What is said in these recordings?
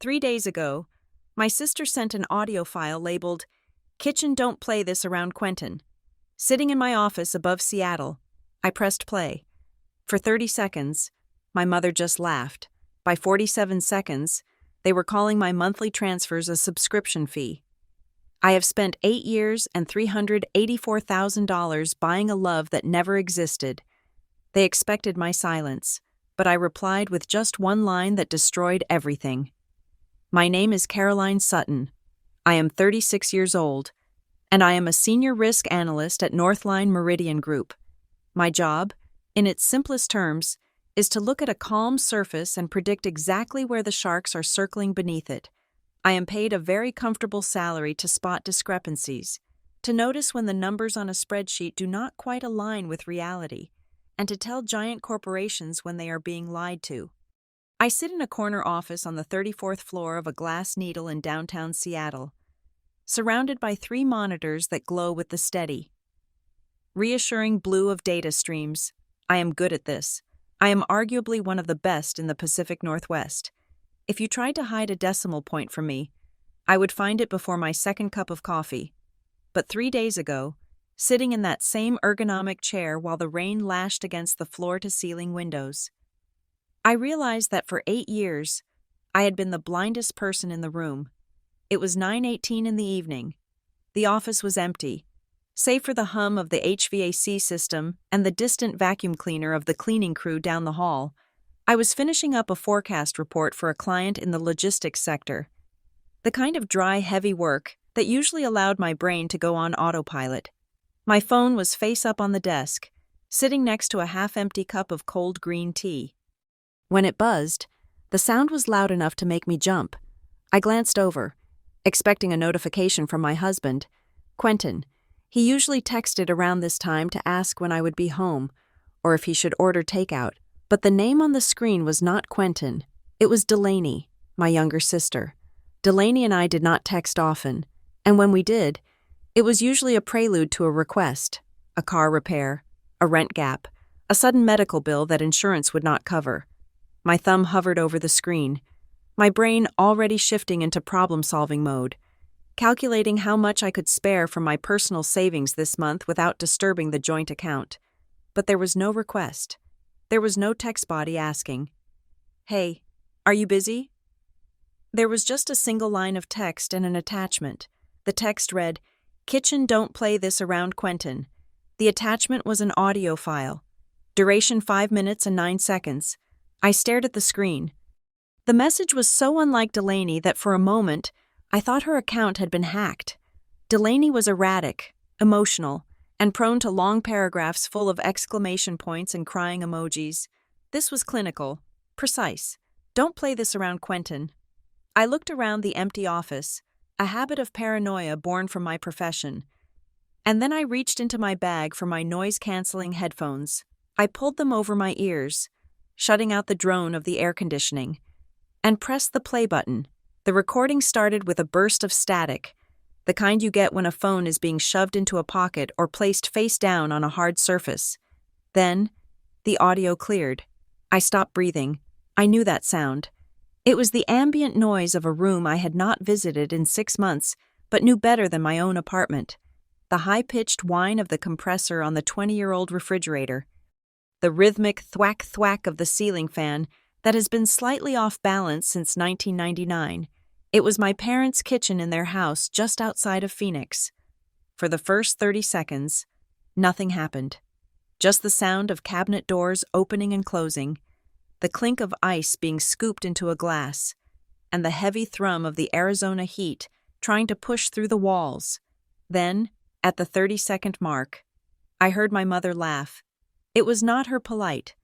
3 days ago, my sister sent an audio file labeled, "Kitchen Don't Play This Around Quentin." Sitting in my office above Seattle, I pressed play. For 30 seconds, my mother just laughed. By 47 seconds, they were calling my monthly transfers a subscription fee. I have spent 8 years and $384,000 buying a love that never existed. They expected my silence, but I replied with just one line that destroyed everything. My name is Caroline Sutton. I am 36 years old, and I am a senior risk analyst at Northline Meridian Group. My job, in its simplest terms, is to look at a calm surface and predict exactly where the sharks are circling beneath it. I am paid a very comfortable salary to spot discrepancies, to notice when the numbers on a spreadsheet do not quite align with reality, and to tell giant corporations when they are being lied to. I sit in a corner office on the 34th floor of a Glass Needle in downtown Seattle, surrounded by 3 monitors that glow with the steady, reassuring blue of data streams. I am good at this. I am arguably one of the best in the Pacific Northwest. If you tried to hide a decimal point from me, I would find it before my second cup of coffee. But 3 days ago, sitting in that same ergonomic chair while the rain lashed against the floor-to-ceiling windows, I realized that for 8 years, I had been the blindest person in the room. It was 9:18 in the evening. The office was empty, save for the hum of the HVAC system and the distant vacuum cleaner of the cleaning crew down the hall. I was finishing up a forecast report for a client in the logistics sector, the kind of dry, heavy work that usually allowed my brain to go on autopilot. My phone was face up on the desk, sitting next to a half-empty cup of cold green tea. When it buzzed, the sound was loud enough to make me jump. I glanced over, expecting a notification from my husband, Quentin. He usually texted around this time to ask when I would be home, or if he should order takeout. But the name on the screen was not Quentin. It was Delaney, my younger sister. Delaney and I did not text often, and when we did, it was usually a prelude to a request, a car repair, a rent gap, a sudden medical bill that insurance would not cover. My thumb hovered over the screen, my brain already shifting into problem-solving mode, calculating how much I could spare from my personal savings this month without disturbing the joint account. But there was no request. There was no text body asking, "Hey, are you busy?" There was just a single line of text and an attachment. The text read, "Kitchen Don't Play This Around Quentin." The attachment was an audio file. Duration 5 minutes and 9 seconds. I stared at the screen. The message was so unlike Delaney that for a moment, I thought her account had been hacked. Delaney was erratic, emotional, and prone to long paragraphs full of exclamation points and crying emojis. This was clinical, precise. Don't play this around Quentin. I looked around the empty office, a habit of paranoia born from my profession, and then I reached into my bag for my noise-canceling headphones. I pulled them over my ears, shutting out the drone of the air conditioning, and pressed the play button. The recording started with a burst of static, the kind you get when a phone is being shoved into a pocket or placed face down on a hard surface. Then, the audio cleared. I stopped breathing. I knew that sound. It was the ambient noise of a room I had not visited in 6 months, but knew better than my own apartment. The high-pitched whine of the compressor on the 20-year-old refrigerator. The rhythmic thwack-thwack of the ceiling fan that has been slightly off balance since 1999. It was my parents' kitchen in their house just outside of Phoenix. For the first 30 seconds, nothing happened. Just the sound of cabinet doors opening and closing, the clink of ice being scooped into a glass, and the heavy thrum of the Arizona heat trying to push through the walls. Then, at the 30-second mark, I heard my mother laugh. It was not her polite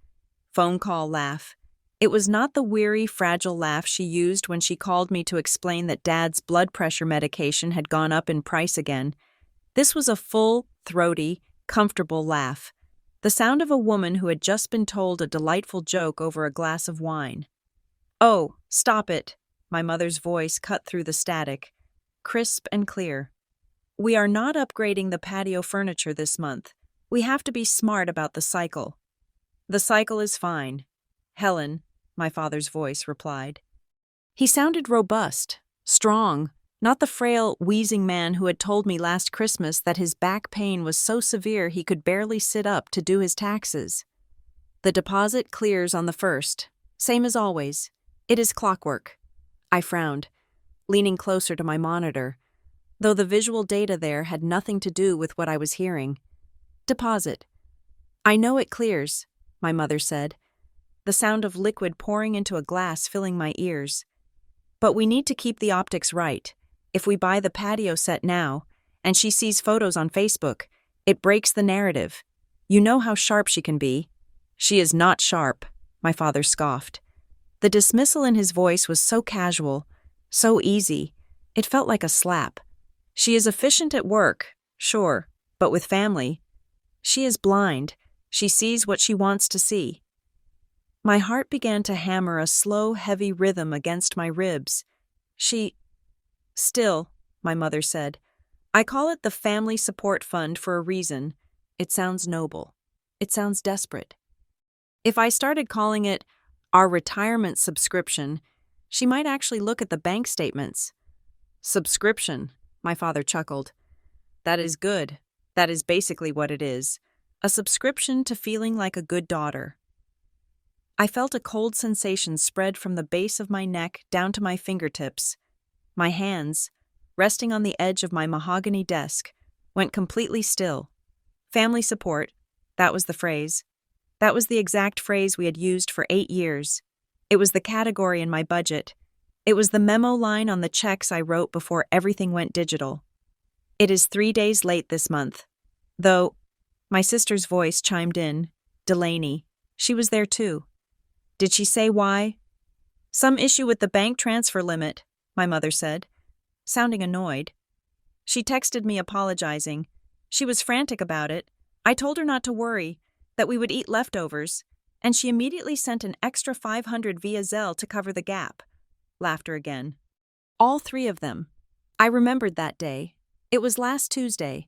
phone call laugh. It was not the weary, fragile laugh she used when she called me to explain that Dad's blood pressure medication had gone up in price again. This was a full, throaty, comfortable laugh, the sound of a woman who had just been told a delightful joke over a glass of wine. "Oh, stop it," my mother's voice cut through the static, crisp and clear. "We are not upgrading the patio furniture this month. We have to be smart about the cycle." "The cycle is fine, Helen," my father's voice replied. He sounded robust, strong, not the frail, wheezing man who had told me last Christmas that his back pain was so severe he could barely sit up to do his taxes. The deposit clears on the 1st, same as always. It is clockwork. I frowned, leaning closer to my monitor, though the visual data there had nothing to do with what I was hearing. Deposit. I know it clears, my mother said, the sound of liquid pouring into a glass filling my ears. But we need to keep the optics right. If we buy the patio set now, and she sees photos on Facebook, it breaks the narrative. You know how sharp she can be. She is not sharp, my father scoffed. The dismissal in his voice was so casual, so easy, it felt like a slap. She is efficient at work, sure, but with family. She is blind. She sees what she wants to see. My heart began to hammer a slow, heavy rhythm against my ribs. Still, my mother said, I call it the Family Support Fund for a reason. It sounds noble. It sounds desperate. If I started calling it our retirement subscription, she might actually look at the bank statements. Subscription, my father chuckled. That is good. That is basically what it is. A subscription to feeling like a good daughter. I felt a cold sensation spread from the base of my neck down to my fingertips. My hands, resting on the edge of my mahogany desk, went completely still. Family support, that was the phrase. That was the exact phrase we had used for 8 years. It was the category in my budget. It was the memo line on the checks I wrote before everything went digital. It is 3 days late this month. Though, my sister's voice chimed in. Delaney. She was there too. Did she say why? Some issue with the bank transfer limit, my mother said, sounding annoyed. She texted me apologizing. She was frantic about it. I told her not to worry, that we would eat leftovers, and she immediately sent an extra $500 via Zelle to cover the gap. Laughter again. All 3 of them. I remembered that day. It was last Tuesday.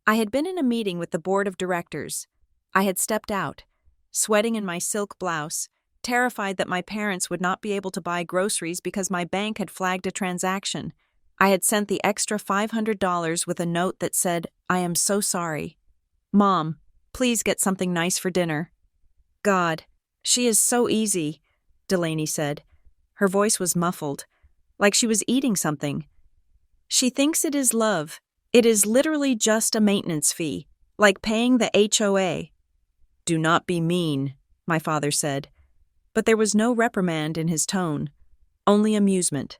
I had been in a meeting with the board of directors. I had stepped out, sweating in my silk blouse, terrified that my parents would not be able to buy groceries because my bank had flagged a transaction. I had sent the extra $500 with a note that said, I am so sorry. Mom, please get something nice for dinner. God, she is so easy, Delaney said. Her voice was muffled, like she was eating something. She thinks it is love. It is literally just a maintenance fee, like paying the HOA. Do not be mean, my father said. But there was no reprimand in his tone, only amusement.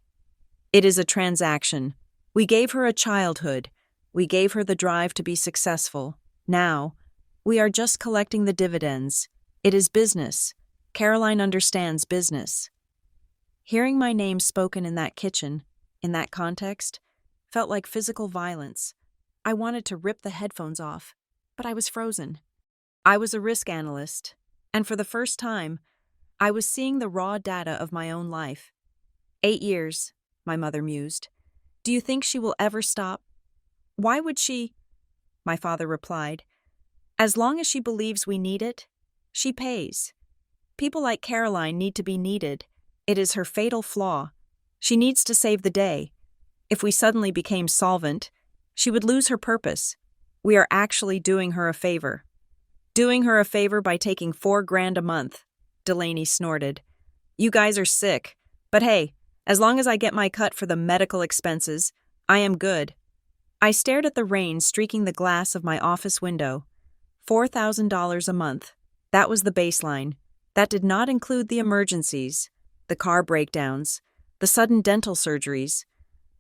It is a transaction. We gave her a childhood. We gave her the drive to be successful. Now, we are just collecting the dividends. It is business. Caroline understands business. Hearing my name spoken in that kitchen, in that context, felt like physical violence. I wanted to rip the headphones off, but I was frozen. I was a risk analyst, and for the first time, I was seeing the raw data of my own life. 8 years, my mother mused. Do you think she will ever stop? Why would she? My father replied. As long as she believes we need it, she pays. People like Caroline need to be needed. It is her fatal flaw. She needs to save the day. If we suddenly became solvent, she would lose her purpose. We are actually doing her a favor. Doing her a favor by taking $4,000 a month, Delaney snorted. You guys are sick, but hey, as long as I get my cut for the medical expenses, I am good. I stared at the rain streaking the glass of my office window. $4,000 a month. That was the baseline. That did not include the emergencies, the car breakdowns, the sudden dental surgeries,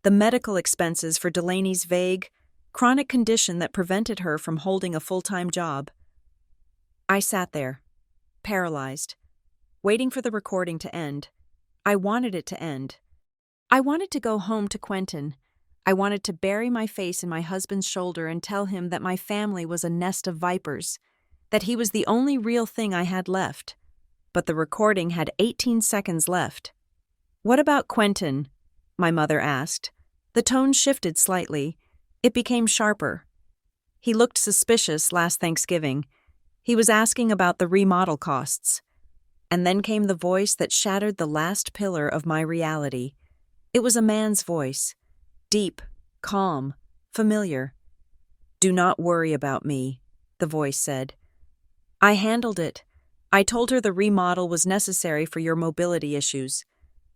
the medical expenses for Delaney's vague, chronic condition that prevented her from holding a full-time job. I sat there, paralyzed, waiting for the recording to end. I wanted it to end. I wanted to go home to Quentin. I wanted to bury my face in my husband's shoulder and tell him that my family was a nest of vipers, that he was the only real thing I had left. But the recording had 18 seconds left. What about Quentin? My mother asked. The tone shifted slightly. It became sharper. He looked suspicious last Thanksgiving. He was asking about the remodel costs. And then came the voice that shattered the last pillar of my reality. It was a man's voice. Deep, calm, familiar. "Do not worry about me," the voice said. "I handled it. I told her the remodel was necessary for your mobility issues.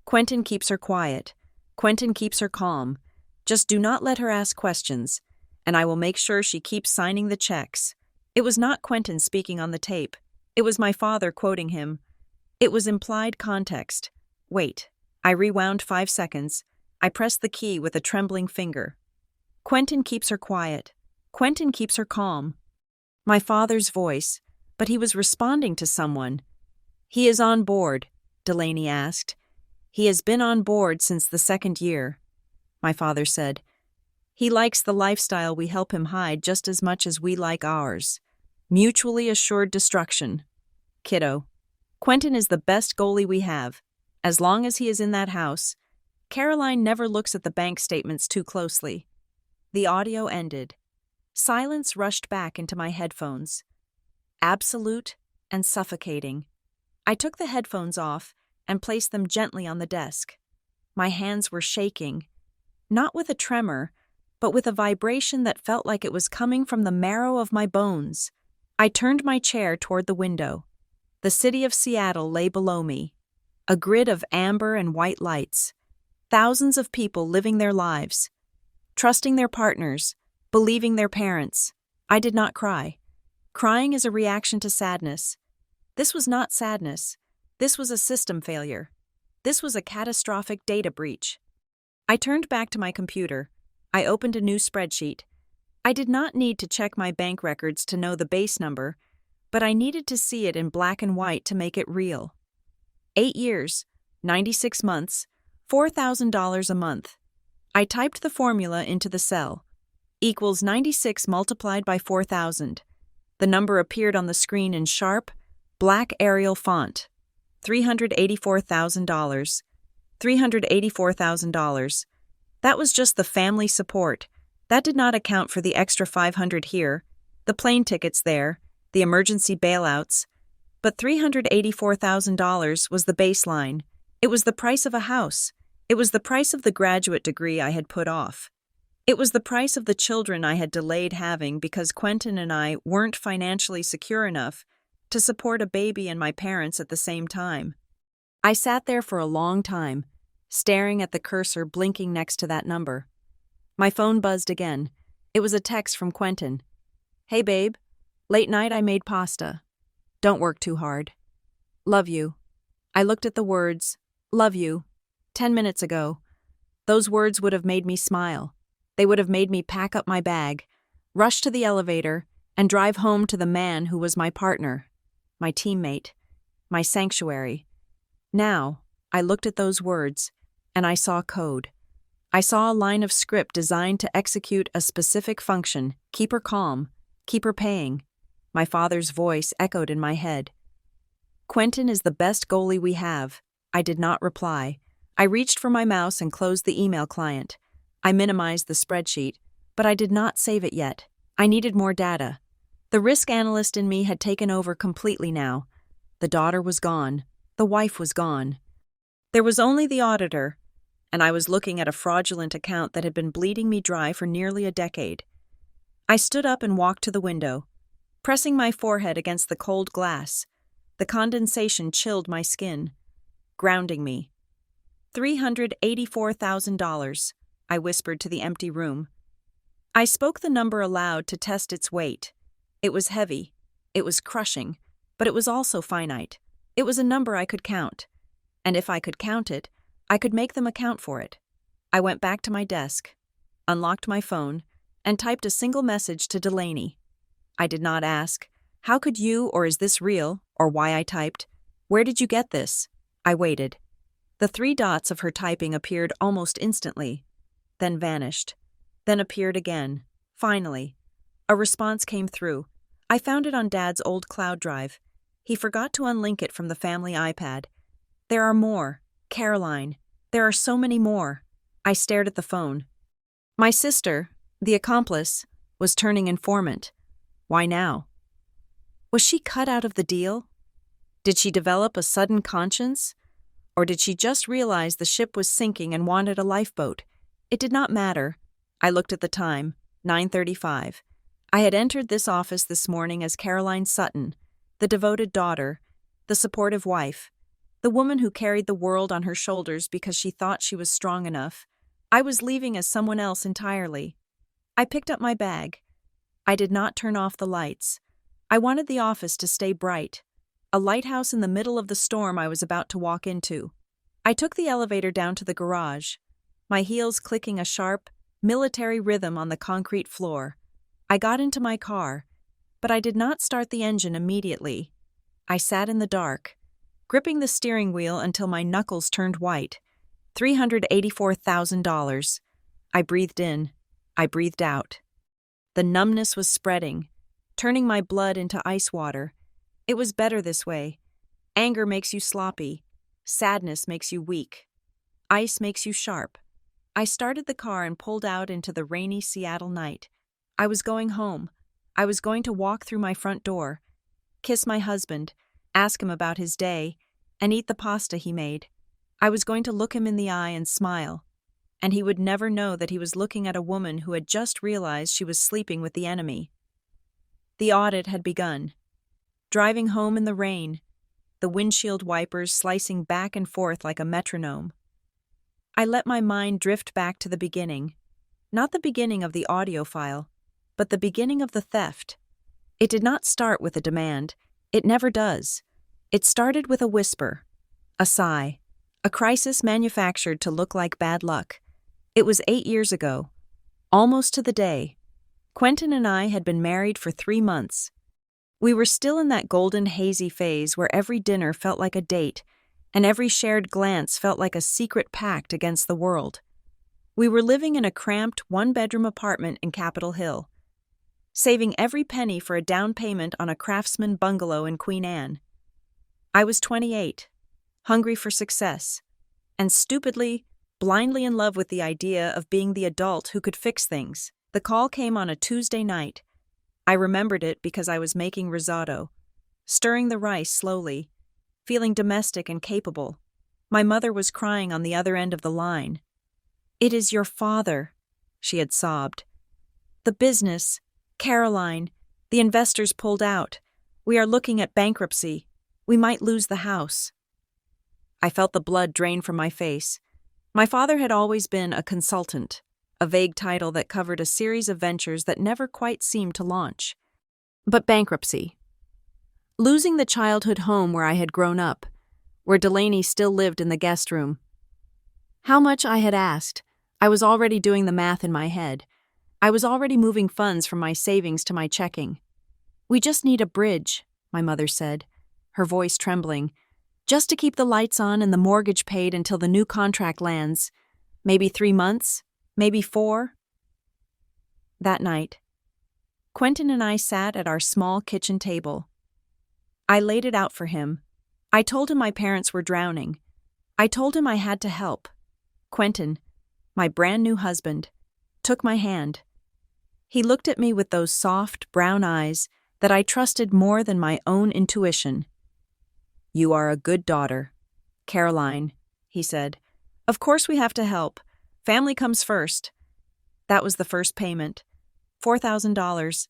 Quentin keeps her quiet. Quentin keeps her calm. Just do not let her ask questions, and I will make sure she keeps signing the checks." It was not Quentin speaking on the tape. It was my father quoting him. It was implied context. Wait. I rewound 5 seconds. I pressed the key with a trembling finger. Quentin keeps her quiet. Quentin keeps her calm. My father's voice, but he was responding to someone. "He is on board," Delaney asked. "He has been on board since the 2nd year," my father said. "He likes the lifestyle we help him hide just as much as we like ours. Mutually assured destruction. Kiddo, Quentin is the best goalie we have. As long as he is in that house, Caroline never looks at the bank statements too closely." The audio ended. Silence rushed back into my headphones. Absolute and suffocating. I took the headphones off and placed them gently on the desk. My hands were shaking, not with a tremor, but with a vibration that felt like it was coming from the marrow of my bones. I turned my chair toward the window. The city of Seattle lay below me, a grid of amber and white lights. Thousands of people living their lives, trusting their partners, believing their parents. I did not cry. Crying is a reaction to sadness. This was not sadness. This was a system failure. This was a catastrophic data breach. I turned back to my computer. I opened a new spreadsheet. I did not need to check my bank records to know the base number, but I needed to see it in black and white to make it real. 8 years, 96 months, $4,000 a month. I typed the formula into the cell. Equals 96 multiplied by 4,000. The number appeared on the screen in sharp, black Arial font. $384,000. $384,000. That was just the family support. That did not account for the extra 500 here, the plane tickets there, the emergency bailouts. But $384,000 was the baseline. It was the price of a house. It was the price of the graduate degree I had put off. It was the price of the children I had delayed having because Quentin and I weren't financially secure enough to support a baby and my parents at the same time. I sat there for a long time, staring at the cursor blinking next to that number. My phone buzzed again. It was a text from Quentin. "Hey babe, late night I made pasta. Don't work too hard. Love you." I looked at the words, "Love you," 10 minutes ago. Those words would have made me smile. They would have made me pack up my bag, rush to the elevator, and drive home to the man who was my partner, my teammate, my sanctuary. Now, I looked at those words, and I saw code. I saw a line of script designed to execute a specific function: keep her calm, keep her paying. My father's voice echoed in my head. "Quentin is the best goalie we have." I did not reply. I reached for my mouse and closed the email client. I minimized the spreadsheet, but I did not save it yet. I needed more data. The risk analyst in me had taken over completely now. The daughter was gone. The wife was gone. There was only the auditor, and I was looking at a fraudulent account that had been bleeding me dry for nearly a decade. I stood up and walked to the window, pressing my forehead against the cold glass. The condensation chilled my skin, grounding me. $384,000, I whispered to the empty room. I spoke the number aloud to test its weight. It was heavy. It was crushing, but it was also finite. It was a number I could count. And if I could count it, I could make them account for it. I went back to my desk, unlocked my phone, and typed a single message to Delaney. I did not ask, "How could you?" or "Is this real?" or why I typed. "Where did you get this?" I waited. The 3 dots of her typing appeared almost instantly, then vanished, then appeared again. Finally, a response came through. I found it on Dad's old cloud drive. He forgot to unlink it from the family iPad. There are more. Caroline. There are so many more. I stared at the phone. My sister, the accomplice, was turning informant. Why now? Was she cut out of the deal? Did she develop a sudden conscience? Or did she just realize the ship was sinking and wanted a lifeboat? It did not matter. I looked at the time, 9:35. I had entered this office this morning as Caroline Sutton, the devoted daughter, the supportive wife, the woman who carried the world on her shoulders because she thought she was strong enough. I was leaving as someone else entirely. I picked up my bag. I did not turn off the lights. I wanted the office to stay bright, a lighthouse in the middle of the storm I was about to walk into. I took the elevator down to the garage, my heels clicking a sharp, military rhythm on the concrete floor. I got into my car, but I did not start the engine immediately. I sat in the dark, gripping the steering wheel until my knuckles turned white. $384,000. I breathed in. I breathed out. The numbness was spreading, turning my blood into ice water. It was better this way. Anger makes you sloppy. Sadness makes you weak. Ice makes you sharp. I started the car and pulled out into the rainy Seattle night. I was going home. I was going to walk through my front door, kiss my husband, ask him about his day, and eat the pasta he made. I was going to look him in the eye and smile, and he would never know that he was looking at a woman who had just realized she was sleeping with the enemy. The audit had begun. Driving home in the rain, the windshield wipers slicing back and forth like a metronome. I let my mind drift back to the beginning, not the beginning of the audio file, but the beginning of the theft. It did not start with a demand. It never does. It started with a whisper, a sigh, a crisis manufactured to look like bad luck. It was 8 years ago, almost to the day. Quentin and I had been married for 3 months. We were still in that golden, hazy phase where every dinner felt like a date, and every shared glance felt like a secret pact against the world. We were living in a cramped, one-bedroom apartment in Capitol Hill, saving every penny for a down payment on a craftsman bungalow in Queen Anne. I was 28, hungry for success, and stupidly, blindly in love with the idea of being the adult who could fix things. The call came on a Tuesday night. I remembered it because I was making risotto, stirring the rice slowly, feeling domestic and capable. My mother was crying on the other end of the line. "It is your father," she had sobbed. "The business, Caroline, the investors pulled out. We are looking at bankruptcy. We might lose the house." I felt the blood drain from my face. My father had always been a consultant, a vague title that covered a series of ventures that never quite seemed to launch. But bankruptcy. Losing the childhood home where I had grown up, where Delaney still lived in the guest room. How much I had asked. I was already doing the math in my head. I was already moving funds from my savings to my checking. "We just need a bridge," my mother said, her voice trembling. "Just to keep the lights on and the mortgage paid until the new contract lands. Maybe 3 months, maybe 4. That night, Quentin and I sat at our small kitchen table. I laid it out for him. I told him my parents were drowning. I told him I had to help. Quentin, my brand new husband, took my hand. He looked at me with those soft, brown eyes that I trusted more than my own intuition. "You are a good daughter, Caroline," he said. "Of course we have to help. Family comes first." That was the first payment, $4,000.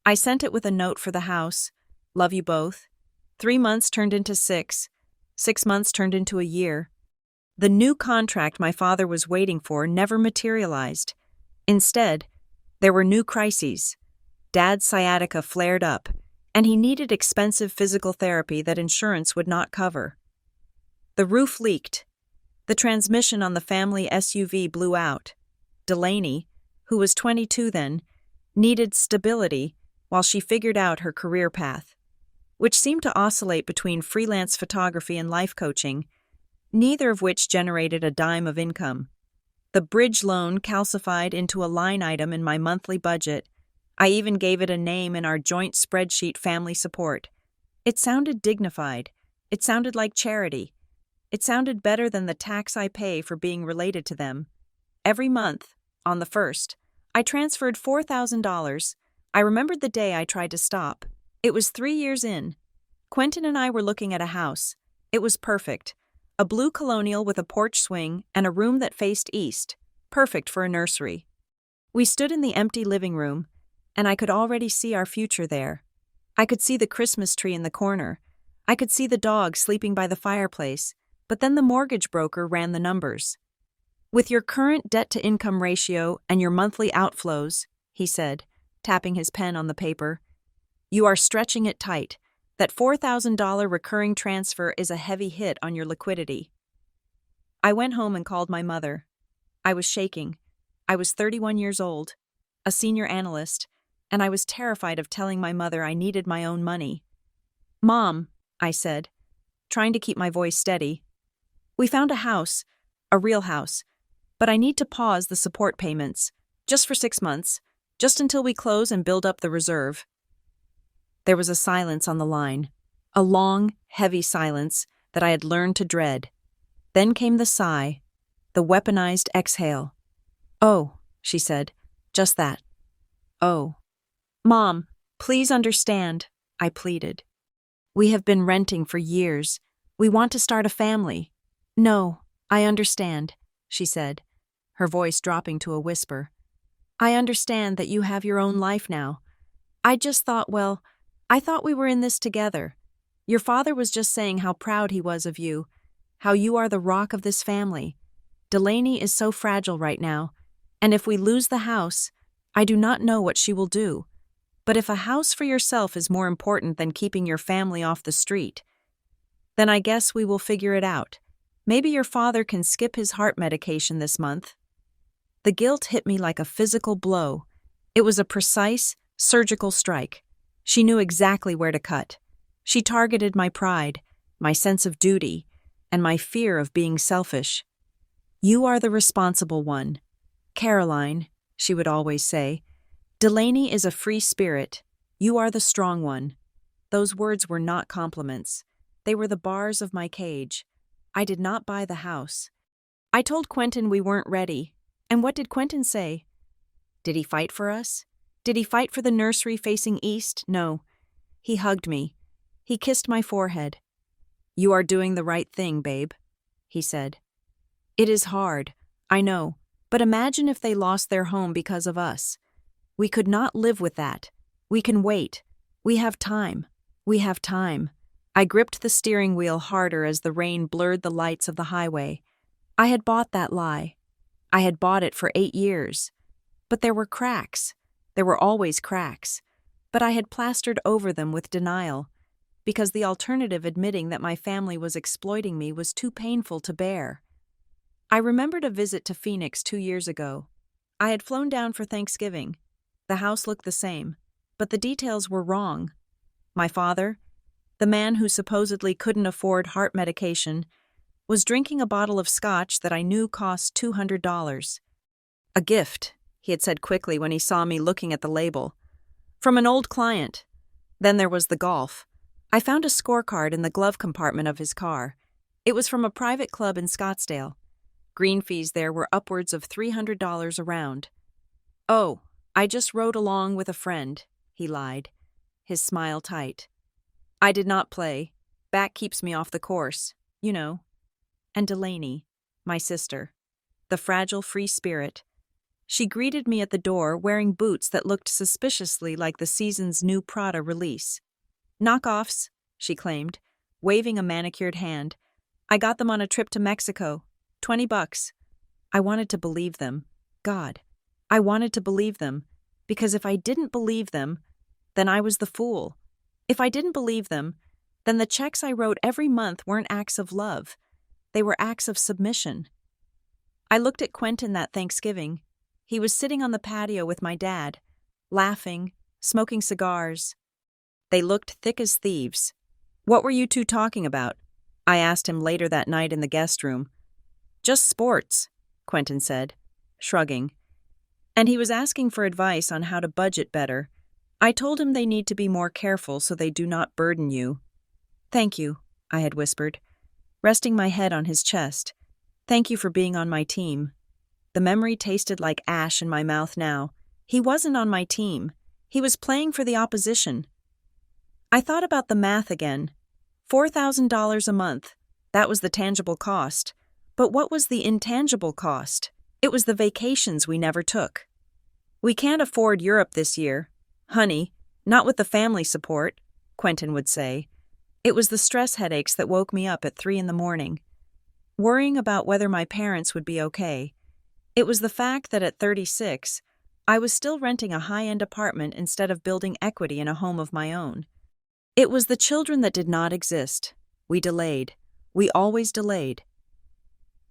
I sent it with a note for the house. "Love you both." 3 months turned into 6. 6 months turned into a year. The new contract my father was waiting for never materialized. Instead, there were new crises. Dad's sciatica flared up, and he needed expensive physical therapy that insurance would not cover. The roof leaked. The transmission on the family SUV blew out. Delaney, who was 22 then, needed stability while she figured out her career path, which seemed to oscillate between freelance photography and life coaching, neither of which generated a dime of income. The bridge loan calcified into a line item in my monthly budget. I even gave it a name in our joint spreadsheet, family support. It sounded dignified. It sounded like charity. It sounded better than the tax I pay for being related to them. Every month, on the 1st, I transferred $4,000. I remembered the day I tried to stop. It was 3 years in. Quentin and I were looking at a house. It was perfect. A blue colonial with a porch swing and a room that faced east. Perfect for a nursery. We stood in the empty living room, and I could already see our future there. I could see the Christmas tree in the corner. I could see the dog sleeping by the fireplace, but then the mortgage broker ran the numbers. With your current debt-to-income ratio and your monthly outflows, he said, tapping his pen on the paper, you are stretching it tight. That $4,000 recurring transfer is a heavy hit on your liquidity. I went home and called my mother. I was shaking. I was 31 years old, a senior analyst, and I was terrified of telling my mother I needed my own money. Mom, I said, trying to keep my voice steady, we found a house, a real house, but I need to pause the support payments, just for 6 months, just until we close and build up the reserve. There was a silence on the line, a long, heavy silence that I had learned to dread. Then came the sigh, the weaponized exhale. Oh, she said, just that. Oh. Mom, please understand, I pleaded. We have been renting for years. We want to start a family. No, I understand, she said, her voice dropping to a whisper. I understand that you have your own life now. I just thought, well, I thought we were in this together. Your father was just saying how proud he was of you, how you are the rock of this family. Delaney is so fragile right now, and if we lose the house, I do not know what she will do. But if a house for yourself is more important than keeping your family off the street, then I guess we will figure it out. Maybe your father can skip his heart medication this month. The guilt hit me like a physical blow. It was a precise, surgical strike. She knew exactly where to cut. She targeted my pride, my sense of duty, and my fear of being selfish. You are the responsible one. Caroline, she would always say, Delaney is a free spirit. You are the strong one. Those words were not compliments. They were the bars of my cage. I did not buy the house. I told Quentin we weren't ready. And what did Quentin say? Did he fight for us? Did he fight for the nursery facing east? No. He hugged me. He kissed my forehead. You are doing the right thing, babe, he said. It is hard, I know, but imagine if they lost their home because of us. We could not live with that. We can wait. We have time. We have time. I gripped the steering wheel harder as the rain blurred the lights of the highway. I had bought that lie. I had bought it for 8 years. But there were cracks. There were always cracks. But I had plastered over them with denial, because the alternative admitting that my family was exploiting me was too painful to bear. I remembered a visit to Phoenix 2 years ago. I had flown down for Thanksgiving. The house looked the same, but the details were wrong. My father, the man who supposedly couldn't afford heart medication, was drinking a bottle of scotch that I knew cost $200. A gift, he had said quickly when he saw me looking at the label. From an old client. Then there was the golf. I found a scorecard in the glove compartment of his car. It was from a private club in Scottsdale. Green fees there were upwards of $300 a round. Oh, I just rode along with a friend, he lied, his smile tight. I did not play. Back keeps me off the course, you know. And Delaney, my sister, the fragile free spirit. She greeted me at the door wearing boots that looked suspiciously like the season's new Prada release. Knockoffs, she claimed, waving a manicured hand. I got them on a trip to Mexico. $20. I wanted to believe them. God, I wanted to believe them, because if I didn't believe them, then I was the fool. If I didn't believe them, then the checks I wrote every month weren't acts of love. They were acts of submission. I looked at Quentin that Thanksgiving. He was sitting on the patio with my dad, laughing, smoking cigars. They looked thick as thieves. What were you two talking about? I asked him later that night in the guest room. Just sports, Quentin said, shrugging. And he was asking for advice on how to budget better. I told him they need to be more careful so they do not burden you. Thank you, I had whispered, resting my head on his chest. Thank you for being on my team. The memory tasted like ash in my mouth now. He wasn't on my team. He was playing for the opposition. I thought about the math again, $4,000 a month. That was the tangible cost. But what was the intangible cost? It was the vacations we never took. "We can't afford Europe this year, honey, not with the family support," Quentin would say. It was the stress headaches that woke me up at 3 in the morning, worrying about whether my parents would be okay. It was the fact that at 36, I was still renting a high-end apartment instead of building equity in a home of my own. It was the children that did not exist. We delayed. We always delayed.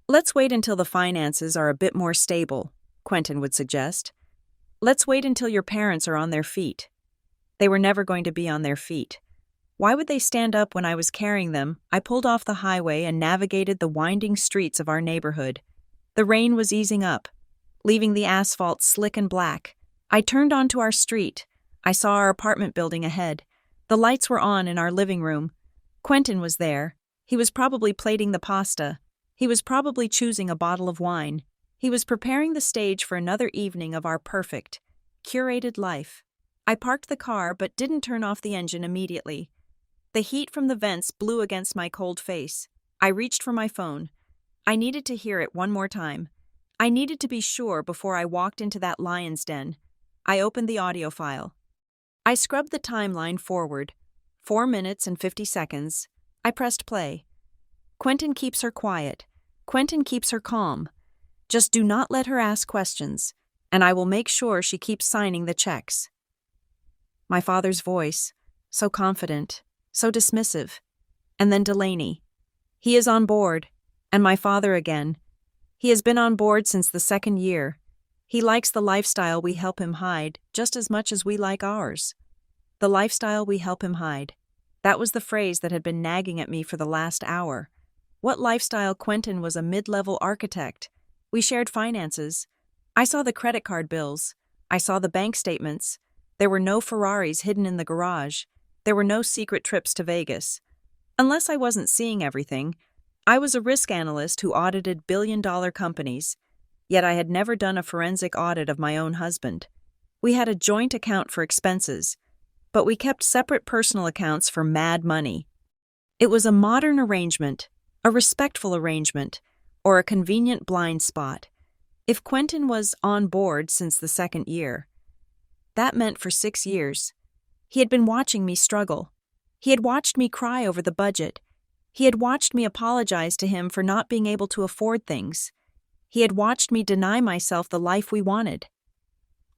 "Let's wait until the finances are a bit more stable," Quentin would suggest. "Let's wait until your parents are on their feet." They were never going to be on their feet. Why would they stand up when I was carrying them? I pulled off the highway and navigated the winding streets of our neighborhood. The rain was easing up, leaving the asphalt slick and black. I turned onto our street. I saw our apartment building ahead. The lights were on in our living room. Quentin was there. He was probably plating the pasta. He was probably choosing a bottle of wine. He was preparing the stage for another evening of our perfect, curated life. I parked the car but didn't turn off the engine immediately. The heat from the vents blew against my cold face. I reached for my phone. I needed to hear it one more time. I needed to be sure before I walked into that lion's den. I opened the audio file. I scrubbed the timeline forward. 4 minutes and 50 seconds. I pressed play. Quentin keeps her quiet. Quentin keeps her calm. Just do not let her ask questions, and I will make sure she keeps signing the checks. My father's voice, so confident, so dismissive. And then Delaney. He is on board, and my father again. He has been on board since the 2nd year. He likes the lifestyle we help him hide just as much as we like ours. The lifestyle we help him hide. That was the phrase that had been nagging at me for the last hour. What lifestyle? Quentin was a mid-level architect. We shared finances. I saw the credit card bills. I saw the bank statements. There were no Ferraris hidden in the garage. There were no secret trips to Vegas. Unless I wasn't seeing everything, I was a risk analyst who audited billion-dollar companies, yet I had never done a forensic audit of my own husband. We had a joint account for expenses, but we kept separate personal accounts for mad money. It was a modern arrangement, a respectful arrangement, or a convenient blind spot. If Quentin was on board since the 2nd year, that meant for 6 years. He had been watching me struggle. He had watched me cry over the budget. He had watched me apologize to him for not being able to afford things. He had watched me deny myself the life we wanted.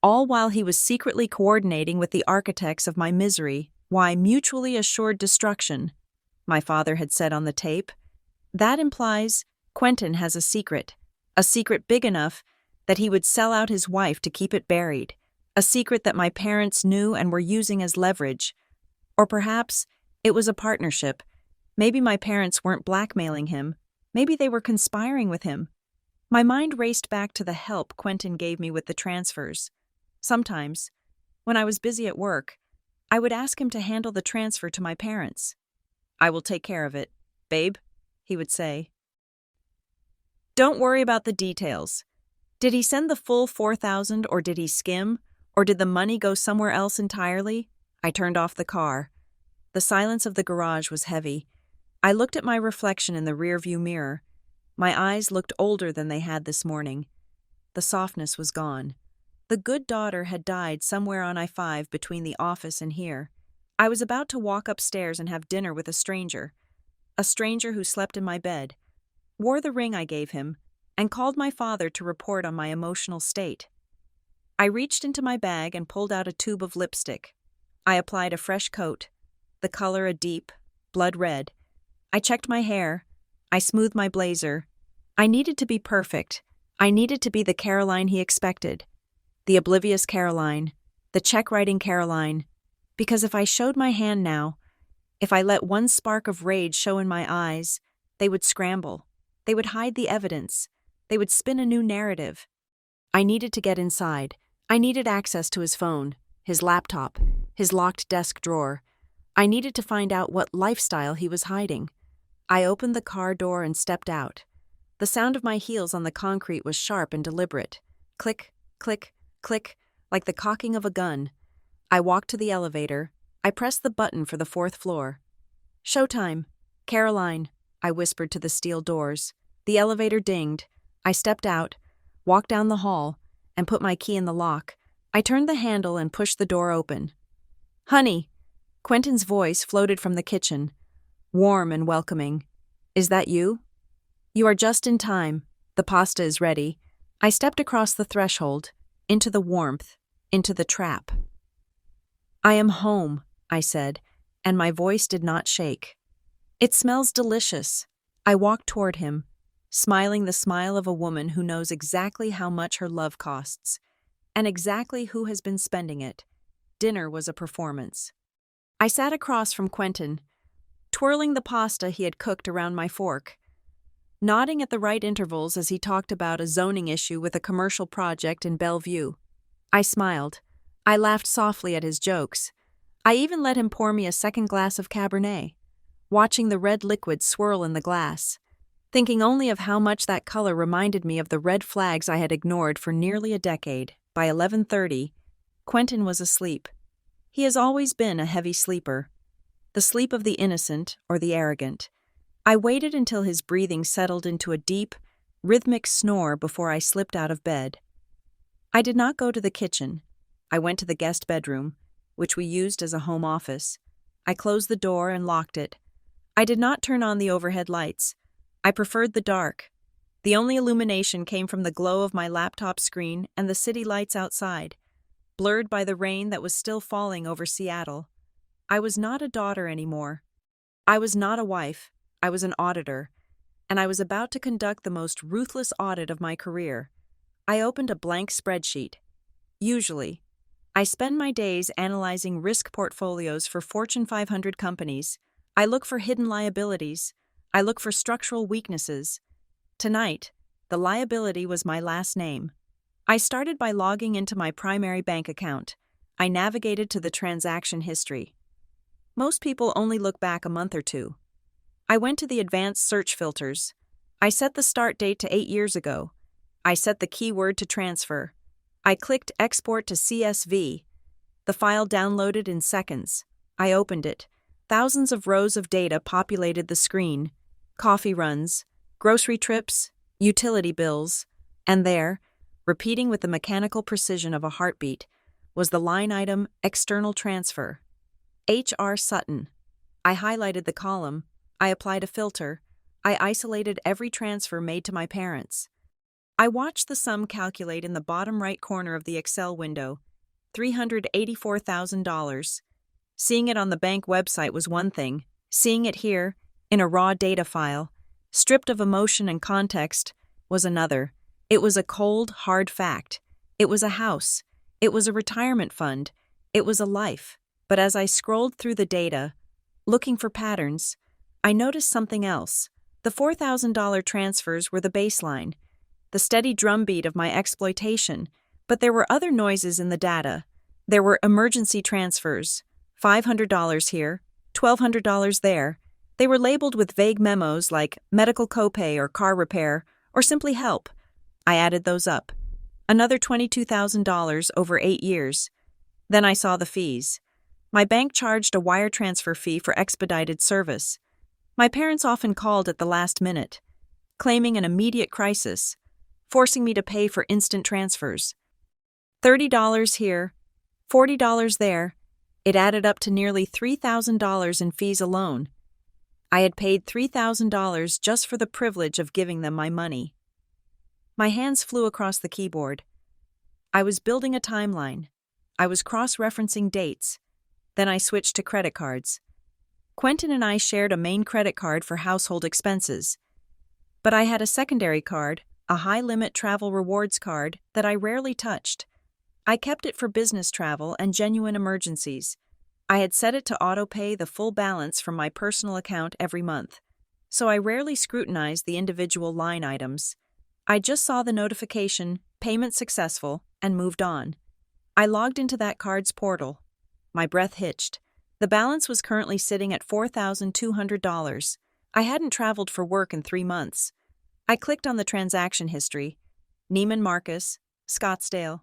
All while he was secretly coordinating with the architects of my misery, why mutually assured destruction, my father had said on the tape. That implies Quentin has a secret big enough that he would sell out his wife to keep it buried, a secret that my parents knew and were using as leverage. Or perhaps it was a partnership. Maybe my parents weren't blackmailing him. Maybe they were conspiring with him. My mind raced back to the help Quentin gave me with the transfers. Sometimes, when I was busy at work, I would ask him to handle the transfer to my parents. "I will take care of it, babe," he would say. "Don't worry about the details. Did he send the full 4,000 or did he skim? Or did the money go somewhere else entirely?" I turned off the car. The silence of the garage was heavy. I looked at my reflection in the rearview mirror. My eyes looked older than they had this morning. The softness was gone. The good daughter had died somewhere on I-5 between the office and here. I was about to walk upstairs and have dinner with a stranger who slept in my bed, wore the ring I gave him, and called my father to report on my emotional state. I reached into my bag and pulled out a tube of lipstick. I applied a fresh coat, the color a deep, blood red. I checked my hair. I smoothed my blazer. I needed to be perfect. I needed to be the Caroline he expected. The oblivious Caroline. The check-writing Caroline. Because if I showed my hand now, if I let one spark of rage show in my eyes, they would scramble. They would hide the evidence. They would spin a new narrative. I needed to get inside. I needed access to his phone, his laptop, his locked desk drawer. I needed to find out what lifestyle he was hiding. I opened the car door and stepped out. The sound of my heels on the concrete was sharp and deliberate. Click, click, click, like the cocking of a gun. I walked to the elevator. I pressed the button for the 4th floor. Showtime. Caroline, I whispered to the steel doors. The elevator dinged. I stepped out, walked down the hall, and put my key in the lock. I turned the handle and pushed the door open. Honey, Quentin's voice floated from the kitchen, warm and welcoming. Is that you? You are just in time. The pasta is ready. I stepped across the threshold, into the warmth, into the trap. I am home, I said, and my voice did not shake. It smells delicious. I walked toward him, smiling the smile of a woman who knows exactly how much her love costs, and exactly who has been spending it. Dinner was a performance. I sat across from Quentin, twirling the pasta he had cooked around my fork, nodding at the right intervals as he talked about a zoning issue with a commercial project in Bellevue. I smiled. I laughed softly at his jokes. I even let him pour me a second glass of Cabernet, watching the red liquid swirl in the glass, thinking only of how much that color reminded me of the red flags I had ignored for nearly a decade. By 11:30, Quentin was asleep. He has always been a heavy sleeper, the sleep of the innocent or the arrogant. I waited until his breathing settled into a deep, rhythmic snore before I slipped out of bed. I did not go to the kitchen. I went to the guest bedroom, which we used as a home office. I closed the door and locked it. I did not turn on the overhead lights. I preferred the dark. The only illumination came from the glow of my laptop screen and the city lights outside, blurred by the rain that was still falling over Seattle. I was not a daughter anymore. I was not a wife. I was an auditor, and I was about to conduct the most ruthless audit of my career. I opened a blank spreadsheet. Usually, I spend my days analyzing risk portfolios for Fortune 500 companies. I look for hidden liabilities. I look for structural weaknesses. Tonight, the liability was my last name. I started by logging into my primary bank account. I navigated to the transaction history. Most people only look back a month or two. I went to the advanced search filters. I set the start date to 8 years ago. I set the keyword to transfer. I clicked Export to CSV. The file downloaded in seconds. I opened it. Thousands of rows of data populated the screen. Coffee runs, grocery trips, utility bills, and there, repeating with the mechanical precision of a heartbeat, was the line item External Transfer. H.R. Sutton. I highlighted the column. I applied a filter. I isolated every transfer made to my parents. I watched the sum calculate in the bottom right corner of the Excel window, $384,000. Seeing it on the bank website was one thing. Seeing it here, in a raw data file, stripped of emotion and context, was another. It was a cold, hard fact. It was a house. It was a retirement fund. It was a life. But as I scrolled through the data, looking for patterns, I noticed something else. The $4,000 transfers were the baseline, the steady drumbeat of my exploitation, but there were other noises in the data. There were emergency transfers, $500 here, $1,200 there. They were labeled with vague memos like medical copay or car repair, or simply help. I added those up. Another $22,000 over 8 years. Then I saw the fees. My bank charged a wire transfer fee for expedited service. My parents often called at the last minute, claiming an immediate crisis, forcing me to pay for instant transfers. $30 here, $40 there. It added up to nearly $3,000 in fees alone. I had paid $3,000 just for the privilege of giving them my money. My hands flew across the keyboard. I was building a timeline. I was cross-referencing dates. Then I switched to credit cards. Quentin and I shared a main credit card for household expenses. But I had a secondary card, a high-limit travel rewards card that I rarely touched. I kept it for business travel and genuine emergencies. I had set it to auto-pay the full balance from my personal account every month, so I rarely scrutinized the individual line items. I just saw the notification, payment successful, and moved on. I logged into that card's portal. My breath hitched. The balance was currently sitting at $4,200. I hadn't traveled for work in 3 months. I clicked on the transaction history. Neiman Marcus, Scottsdale,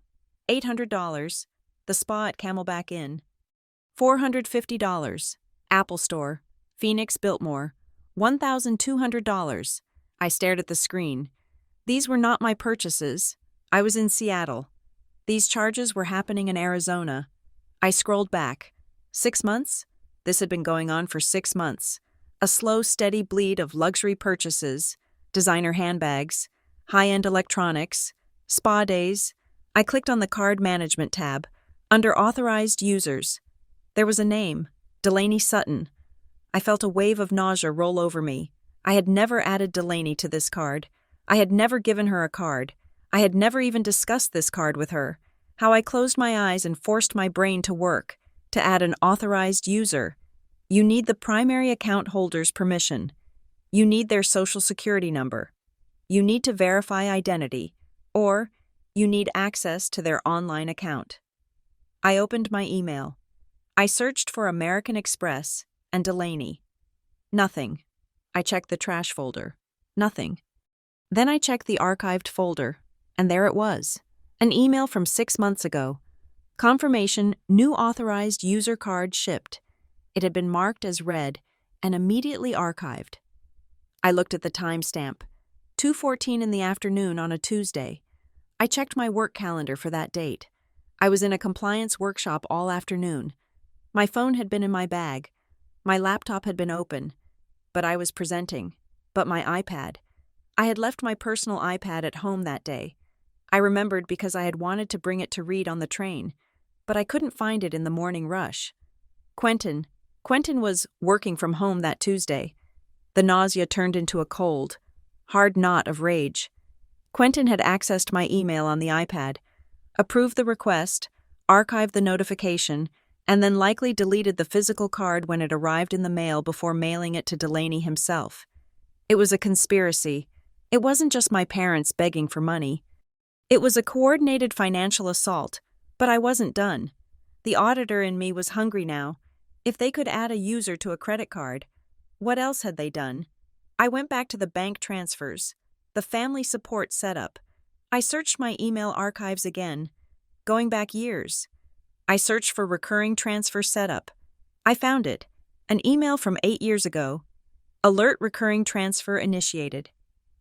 $800. The spa at Camelback Inn, $450. Apple Store, Phoenix Biltmore, $1,200. I stared at the screen. These were not my purchases. I was in Seattle. These charges were happening in Arizona. I scrolled back. 6 months? This had been going on for 6 months. A slow, steady bleed of luxury purchases, designer handbags, high-end electronics, spa days. I clicked on the card management tab. Under authorized users, there was a name, Delaney Sutton. I felt a wave of nausea roll over me. I had never added Delaney to this card. I had never given her a card. I had never even discussed this card with her. How I closed my eyes and forced my brain to work, to add an authorized user. You need the primary account holder's permission. You need their social security number. You need to verify identity, or you need access to their online account. I opened my email. I searched for American Express and Delaney. Nothing. I checked the trash folder. Nothing. Then I checked the archived folder, and there it was. An email from 6 months ago. Confirmation, new authorized user card shipped. It had been marked as read and immediately archived. I looked at the timestamp, 2:14 in the afternoon on a Tuesday. I checked my work calendar for that date. I was in a compliance workshop all afternoon. My phone had been in my bag. My laptop had been open. But I was presenting. But my iPad. I had left my personal iPad at home that day. I remembered because I had wanted to bring it to read on the train, but I couldn't find it in the morning rush. Quentin was working from home that Tuesday. The nausea turned into a cold, hard knot of rage. Quentin had accessed my email on the iPad, approved the request, archived the notification, and then likely deleted the physical card when it arrived in the mail before mailing it to Delaney himself. It was a conspiracy. It wasn't just my parents begging for money. It was a coordinated financial assault, but I wasn't done. The auditor in me was hungry now. If they could add a user to a credit card, what else had they done? I went back to the bank transfers, the family support setup. I searched my email archives again, going back years. I searched for recurring transfer setup. I found it, an email from 8 years ago. Alert recurring transfer initiated.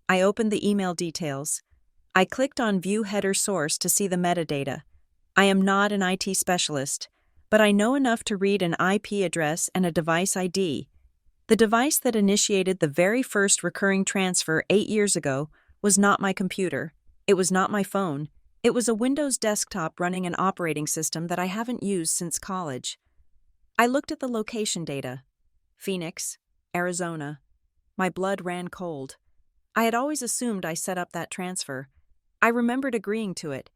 I opened the email details. I clicked on View Header Source to see the metadata. I am not an IT specialist, but I know enough to read an IP address and a device ID. The device that initiated the very first recurring transfer 8 years ago was not my computer. It was not my phone. It was a Windows desktop running an operating system that I haven't used since college. I looked at the location data. Phoenix, Arizona. My blood ran cold. I had always assumed I set up that transfer. I remembered agreeing to it.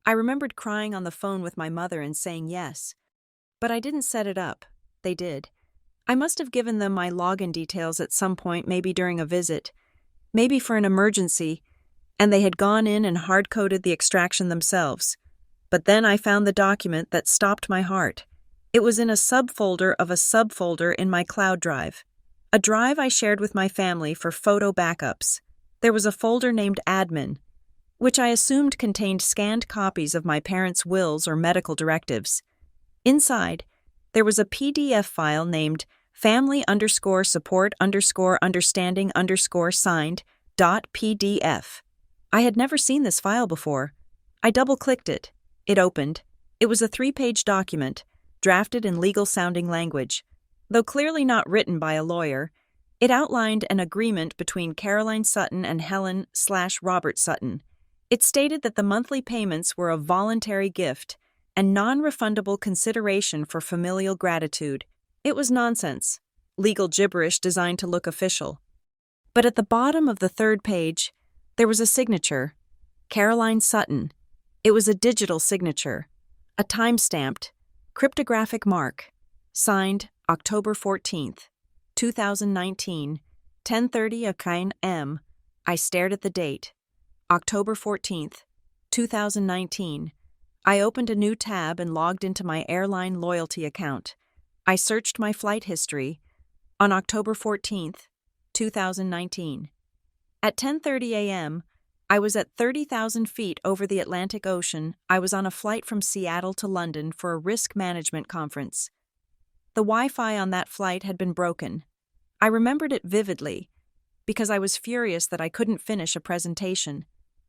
I remembered crying on the phone with my mother and saying yes. But I didn't set it up. They did. I must have given them my login details at some point, maybe during a visit, maybe for an emergency, and they had gone in and hard-coded the extraction themselves. But then I found the document that stopped my heart. It was in a subfolder of a subfolder in my cloud drive, a drive I shared with my family for photo backups. There was a folder named Admin, which I assumed contained scanned copies of my parents' wills or medical directives. Inside, there was a PDF file named family_support_understanding_signed.pdf. I had never seen this file before. I double-clicked it. It opened. It was a 3-page document, drafted in legal-sounding language. Though clearly not written by a lawyer, it outlined an agreement between Caroline Sutton and Helen/Robert Sutton. It stated that the monthly payments were a voluntary gift and non-refundable consideration for familial gratitude. It was nonsense, legal gibberish designed to look official. But at the bottom of the 3rd page, there was a signature, Caroline Sutton. It was a digital signature, a time-stamped, cryptographic mark, signed October 14th, 2019, 10:30 a.m. I stared at the date. October 14th, 2019. I opened a new tab and logged into my airline loyalty account. I searched my flight history on October 14th, 2019. At 10:30 a.m., I was at 30,000 feet over the Atlantic Ocean. I was on a flight from Seattle to London for a risk management conference. The Wi-Fi on that flight had been broken. I remembered it vividly, because I was furious that I couldn't finish a presentation.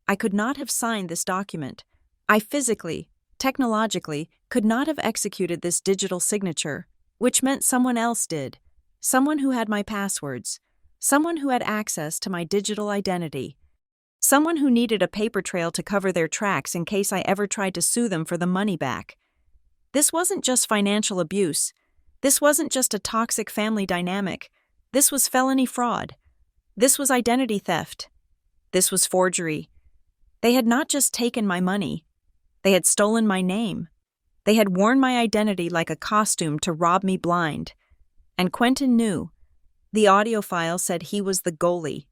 I could not have signed this document. I physically, technologically, could not have executed this digital signature, which meant someone else did. Someone who had my passwords. Someone who had access to my digital identity. Someone who needed a paper trail to cover their tracks in case I ever tried to sue them for the money back. This wasn't just financial abuse. This wasn't just a toxic family dynamic. This was felony fraud. This was identity theft. This was forgery. They had not just taken my money. They had stolen my name. They had worn my identity like a costume to rob me blind. And Quentin knew. The audio file said he was the goalie.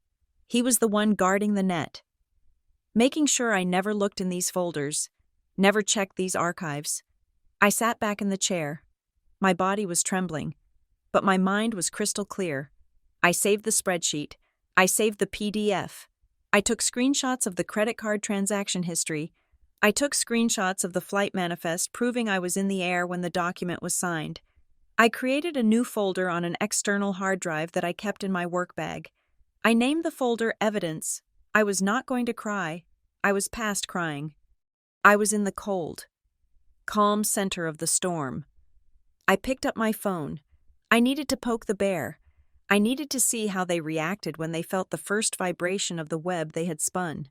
He was the one guarding the net. Making sure I never looked in these folders, never checked these archives. I sat back in the chair. My body was trembling, but my mind was crystal clear. I saved the spreadsheet. I saved the PDF. I took screenshots of the credit card transaction history. I took screenshots of the flight manifest proving I was in the air when the document was signed. I created a new folder on an external hard drive that I kept in my work bag. I named the folder Evidence. I was not going to cry. I was past crying. I was in the cold, calm center of the storm. I picked up my phone. I needed to poke the bear. I needed to see how they reacted when they felt the first vibration of the web they had spun.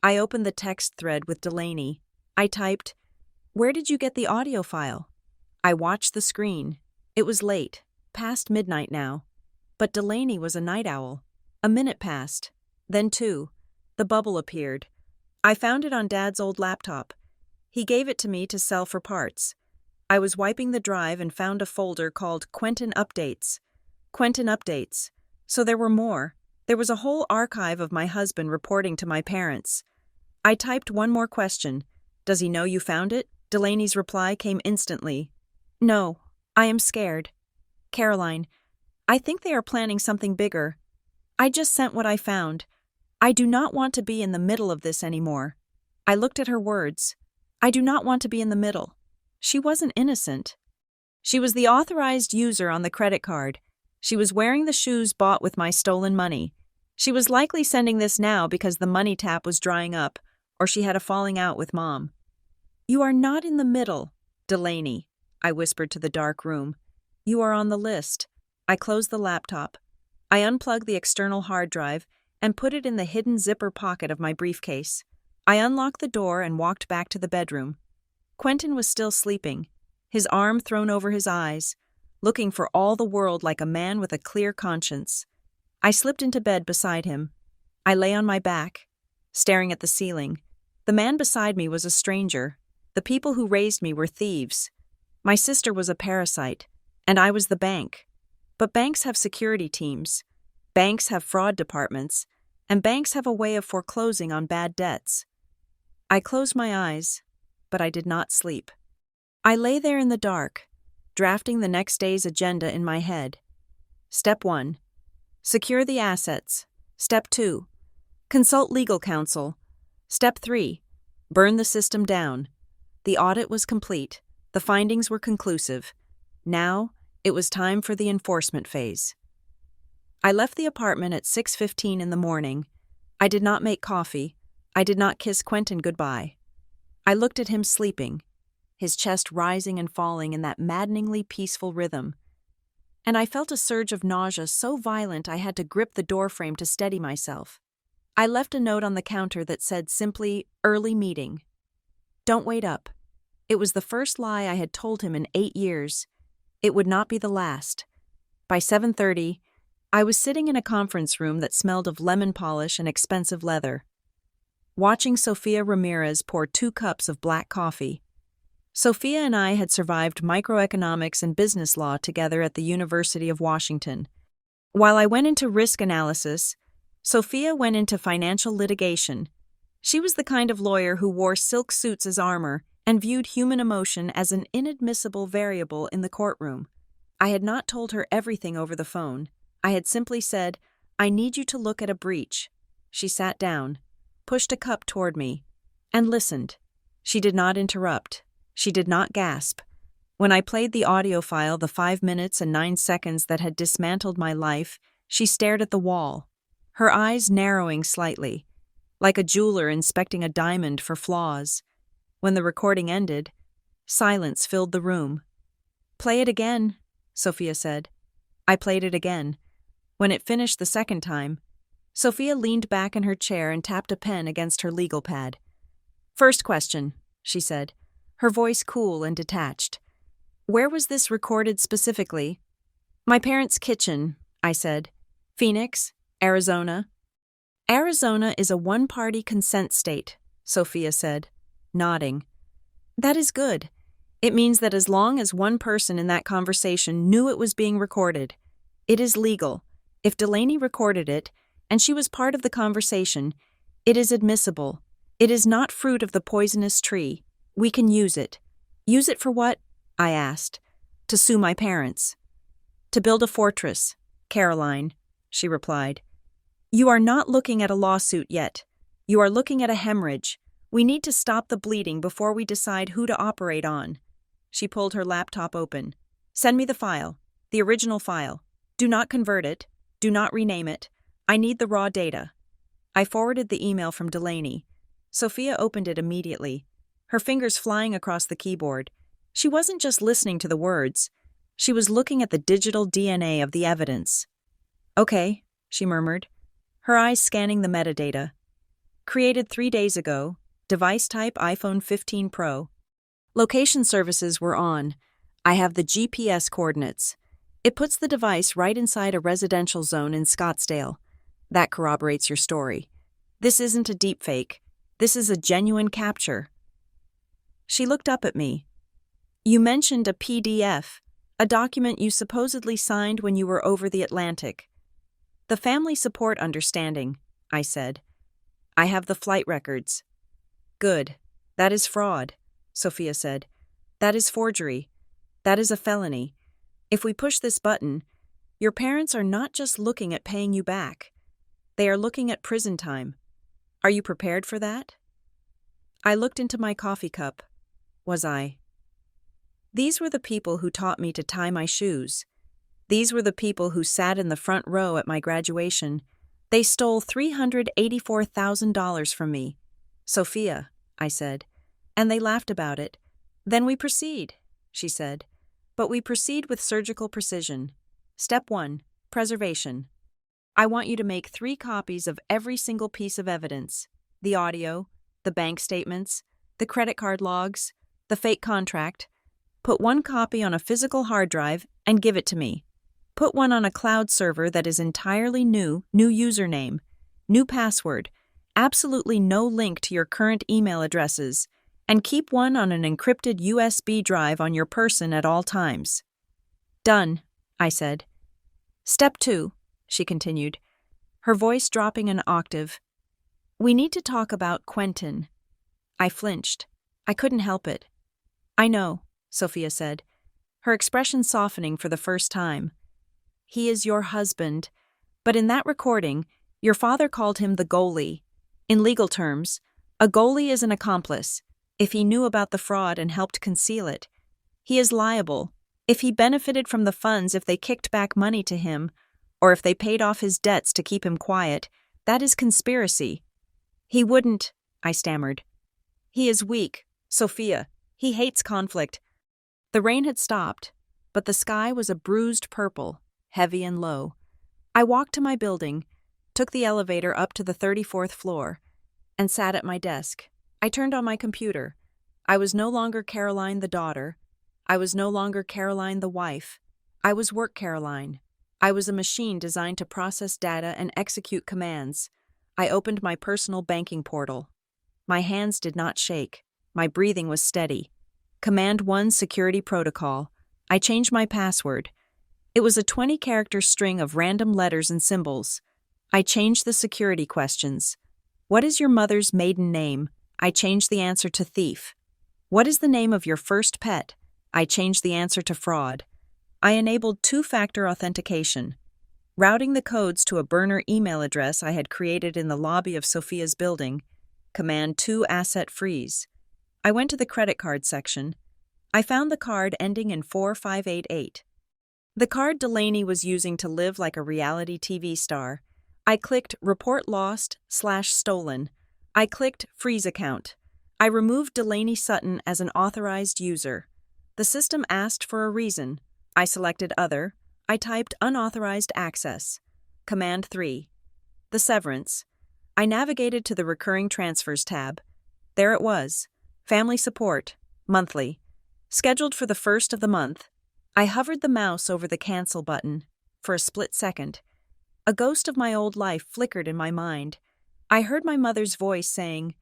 I opened the text thread with Delaney. I typed, "Where did you get the audio file?" I watched the screen. It was late, past midnight now. But Delaney was a night owl. A minute passed. Then 2. The bubble appeared. I found it on Dad's old laptop. He gave it to me to sell for parts. I was wiping the drive and found a folder called Quentin Updates. Quentin Updates. So there were more. There was a whole archive of my husband reporting to my parents. I typed one more question. "Does he know you found it?" Delaney's reply came instantly. "No, I am scared. Caroline, I think they are planning something bigger. I just sent what I found. I do not want to be in the middle of this anymore." I looked at her words. I do not want to be in the middle. She wasn't innocent. She was the authorized user on the credit card. She was wearing the shoes bought with my stolen money. She was likely sending this now because the money tap was drying up, or she had a falling out with Mom. "You are not in the middle, Delaney," I whispered to the dark room. "You are on the list." I closed the laptop. I unplugged the external hard drive and put it in the hidden zipper pocket of my briefcase. I unlocked the door and walked back to the bedroom. Quentin was still sleeping, his arm thrown over his eyes, looking for all the world like a man with a clear conscience. I slipped into bed beside him. I lay on my back, staring at the ceiling. The man beside me was a stranger. The people who raised me were thieves. My sister was a parasite, and I was the bank. But banks have security teams. Banks have fraud departments, and banks have a way of foreclosing on bad debts. I closed my eyes, but I did not sleep. I lay there in the dark, drafting the next day's agenda in my head. Step 1. Secure the assets. Step 2. Consult legal counsel. Step 3. Burn the system down. The audit was complete. The findings were conclusive. Now, it was time for the enforcement phase. I left the apartment at 6:15 in the morning. I did not make coffee. I did not kiss Quentin goodbye. I looked at him sleeping, his chest rising and falling in that maddeningly peaceful rhythm. And I felt a surge of nausea so violent I had to grip the doorframe to steady myself. I left a note on the counter that said simply, "Early meeting." Don't wait up. It was the first lie I had told him in 8 years. It would not be the last. By 7:30, I was sitting in a conference room that smelled of lemon polish and expensive leather, watching Sofia Ramirez pour 2 cups of black coffee. Sofia and I had survived microeconomics and business law together at the University of Washington. While I went into risk analysis, Sofia went into financial litigation. She was the kind of lawyer who wore silk suits as armor and viewed human emotion as an inadmissible variable in the courtroom. I had not told her everything over the phone. I had simply said, "I need you to look at a breach." She sat down, pushed a cup toward me, and listened. She did not interrupt. She did not gasp. When I played the audio file, the 5 minutes and 9 seconds that had dismantled my life, she stared at the wall, her eyes narrowing slightly, like a jeweler inspecting a diamond for flaws. When the recording ended, silence filled the room. "Play it again," Sophia said. I played it again. When it finished the second time, Sophia leaned back in her chair and tapped a pen against her legal pad. "First question," she said, her voice cool and detached. "Where was this recorded specifically?" "My parents' kitchen," I said. "Phoenix, Arizona." "Arizona is a one-party consent state," Sophia said, nodding. "That is good. It means that as long as one person in that conversation knew it was being recorded, it is legal. If Delaney recorded it, and she was part of the conversation, it is admissible. It is not fruit of the poisonous tree. We can use it." "Use it for what?" I asked. "To sue my parents." "To build a fortress, Caroline," she replied. "You are not looking at a lawsuit yet. You are looking at a hemorrhage. We need to stop the bleeding before we decide who to operate on." She pulled her laptop open. "Send me the file, the original file. Do not convert it. Do not rename it. I need the raw data." I forwarded the email from Delaney. Sophia opened it immediately, her fingers flying across the keyboard. She wasn't just listening to the words. She was looking at the digital DNA of the evidence. "Okay," she murmured, her eyes scanning the metadata. "Created 3 days ago. Device type iPhone 15 Pro. Location services were on. I have the GPS coordinates. It puts the device right inside a residential zone in Scottsdale. That corroborates your story. This isn't a deepfake. This is a genuine capture." She looked up at me. "You mentioned a PDF, a document you supposedly signed when you were over the Atlantic." "The family support understanding," I said. "I have the flight records." "Good. That is fraud," Sophia said. "That is forgery. That is a felony. If we push this button, your parents are not just looking at paying you back. They are looking at prison time. Are you prepared for that?" I looked into my coffee cup. Was I? These were the people who taught me to tie my shoes. These were the people who sat in the front row at my graduation. They stole $384,000 from me. "Sophia," I said, and they laughed about it. "Then we proceed," she said. "But we proceed with surgical precision. Step 1, preservation. I want you to make 3 copies of every single piece of evidence: the audio, the bank statements, the credit card logs, the fake contract. Put 1 copy on a physical hard drive and give it to me. Put 1 on a cloud server that is entirely new username, new password, absolutely no link to your current email addresses, and keep 1 on an encrypted USB drive on your person at all times." "Done," I said. "Step 2, she continued, her voice dropping an octave. "We need to talk about Quentin." I flinched. I couldn't help it. "I know," Sophia said, her expression softening for the first time. "He is your husband, but in that recording, your father called him the goalie. In legal terms, a goalie is an accomplice. If he knew about the fraud and helped conceal it, he is liable. If he benefited from the funds, if they kicked back money to him, or if they paid off his debts to keep him quiet, that is conspiracy." "He wouldn't," I stammered. "He is weak, Sophia. He hates conflict." The rain had stopped, but the sky was a bruised purple, heavy and low. I walked to my building, took the elevator up to the 34th floor, and sat at my desk. I turned on my computer. I was no longer Caroline the daughter. I was no longer Caroline the wife. I was work Caroline. I was a machine designed to process data and execute commands. I opened my personal banking portal. My hands did not shake. My breathing was steady. Command 1 security protocol. I changed my password. It was a 20-character string of random letters and symbols. I changed the security questions. "What is your mother's maiden name?" I changed the answer to thief. "What is the name of your first pet?" I changed the answer to fraud. I enabled 2-factor authentication, routing the codes to a burner email address I had created in the lobby of Sophia's building. Command 2 asset freeze. I went to the credit card section. I found the card ending in 4588. The card Delaney was using to live like a reality TV star. I clicked Report Lost/Stolen. I clicked Freeze Account. I removed Delaney Sutton as an authorized user. The system asked for a reason. I selected Other. I typed Unauthorized Access. Command 3. The Severance. I navigated to the Recurring Transfers tab. There it was. Family Support. Monthly. Scheduled for the 1st of the month. I hovered the mouse over the Cancel button. For a split second, a ghost of my old life flickered in my mind. I heard my mother's voice saying,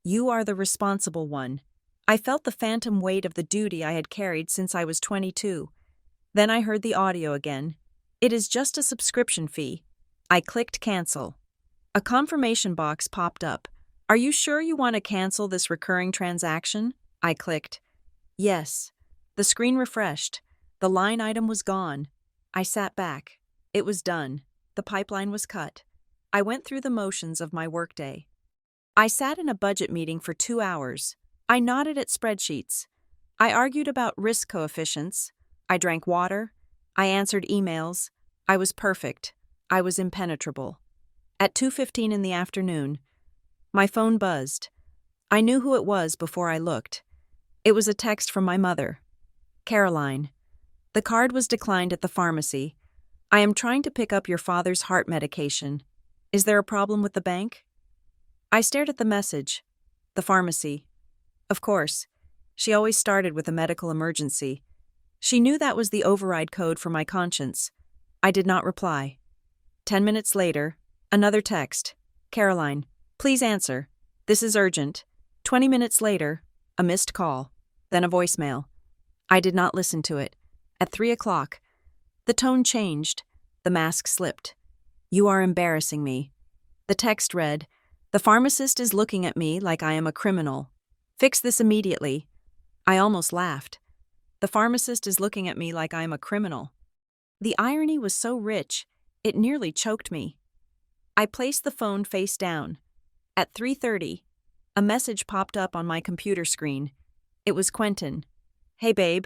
"You are the responsible one." I felt the phantom weight of the duty I had carried since I was 22. Then I heard the audio again. "It is just a subscription fee." I clicked Cancel. A confirmation box popped up. "Are you sure you want to cancel this recurring transaction?" I clicked Yes. The screen refreshed. The line item was gone. I sat back. It was done. The pipeline was cut. I went through the motions of my workday. I sat in a budget meeting for 2 hours. I nodded at spreadsheets. I argued about risk coefficients. I drank water. I answered emails. I was perfect. I was impenetrable. At 2:15 in the afternoon, my phone buzzed. I knew who it was before I looked. It was a text from my mother. "Caroline, the card was declined at the pharmacy. I am trying to pick up your father's heart medication. Is there a problem with the bank?" I stared at the message. The pharmacy. Of course. She always started with a medical emergency. She knew that was the override code for my conscience. I did not reply. 10 minutes later, another text. "Caroline, please answer. This is urgent." 20 minutes later, a missed call. Then a voicemail. I did not listen to it. At 3 o'clock, the tone changed. The mask slipped. "You are embarrassing me." The text read, "The pharmacist is looking at me like I am a criminal. Fix this immediately." I almost laughed. The pharmacist is looking at me like I am a criminal. The irony was so rich, it nearly choked me. I placed the phone face down. At 3:30, a message popped up on my computer screen. It was Quentin. "Hey babe,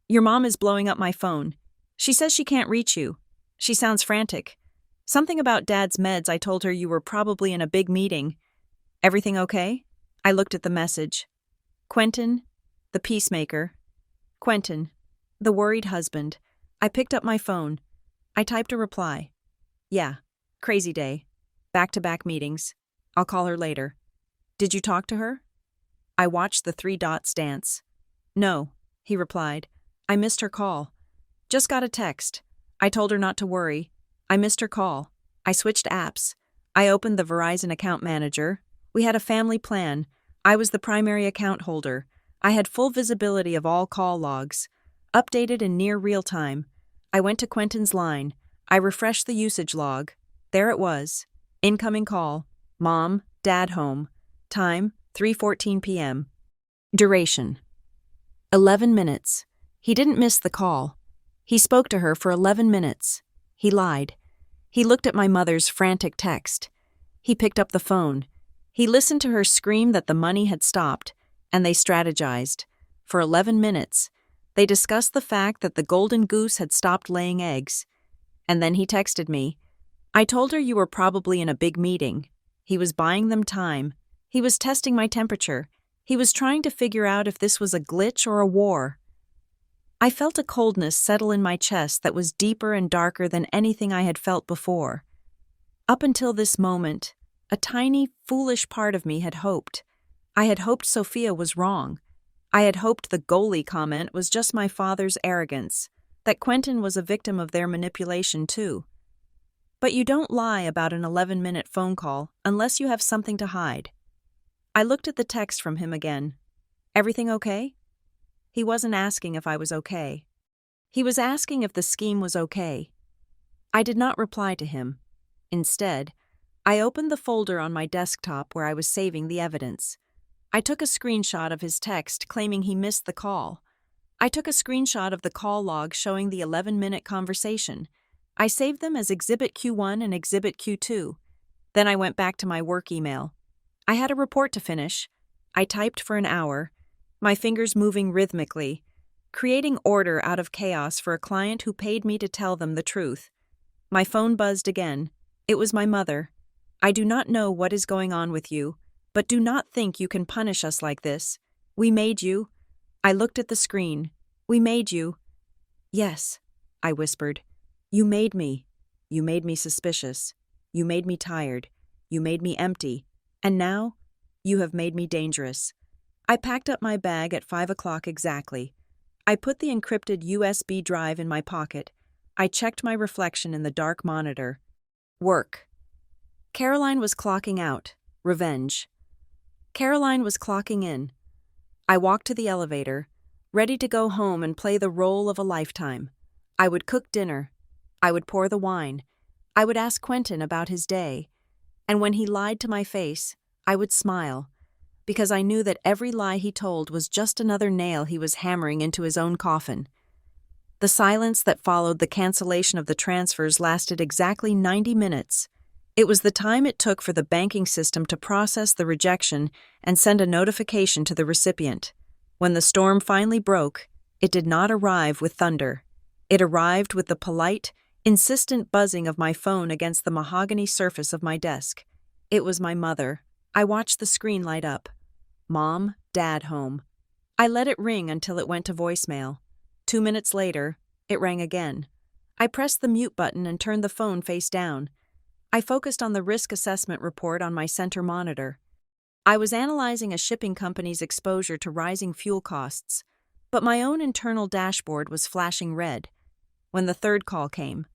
your mom is blowing up my phone. She says she can't reach you. She sounds frantic. Something about Dad's meds. I told her you were probably in a big meeting. Everything okay?" I looked at the message. Quentin, the peacemaker. Quentin, the worried husband. I picked up my phone. I typed a reply. "Yeah, crazy day. Back-to-back meetings. I'll call her later. Did you talk to her?" I watched the 3 dots dance. "No," he replied. "I missed her call. Just got a text. I told her not to worry. I missed her call. I switched apps. I opened the Verizon account manager. We had a family plan. I was the primary account holder. I had full visibility of all call logs, updated in near real time. I went to Quentin's line. I refreshed the usage log. There it was. Incoming call. Mom, Dad home. Time, 3:14 p.m. Duration, 11 minutes. He didn't miss the call. He spoke to her for 11 minutes. He lied. He looked at my mother's frantic text. He picked up the phone. He listened to her scream that the money had stopped, and they strategized. For 11 minutes, they discussed the fact that the golden goose had stopped laying eggs. And then he texted me. "I told her you were probably in a big meeting." He was buying them time. He was testing my temperature. He was trying to figure out if this was a glitch or a war. I felt a coldness settle in my chest that was deeper and darker than anything I had felt before. Up until this moment, a tiny, foolish part of me had hoped. I had hoped Sophia was wrong. I had hoped the goalie comment was just my father's arrogance, that Quentin was a victim of their manipulation too. But you don't lie about an 11-minute phone call unless you have something to hide. I looked at the text from him again. "Everything okay?" He wasn't asking if I was okay. He was asking if the scheme was okay. I did not reply to him. Instead, I opened the folder on my desktop where I was saving the evidence. I took a screenshot of his text claiming he missed the call. I took a screenshot of the call log showing the 11-minute conversation. I saved them as Exhibit Q1 and Exhibit Q2. Then I went back to my work email. I had a report to finish. I typed for an hour, my fingers moving rhythmically. creating order out of chaos for a client who paid me to tell them the truth. My phone buzzed again. It was my mother. "I do not know what is going on with you, but do not think you can punish us like this. We made you." I looked at the screen. "We made you." "Yes," I whispered. "You made me. You made me suspicious. You made me tired. You made me empty. And now, you have made me dangerous." I packed up my bag at 5 o'clock exactly. I put the encrypted USB drive in my pocket. I checked my reflection in the dark monitor. Work. Caroline was clocking out. Revenge. Caroline was clocking in. I walked to the elevator, ready to go home and play the role of a lifetime. I would cook dinner. I would pour the wine. I would ask Quentin about his day. And when he lied to my face, I would smile, because I knew that every lie he told was just another nail he was hammering into his own coffin. The silence that followed the cancellation of the transfers lasted exactly 90 minutes. It was the time it took for the banking system to process the rejection and send a notification to the recipient. When the storm finally broke, it did not arrive with thunder. It arrived with the polite, insistent buzzing of my phone against the mahogany surface of my desk. It was my mother. I watched the screen light up. Mom, Dad home. I let it ring until it went to voicemail. 2 minutes later, it rang again. I pressed the mute button and turned the phone face down. I focused on the risk assessment report on my center monitor. I was analyzing a shipping company's exposure to rising fuel costs, but my own internal dashboard was flashing red. When the third call came,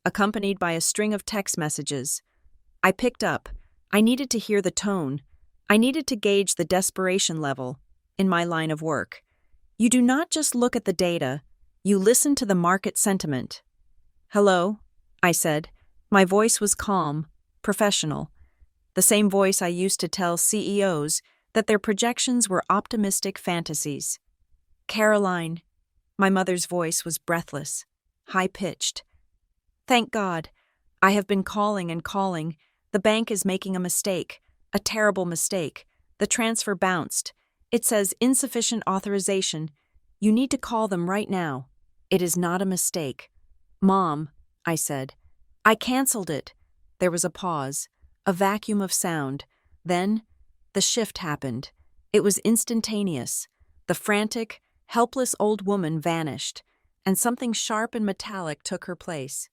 accompanied by a string of text messages, I picked up. I needed to hear the tone. I needed to gauge the desperation level in my line of work. You do not just look at the data, you listen to the market sentiment. "Hello," I said. My voice was calm, professional. The same voice I used to tell CEOs that their projections were optimistic fantasies. "Caroline." My mother's voice was breathless, high-pitched. "Thank God. I have been calling and calling. The bank is making a mistake, a terrible mistake. The transfer bounced. It says insufficient authorization. You need to call them right now. It is not a mistake." "Mom," I said. "I canceled it." There was a pause, a vacuum of sound. Then, the shift happened. It was instantaneous. The frantic, helpless old woman vanished, and something sharp and metallic took her place.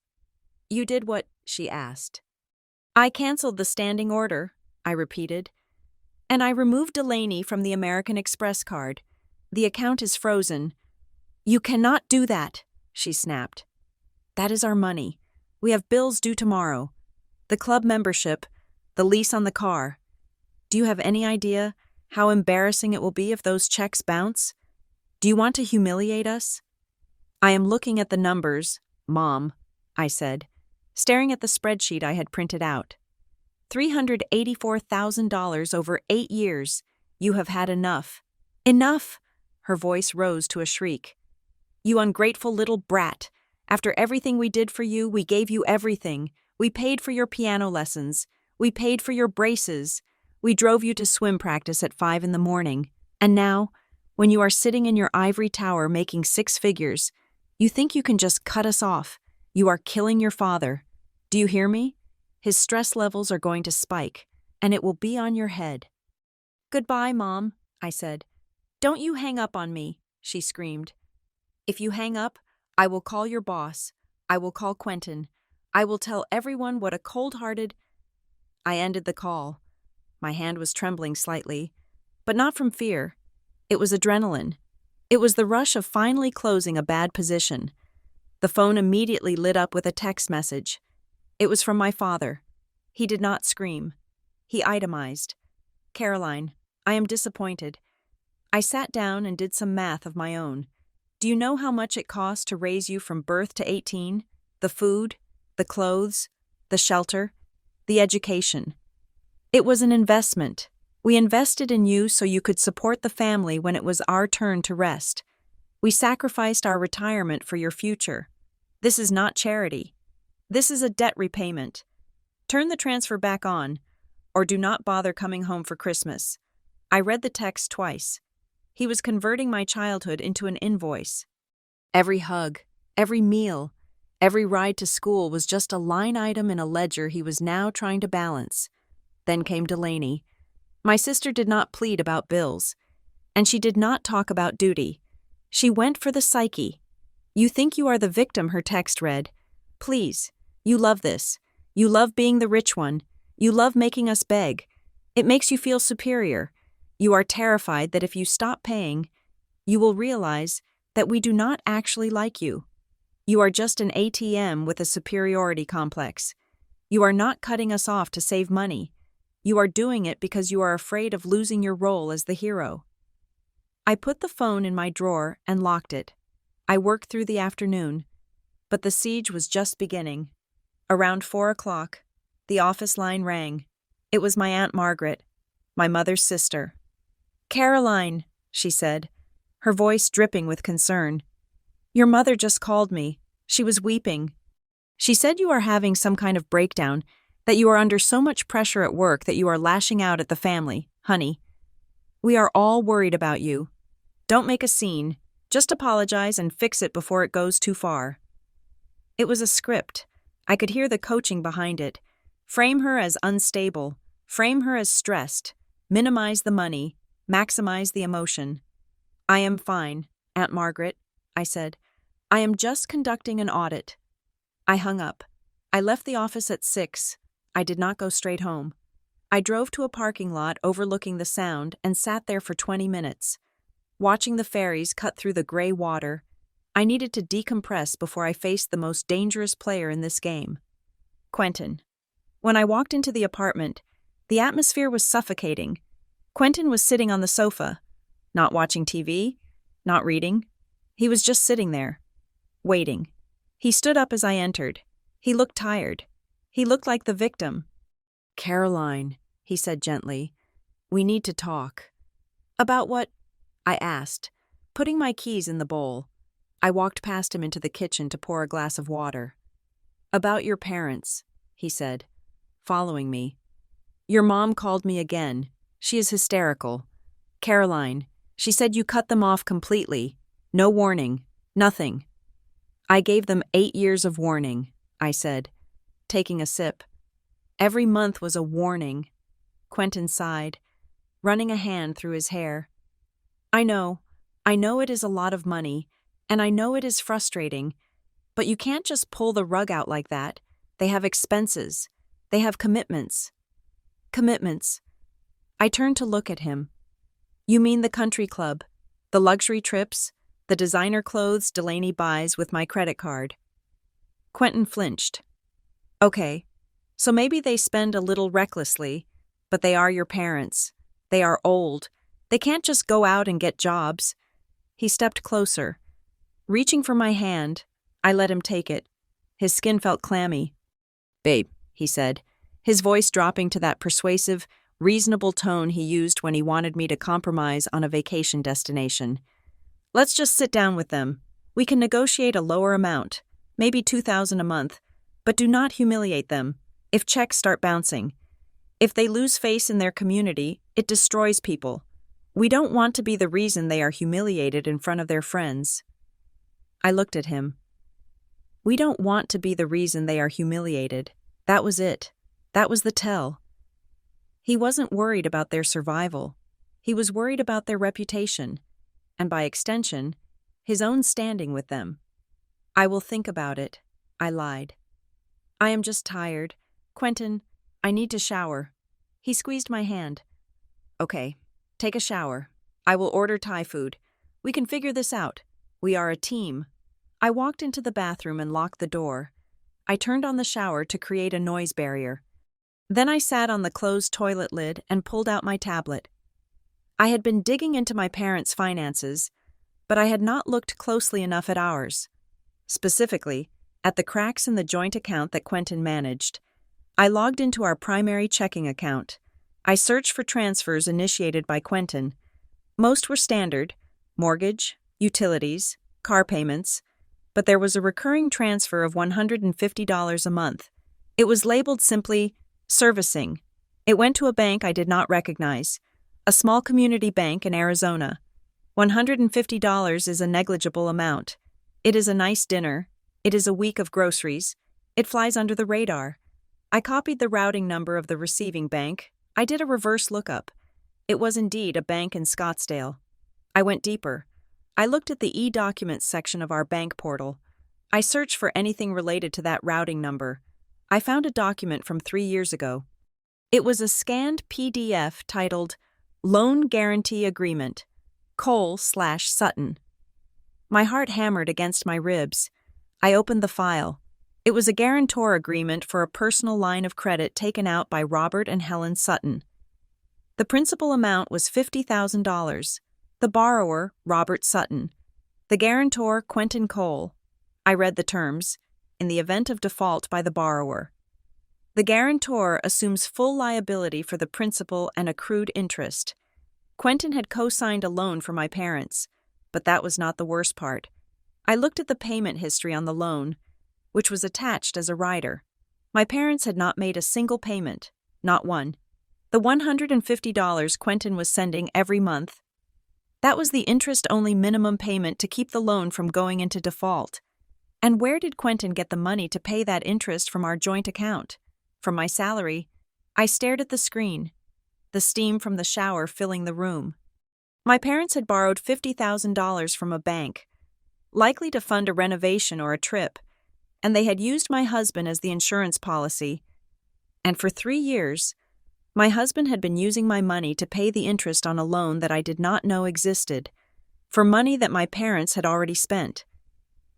"You did what?" she asked. "I canceled the standing order," I repeated. "And I removed Delaney from the American Express card. The account is frozen." "You cannot do that," she snapped. "That is our money. We have bills due tomorrow. The club membership, the lease on the car. Do you have any idea how embarrassing it will be if those checks bounce? Do you want to humiliate us?" "I am looking at the numbers, Mom," I said, staring at the spreadsheet I had printed out. $384,000 over 8 years. You have had enough." "Enough!" Her voice rose to a shriek. "You ungrateful little brat. After everything we did for you, we gave you everything. We paid for your piano lessons. We paid for your braces. We drove you to swim practice at 5 in the morning. And now, when you are sitting in your ivory tower making 6 figures, you think you can just cut us off. You are killing your father. Do you hear me? His stress levels are going to spike, and it will be on your head." "Goodbye, Mom," I said. "Don't you hang up on me," she screamed. "If you hang up, I will call your boss. I will call Quentin. I will tell everyone what a cold-hearted—" I ended the call. My hand was trembling slightly, but not from fear. It was adrenaline. It was the rush of finally closing a bad position. The phone immediately lit up with a text message. It was from my father. He did not scream. He itemized. "Caroline, I am disappointed." I sat down and did some math of my own. "Do you know how much it cost to raise you from birth to 18? The food, the clothes, the shelter, the education. It was an investment. We invested in you so you could support the family when it was our turn to rest. We sacrificed our retirement for your future. This is not charity. This is a debt repayment. Turn the transfer back on, or do not bother coming home for Christmas." I read the text twice. He was converting my childhood into an invoice. Every hug, every meal, every ride to school was just a line item in a ledger he was now trying to balance. Then came Delaney. My sister did not plead about bills, and she did not talk about duty. She went for the psyche. You think you are the victim, her text read. Please, you love this. You love being the rich one. You love making us beg. It makes you feel superior. You are terrified that if you stop paying, you will realize that we do not actually like you. You are just an ATM with a superiority complex. You are not cutting us off to save money. You are doing it because you are afraid of losing your role as the hero. I put the phone in my drawer and locked it. I worked through the afternoon, but the siege was just beginning. Around 4 o'clock, the office line rang. It was my Aunt Margaret, my mother's sister. Caroline, she said, her voice dripping with concern. Your mother just called me. She was weeping. She said you are having some kind of breakdown, that you are under so much pressure at work that you are lashing out at the family, honey. We are all worried about you. Don't make a scene. Just apologize and fix it before it goes too far. It was a script. I could hear the coaching behind it. Frame her as unstable. Frame her as stressed. Minimize the money. Maximize the emotion. I am fine, Aunt Margaret, I said. I am just conducting an audit. I hung up. I left the office at 6. I did not go straight home. I drove to a parking lot overlooking the Sound and sat there for 20 minutes. Watching the ferries cut through the gray water, I needed to decompress before I faced the most dangerous player in this game. Quentin. When I walked into the apartment, the atmosphere was suffocating. Quentin was sitting on the sofa, not watching TV, not reading. He was just sitting there, waiting. He stood up as I entered. He looked tired. He looked like the victim. Caroline, he said gently, we need to talk. About what? I asked, putting my keys in the bowl. I walked past him into the kitchen to pour a glass of water. About your parents, he said, following me. Your mom called me again. She is hysterical. Caroline, she said you cut them off completely. No warning. Nothing. I gave them 8 years of warning, I said, taking a sip. Every month was a warning. Quentin sighed, running a hand through his hair. I know it is a lot of money, and I know it is frustrating, but you can't just pull the rug out like that. They have expenses. They have commitments. Commitments. I turned to look at him. You mean the country club, the luxury trips, the designer clothes Delaney buys with my credit card? Quentin flinched. Okay, so maybe they spend a little recklessly, but they are your parents. They are old. They can't just go out and get jobs. He stepped closer. Reaching for my hand, I let him take it. His skin felt clammy. Babe, he said, his voice dropping to that persuasive, reasonable tone he used when he wanted me to compromise on a vacation destination. Let's just sit down with them. We can negotiate a lower amount, maybe $2,000 a month, but do not humiliate them. If checks start bouncing, if they lose face in their community, it destroys people. We don't want to be the reason they are humiliated in front of their friends. I looked at him. We don't want to be the reason they are humiliated. That was it. That was the tell. He wasn't worried about their survival. He was worried about their reputation, and by extension, his own standing with them. I will think about it, I lied. I am just tired. Quentin, I need to shower. He squeezed my hand. Okay, take a shower. I will order Thai food. We can figure this out. We are a team. I walked into the bathroom and locked the door. I turned on the shower to create a noise barrier. Then I sat on the closed toilet lid and pulled out my tablet. I had been digging into my parents' finances, but I had not looked closely enough at ours. Specifically, at the cracks in the joint account that Quentin managed. I logged into our primary checking account. I searched for transfers initiated by Quentin. Most were standard, mortgage, utilities, car payments, but there was a recurring transfer of $150 a month. It was labeled simply, servicing. It went to a bank I did not recognize, a small community bank in Arizona. $150 is a negligible amount. It is a nice dinner. It is a week of groceries. It flies under the radar. I copied the routing number of the receiving bank. I did a reverse lookup. It was indeed a bank in Scottsdale. I went deeper. I looked at the e-documents section of our bank portal. I searched for anything related to that routing number. I found a document from 3 years ago. It was a scanned PDF titled Loan Guarantee Agreement, Cole/Sutton. My heart hammered against my ribs. I opened the file. It was a guarantor agreement for a personal line of credit taken out by Robert and Helen Sutton. The principal amount was $50,000. The borrower, Robert Sutton. The guarantor, Quentin Cole. I read the terms. In the event of default by the borrower, the guarantor assumes full liability for the principal and accrued interest. Quentin had co-signed a loan for my parents, but that was not the worst part. I looked at the payment history on the loan, which was attached as a rider. My parents had not made a single payment, not one. The $150 Quentin was sending every month, that was the interest-only minimum payment to keep the loan from going into default. And where did Quentin get the money to pay that interest from our joint account? From my salary. I stared at the screen, the steam from the shower filling the room. My parents had borrowed $50,000 from a bank, likely to fund a renovation or a trip, and they had used my husband as the insurance policy. And for 3 years, my husband had been using my money to pay the interest on a loan that I did not know existed, for money that my parents had already spent.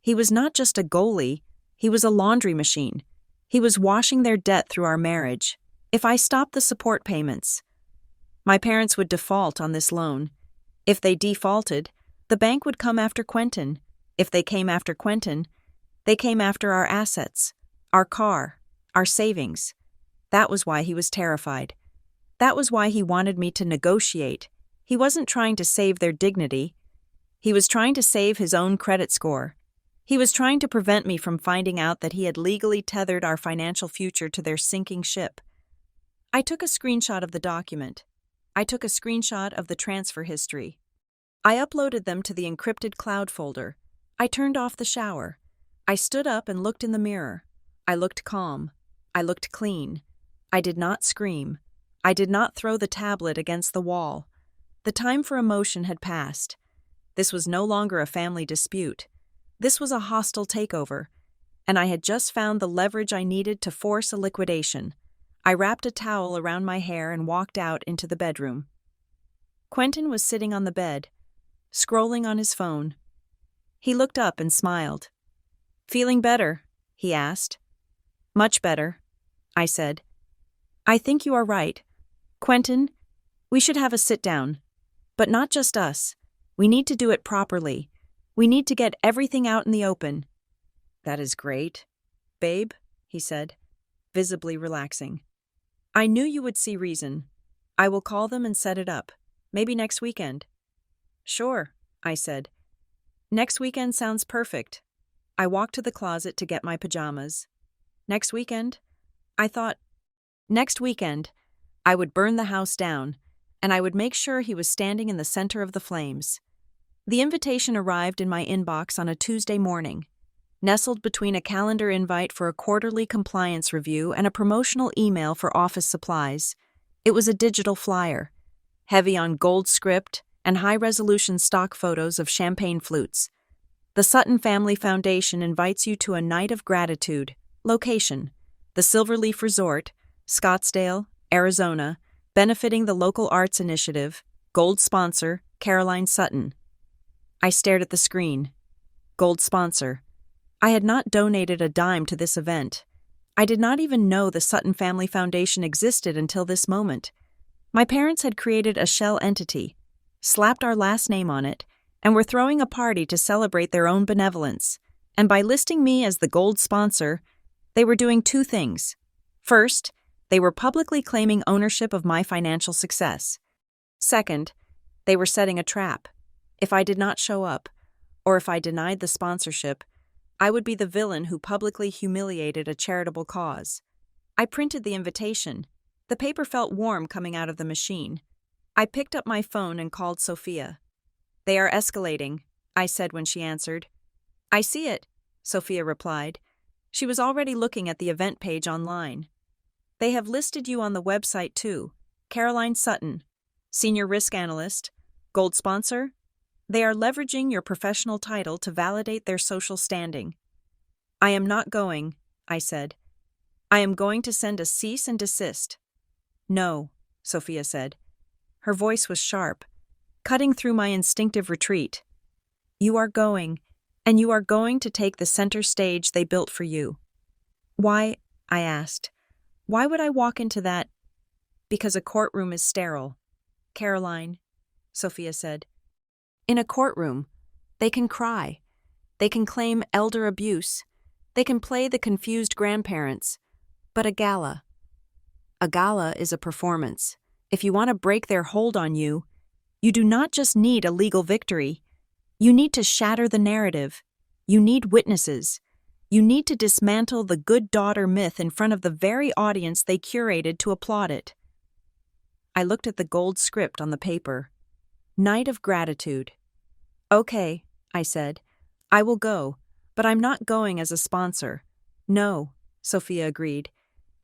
He was not just a goalie, he was a laundry machine. He was washing their debt through our marriage. If I stopped the support payments, my parents would default on this loan. If they defaulted, the bank would come after Quentin. If they came after Quentin, they came after our assets, our car, our savings. That was why he was terrified. That was why he wanted me to negotiate. He wasn't trying to save their dignity. He was trying to save his own credit score. He was trying to prevent me from finding out that he had legally tethered our financial future to their sinking ship. I took a screenshot of the document. I took a screenshot of the transfer history. I uploaded them to the encrypted cloud folder. I turned off the shower. I stood up and looked in the mirror. I looked calm. I looked clean. I did not scream. I did not throw the tablet against the wall. The time for emotion had passed. This was no longer a family dispute. This was a hostile takeover, and I had just found the leverage I needed to force a liquidation. I wrapped a towel around my hair and walked out into the bedroom. Quentin was sitting on the bed, scrolling on his phone. He looked up and smiled. "Feeling better?" he asked. "Much better," I said. "I think you are right. Quentin, we should have a sit-down. But not just us. We need to do it properly. We need to get everything out in the open." "That is great, babe," he said, visibly relaxing. "I knew you would see reason. I will call them and set it up. Maybe next weekend." "Sure," I said. "Next weekend sounds perfect." I walked to the closet to get my pajamas. Next weekend? I thought, next weekend, I would burn the house down, and I would make sure he was standing in the center of the flames. The invitation arrived in my inbox on a Tuesday morning, nestled between a calendar invite for a quarterly compliance review and a promotional email for office supplies. It was a digital flyer, heavy on gold script and high-resolution stock photos of champagne flutes. The Sutton Family Foundation invites you to a night of gratitude. Location: the Silverleaf Resort, Scottsdale, Arizona, benefiting the local arts initiative. Gold sponsor, Caroline Sutton. I stared at the screen. Gold sponsor. I had not donated a dime to this event. I did not even know the Sutton Family Foundation existed until this moment. My parents had created a shell entity, slapped our last name on it, and were throwing a party to celebrate their own benevolence. And by listing me as the gold sponsor, they were doing 2 things. First, they were publicly claiming ownership of my financial success. Second, they were setting a trap. If I did not show up, or if I denied the sponsorship, I would be the villain who publicly humiliated a charitable cause. I printed the invitation. The paper felt warm coming out of the machine. I picked up my phone and called Sophia. "They are escalating," I said when she answered. I see it, Sophia replied. She was already looking at the event page online. They have listed you on the website too. Caroline Sutton, Senior Risk Analyst, Gold Sponsor. They are leveraging your professional title to validate their social standing. I am not going, I said. I am going to send a cease and desist. No, Sophia said. Her voice was sharp, cutting through my instinctive retreat. You are going, and you are going to take the center stage they built for you. Why? I asked. Why would I walk into that? Because a courtroom is sterile. Caroline, Sophia said. In a courtroom, they can cry. They can claim elder abuse. They can play the confused grandparents. But a gala is a performance. If you want to break their hold on you, you do not just need a legal victory. You need to shatter the narrative. You need witnesses. You need to dismantle the good daughter myth in front of the very audience they curated to applaud it. I looked at the gold script on the paper. Night of Gratitude. Okay, I said. I will go, but I'm not going as a sponsor. No, Sophia agreed.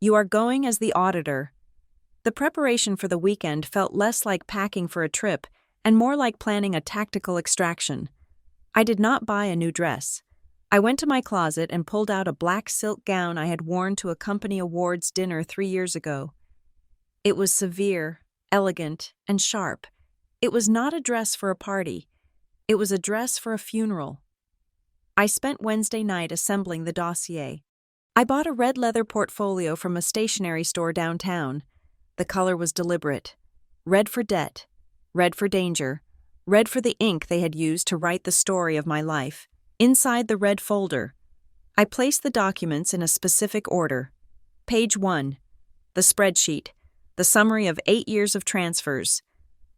You are going as the auditor. The preparation for the weekend felt less like packing for a trip and more like planning a tactical extraction. I did not buy a new dress. I went to my closet and pulled out a black silk gown I had worn to a company awards dinner 3 years ago. It was severe, elegant, and sharp. It was not a dress for a party. It was a dress for a funeral. I spent Wednesday night assembling the dossier. I bought a red leather portfolio from a stationery store downtown. The color was deliberate. Red for debt, red for danger, red for the ink they had used to write the story of my life. Inside the red folder, I placed the documents in a specific order. Page 1, the spreadsheet, the summary of 8 years of transfers,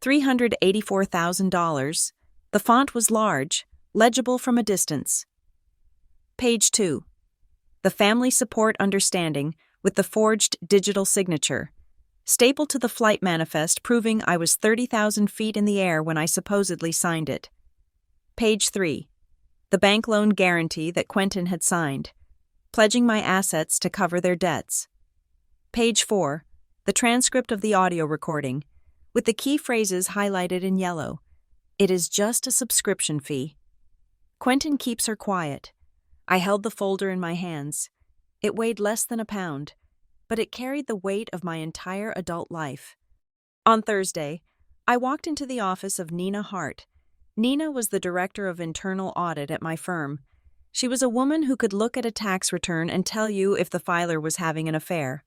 $384,000. The font was large, legible from a distance. Page 2, the family support understanding with the forged digital signature, stapled to the flight manifest proving I was 30,000 feet in the air when I supposedly signed it. Page 3, the bank loan guarantee that Quentin had signed, pledging my assets to cover their debts. Page 4, the transcript of the audio recording, with the key phrases highlighted in yellow. It is just a subscription fee. Quentin keeps her quiet. I held the folder in my hands. It weighed less than a pound, but it carried the weight of my entire adult life. On Thursday, I walked into the office of Nina Hart. Nina was the director of internal audit at my firm. She was a woman who could look at a tax return and tell you if the filer was having an affair.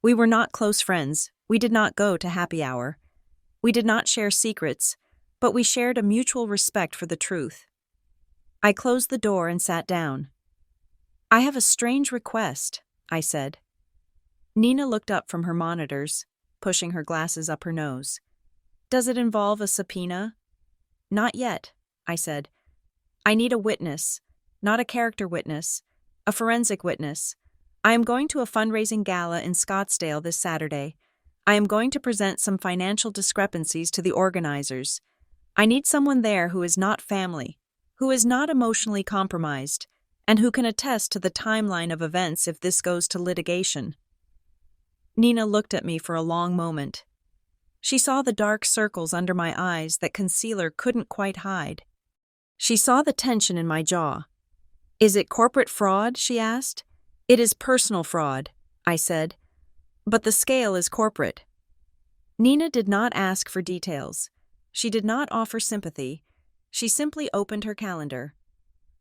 We were not close friends. We did not go to happy hour. We did not share secrets, but we shared a mutual respect for the truth. I closed the door and sat down. I have a strange request, I said. Nina looked up from her monitors, pushing her glasses up her nose. Does it involve a subpoena? Not yet, I said. I need a witness, not a character witness, a forensic witness. I am going to a fundraising gala in Scottsdale this Saturday. I am going to present some financial discrepancies to the organizers. I need someone there who is not family, who is not emotionally compromised, and who can attest to the timeline of events if this goes to litigation. Nina looked at me for a long moment. She saw the dark circles under my eyes that concealer couldn't quite hide. She saw the tension in my jaw. Is it corporate fraud? She asked. It is personal fraud, I said. But the scale is corporate. Nina did not ask for details. She did not offer sympathy. She simply opened her calendar.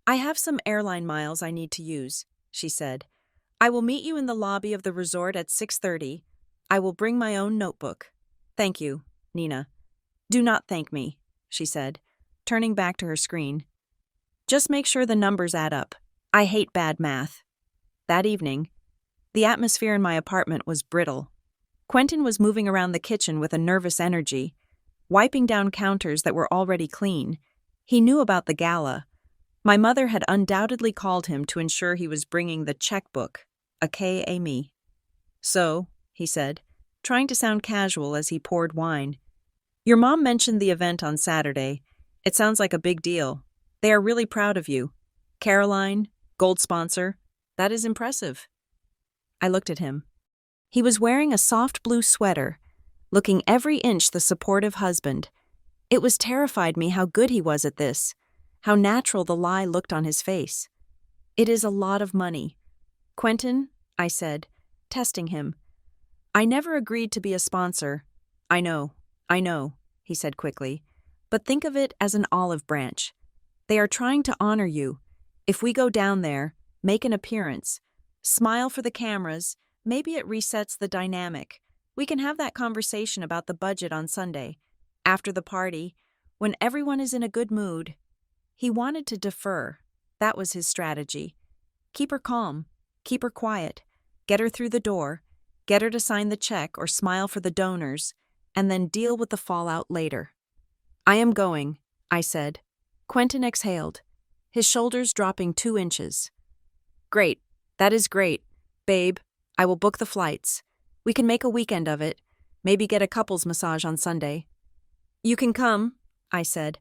I have some airline miles I need to use, she said. I will meet you in the lobby of the resort at 6:30. I will bring my own notebook. Thank you, Nina. Do not thank me, she said, turning back to her screen. Just make sure the numbers add up. I hate bad math. That evening, the atmosphere in my apartment was brittle. Quentin was moving around the kitchen with a nervous energy, wiping down counters that were already clean. He knew about the gala. My mother had undoubtedly called him to ensure he was bringing the checkbook, aka me. So, he said, trying to sound casual as he poured wine. Your mom mentioned the event on Saturday. It sounds like a big deal. They are really proud of you. Caroline, gold sponsor. That is impressive. I looked at him. He was wearing a soft blue sweater, looking every inch the supportive husband. It was terrified me how good he was at this, how natural the lie looked on his face. It is a lot of money. Quentin, I said, testing him. I never agreed to be a sponsor. I know, he said quickly. But think of it as an olive branch. They are trying to honor you. If we go down there, make an appearance, smile for the cameras, maybe it resets the dynamic. We can have that conversation about the budget on Sunday, after the party, when everyone is in a good mood. He wanted to defer. That was his strategy. Keep her calm, keep her quiet, get her through the door, get her to sign the check or smile for the donors, and then deal with the fallout later. I am going, I said. Quentin exhaled, his shoulders dropping 2 inches. Great, that is great. Babe, I will book the flights. We can make a weekend of it, maybe get a couples massage on Sunday. You can come, I said,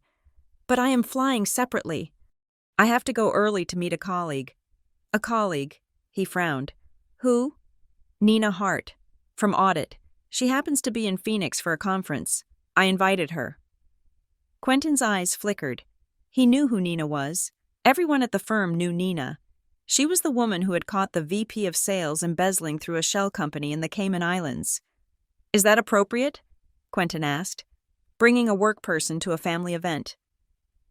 but I am flying separately. I have to go early to meet a colleague. A colleague, he frowned. Who? Nina Hart, from Audit. She happens to be in Phoenix for a conference. I invited her. Quentin's eyes flickered. He knew who Nina was. Everyone at the firm knew Nina. She was the woman who had caught the VP of sales embezzling through a shell company in the Cayman Islands. Is that appropriate? Quentin asked, bringing a work person to a family event.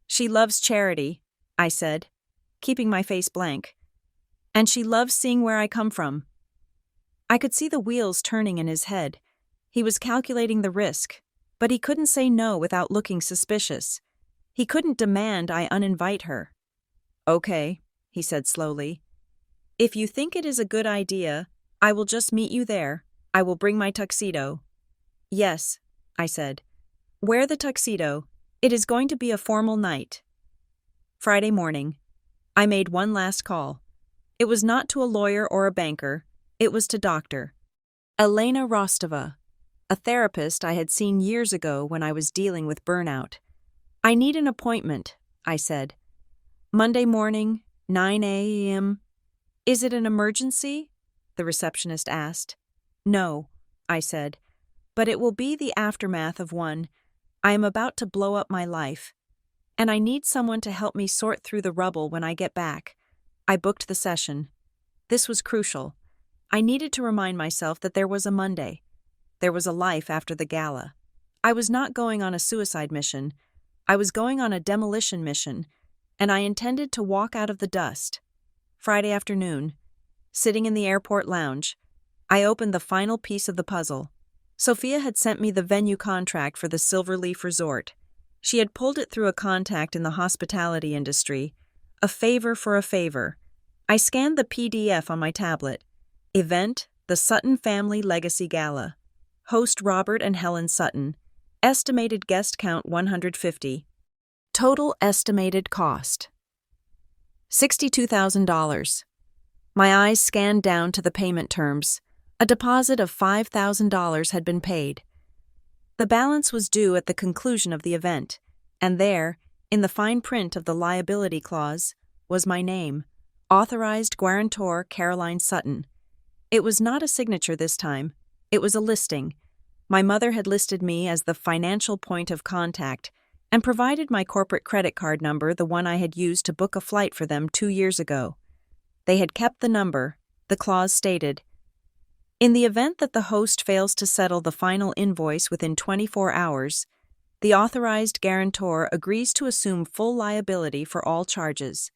She loves charity, I said, keeping my face blank. And she loves seeing where I come from. I could see the wheels turning in his head. He was calculating the risk, but he couldn't say no without looking suspicious. He couldn't demand I uninvite her. Okay, he said slowly. If you think it is a good idea, I will just meet you there. I will bring my tuxedo. Yes, I said. Wear the tuxedo. It is going to be a formal night. Friday morning. I made one last call. It was not to a lawyer or a banker. It was to Dr. Elena Rostova, a therapist I had seen years ago when I was dealing with burnout. I need an appointment, I said. Monday morning, 9 a.m. Is it an emergency? The receptionist asked. No, I said, but it will be the aftermath of one. I am about to blow up my life, and I need someone to help me sort through the rubble when I get back. I booked the session. This was crucial. I needed to remind myself that there was a Monday. There was a life after the gala. I was not going on a suicide mission. I was going on a demolition mission, and I intended to walk out of the dust. Friday afternoon, sitting in the airport lounge, I opened the final piece of the puzzle. Sophia had sent me the venue contract for the Silverleaf Resort. She had pulled it through a contact in the hospitality industry. A favor for a favor. I scanned the PDF on my tablet. Event, the Sutton Family Legacy Gala. Host Robert and Helen Sutton. Estimated guest count 150. Total estimated cost $62,000. My eyes scanned down to the payment terms. A deposit of $5,000 had been paid. The balance was due at the conclusion of the event, and there, in the fine print of the liability clause, was my name, authorized guarantor Caroline Sutton. It was not a signature this time. It was a listing. My mother had listed me as the financial point of contact and provided my corporate credit card number, the one I had used to book a flight for them 2 years ago. They had kept the number. The clause stated, in the event that the host fails to settle the final invoice within 24 hours, the authorized guarantor agrees to assume full liability for all charges,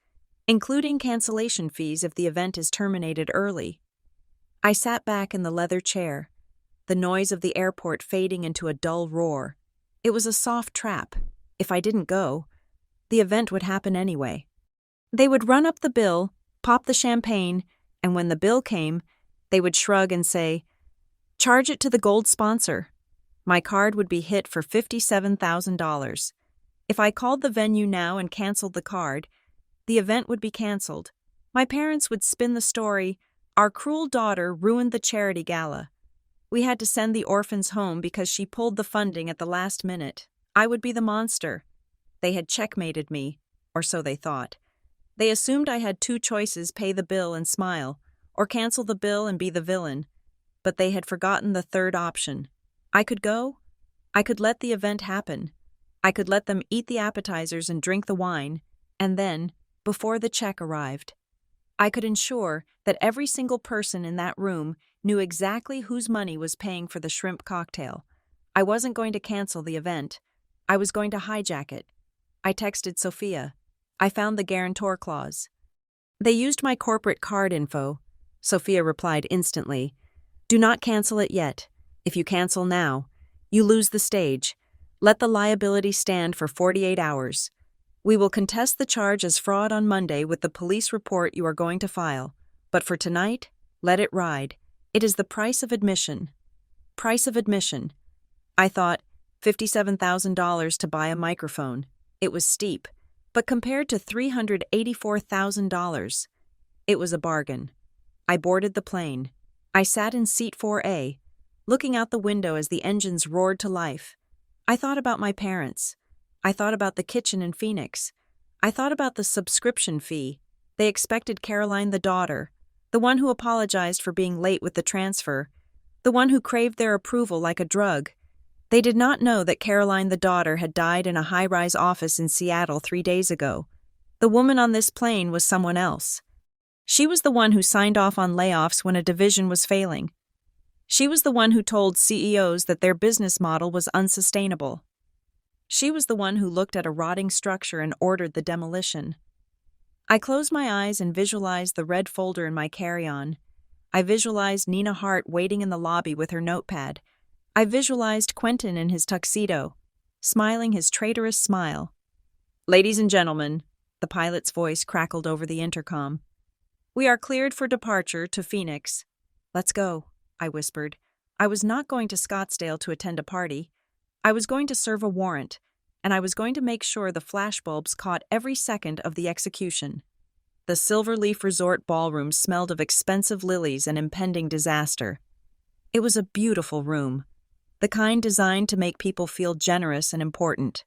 including cancellation fees if the event is terminated early. I sat back in the leather chair, the noise of the airport fading into a dull roar. It was a soft trap. If I didn't go, the event would happen anyway. They would run up the bill, pop the champagne, and when the bill came, they would shrug and say, charge it to the gold sponsor. My card would be hit for $57,000. If I called the venue now and canceled the card, the event would be canceled. My parents would spin the story, our cruel daughter ruined the charity gala. We had to send the orphans home because she pulled the funding at the last minute. I would be the monster. They had checkmated me, or so they thought. They assumed I had two choices: pay the bill and smile, or cancel the bill and be the villain. But they had forgotten the third option. I could go. I could let the event happen. I could let them eat the appetizers and drink the wine, and then, before the check arrived, I could ensure that every single person in that room knew exactly whose money was paying for the shrimp cocktail. I wasn't going to cancel the event. I was going to hijack it. I texted Sophia. I found the guarantor clause. They used my corporate card info. Sophia replied instantly. Do not cancel it yet. If you cancel now, you lose the stage. Let the liability stand for 48 hours. We will contest the charge as fraud on Monday with the police report you are going to file. But for tonight, let it ride. It is the price of admission. Price of admission. I thought, $57,000 to buy a microphone. It was steep, but compared to $384,000, it was a bargain. I boarded the plane. I sat in seat 4A, looking out the window as the engines roared to life. I thought about my parents. I thought about the kitchen in Phoenix. I thought about the subscription fee. They expected Caroline the daughter, the one who apologized for being late with the transfer, the one who craved their approval like a drug. They did not know that Caroline the daughter had died in a high-rise office in Seattle 3 days ago. The woman on this plane was someone else. She was the one who signed off on layoffs when a division was failing. She was the one who told CEOs that their business model was unsustainable. She was the one who looked at a rotting structure and ordered the demolition. I closed my eyes and visualized the red folder in my carry-on. I visualized Nina Hart waiting in the lobby with her notepad. I visualized Quentin in his tuxedo, smiling his traitorous smile. Ladies and gentlemen, the pilot's voice crackled over the intercom. We are cleared for departure to Phoenix. Let's go, I whispered. I was not going to Scottsdale to attend a party. I was going to serve a warrant, and I was going to make sure the flashbulbs caught every second of the execution. The Silverleaf Resort ballroom smelled of expensive lilies and impending disaster. It was a beautiful room, the kind designed to make people feel generous and important.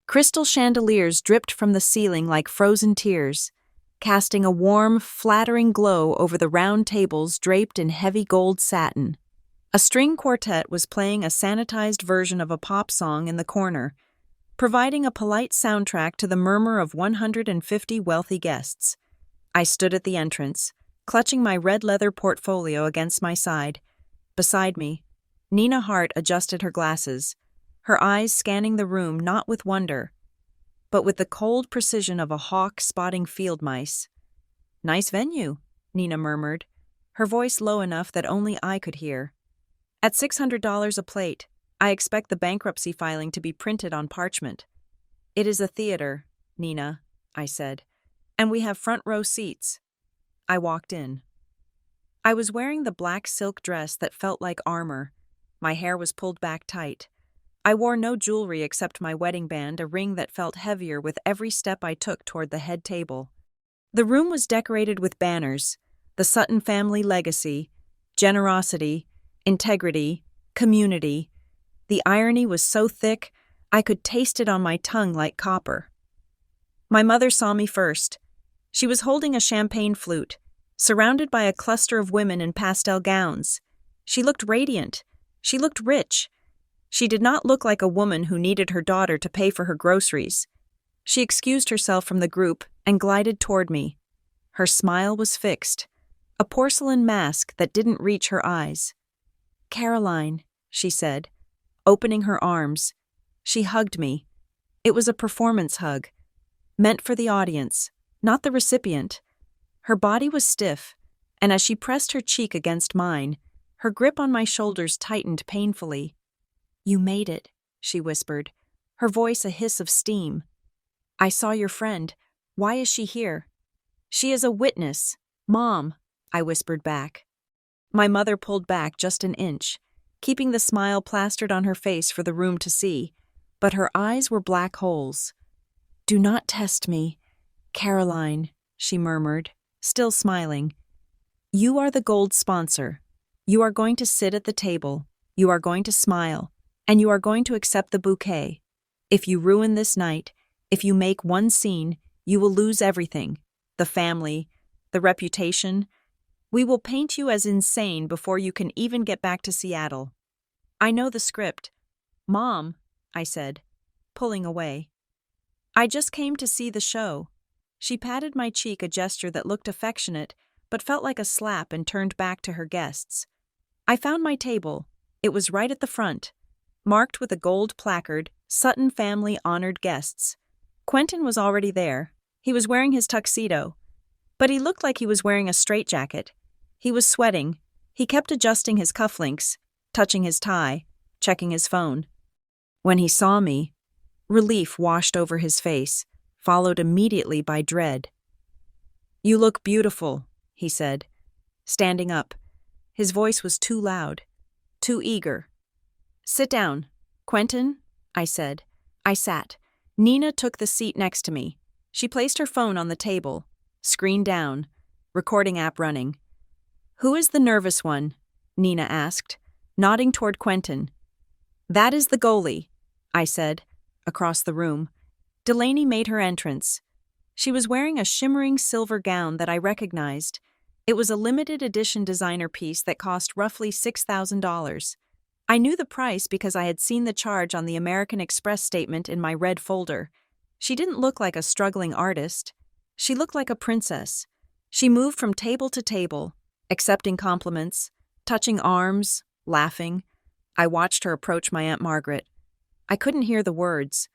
Crystal chandeliers dripped from the ceiling like frozen tears, casting a warm, flattering glow over the round tables draped in heavy gold satin. A string quartet was playing a sanitized version of a pop song in the corner, providing a polite soundtrack to the murmur of 150 wealthy guests. I stood at the entrance, clutching my red leather portfolio against my side. Beside me, Nina Hart adjusted her glasses, her eyes scanning the room not with wonder, but with the cold precision of a hawk spotting field mice. Nice venue, Nina murmured, her voice low enough that only I could hear. At $600 a plate, I expect the bankruptcy filing to be printed on parchment. It is a theater, Nina, I said, and we have front row seats. I walked in. I was wearing the black silk dress that felt like armor. My hair was pulled back tight. I wore no jewelry except my wedding band, a ring that felt heavier with every step I took toward the head table. The room was decorated with banners: the Sutton family legacy, generosity, integrity, community. The irony was so thick, I could taste it on my tongue like copper. My mother saw me first. She was holding a champagne flute, surrounded by a cluster of women in pastel gowns. She looked radiant. She looked rich. She did not look like a woman who needed her daughter to pay for her groceries. She excused herself from the group and glided toward me. Her smile was fixed, a porcelain mask that didn't reach her eyes. Caroline, she said, opening her arms. She hugged me. It was a performance hug, meant for the audience, not the recipient. Her body was stiff, and as she pressed her cheek against mine, her grip on my shoulders tightened painfully. You made it, she whispered, her voice a hiss of steam. I saw your friend. Why is she here? She is a witness. Mom, I whispered back. My mother pulled back just an inch, keeping the smile plastered on her face for the room to see, but her eyes were black holes. Do not test me, Caroline, she murmured, still smiling. You are the gold sponsor. You are going to sit at the table. You are going to smile. And you are going to accept the bouquet. If you ruin this night, if you make one scene, you will lose everything. the family, the reputation. We will paint you as insane before you can even get back to Seattle. I know the script. Mom, I said, pulling away. I just came to see the show. She patted my cheek, a gesture that looked affectionate but felt like a slap, and turned back to her guests. I found my table. It was right at the front, marked with a gold placard, Sutton Family Honored Guests. Quentin was already there. He was wearing his tuxedo, but he looked like he was wearing a straitjacket. He was sweating. He kept adjusting his cufflinks, touching his tie, checking his phone. When he saw me, relief washed over his face, followed immediately by dread. "You look beautiful," he said, standing up. His voice was too loud, too eager. "Sit down, Quentin," I said. I sat. Nina took the seat next to me. She placed her phone on the table, screen down, recording app running. "Who is the nervous one?" Nina asked, nodding toward Quentin. "That is the goalie," I said, across the room. Delaney made her entrance. She was wearing a shimmering silver gown that I recognized. It was a limited edition designer piece that cost roughly $6,000. I knew the price because I had seen the charge on the American Express statement in my red folder. She didn't look like a struggling artist. She looked like a princess. She moved from table to table, accepting compliments, touching arms, laughing. I watched her approach my Aunt Margaret. I couldn't hear the words,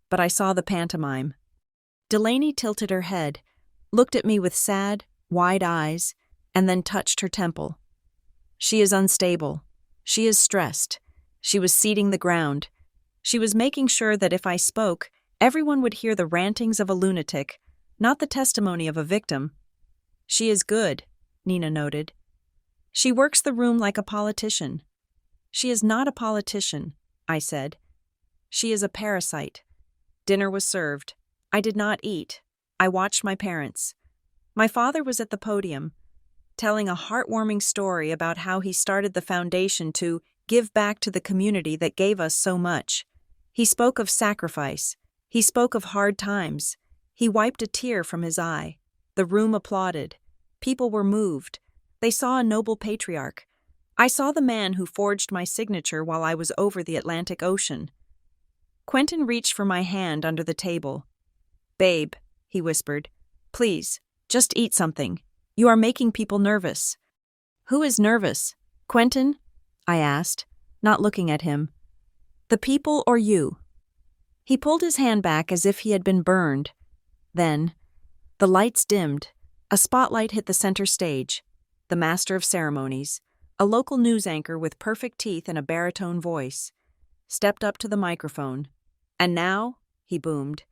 but I saw the pantomime. Delaney tilted her head, looked at me with sad, wide eyes, and then touched her temple. "She is unstable. She is stressed." She was seeding the ground. She was making sure that if I spoke, everyone would hear the rantings of a lunatic, not the testimony of a victim. "She is good," Nina noted. "She works the room like a politician." "She is not a politician," I said. "She is a parasite." Dinner was served. I did not eat. I watched my parents. My father was at the podium, telling a heartwarming story about how he started the foundation to give back to the community that gave us so much. He spoke of sacrifice. He spoke of hard times. He wiped a tear from his eye. The room applauded. People were moved. They saw a noble patriarch. I saw the man who forged my signature while I was over the Atlantic Ocean. Quentin reached for my hand under the table. "Babe," he whispered, "please, just eat something. You are making people nervous." "Who is nervous? Quentin?" I asked, not looking at him. "The people or you?" He pulled his hand back as if he had been burned. Then, the lights dimmed. A spotlight hit the center stage. The master of ceremonies, a local news anchor with perfect teeth and a baritone voice, stepped up to the microphone. "And now," he boomed,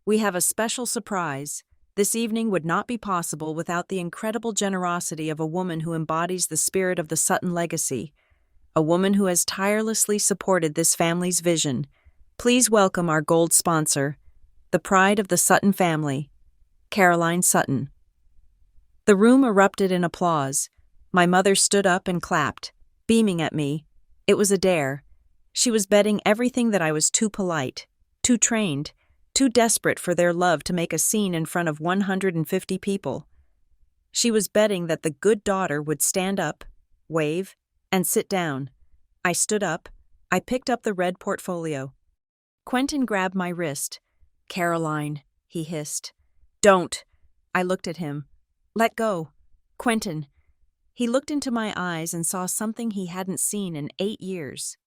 "we have a special surprise. This evening would not be possible without the incredible generosity of a woman who embodies the spirit of the Sutton legacy, a woman who has tirelessly supported this family's vision. Please welcome our gold sponsor, the pride of the Sutton family, Caroline Sutton." The room erupted in applause. My mother stood up and clapped, beaming at me. It was a dare. She was betting everything that I was too polite, too trained, too desperate for their love to make a scene in front of 150 people. She was betting that the good daughter would stand up, wave, and sit down. I stood up. I picked up the red portfolio. Quentin grabbed my wrist. "Caroline," he hissed. "Don't." I looked at him. "Let go. Quentin." He looked into my eyes and saw something he hadn't seen in 8 years.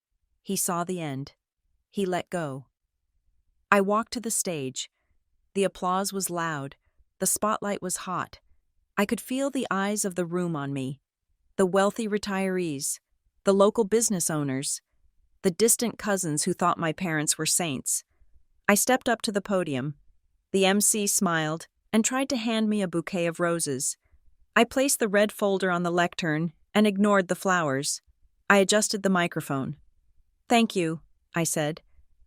He saw the end. He let go. I walked to the stage. The applause was loud. The spotlight was hot. I could feel the eyes of the room on me. The wealthy retirees, the local business owners, the distant cousins who thought my parents were saints. I stepped up to the podium. The MC smiled and tried to hand me a bouquet of roses. I placed the red folder on the lectern and ignored the flowers. I adjusted the microphone. "Thank you," I said.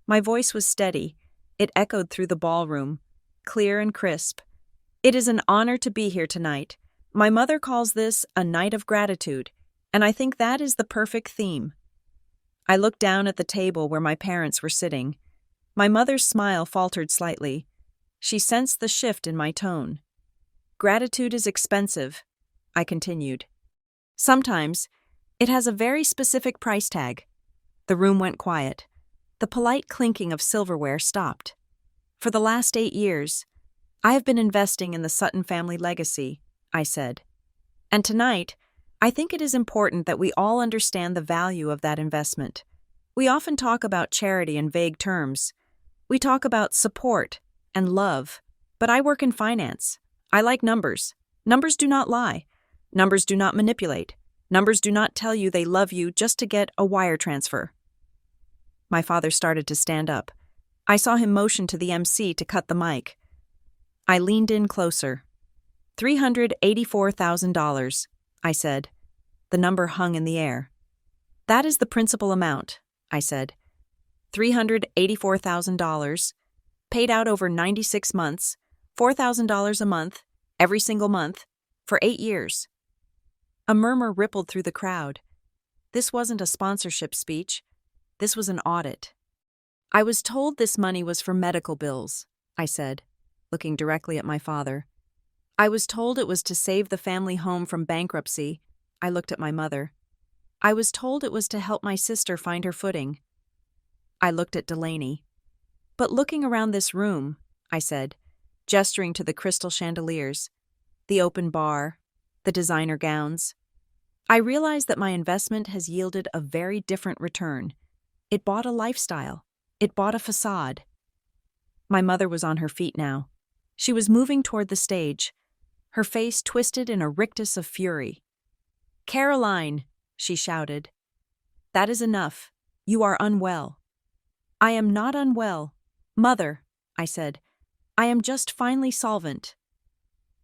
My voice was steady. It echoed through the ballroom, clear and crisp. "It is an honor to be here tonight. My mother calls this a night of gratitude, and I think that is the perfect theme." I looked down at the table where my parents were sitting. My mother's smile faltered slightly. She sensed the shift in my tone. Gratitude is expensive, I continued. Sometimes, it has a very specific price tag. The room went quiet. The polite clinking of silverware stopped. For the last 8 years, I have been investing in the Sutton family legacy, I said. And tonight, I think it is important that we all understand the value of that investment. We often talk about charity in vague terms. We talk about support and love, but I work in finance. I like numbers. Numbers do not lie. Numbers do not manipulate. Numbers do not tell you they love you just to get a wire transfer. My father started to stand up. I saw him motion to the MC to cut the mic. I leaned in closer. $384,000, I said. The number hung in the air. That is the principal amount, I said. $384,000, paid out over 96 months, $4,000 a month, every single month, for 8 years. A murmur rippled through the crowd. This wasn't a sponsorship speech. This was an audit. I was told this money was for medical bills, I said, looking directly at my father. I was told it was to save the family home from bankruptcy. I looked at my mother. I was told it was to help my sister find her footing. I looked at Delaney. But looking around this room, I said, gesturing to the crystal chandeliers, the open bar, the designer gowns, I realized that my investment has yielded a very different return. It bought a lifestyle. It bought a facade. My mother was on her feet now. She was moving toward the stage, her face twisted in a rictus of fury. "Caroline," she shouted. "That is enough. You are unwell." "I am not unwell. Mother," I said. "I am just finely solvent."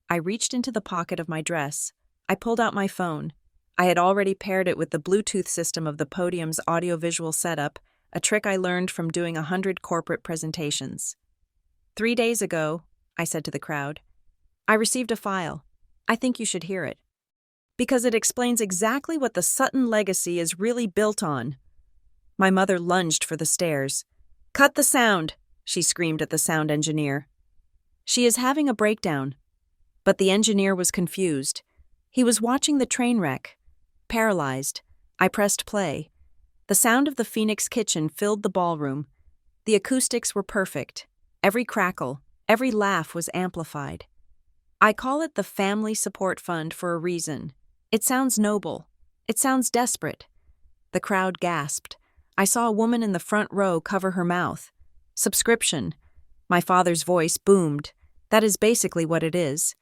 I reached into the pocket of my dress. I pulled out my phone. I had already paired it with the Bluetooth system of the podium's audiovisual setup, a trick I learned from doing 100 corporate presentations. 3 days ago, I said to the crowd, I received a file. I think you should hear it. Because it explains exactly what the Sutton legacy is really built on. My mother lunged for the stairs. "Cut the sound," she screamed at the sound engineer. "She is having a breakdown." But the engineer was confused. He was watching the train wreck. Paralyzed, I pressed play. The sound of the Phoenix kitchen filled the ballroom. The acoustics were perfect. Every crackle, every laugh was amplified. I call it the Family Support Fund for a reason. It sounds noble. It sounds desperate. The crowd gasped. I saw a woman in the front row cover her mouth. Subscription. My father's voice boomed. That is basically what it is.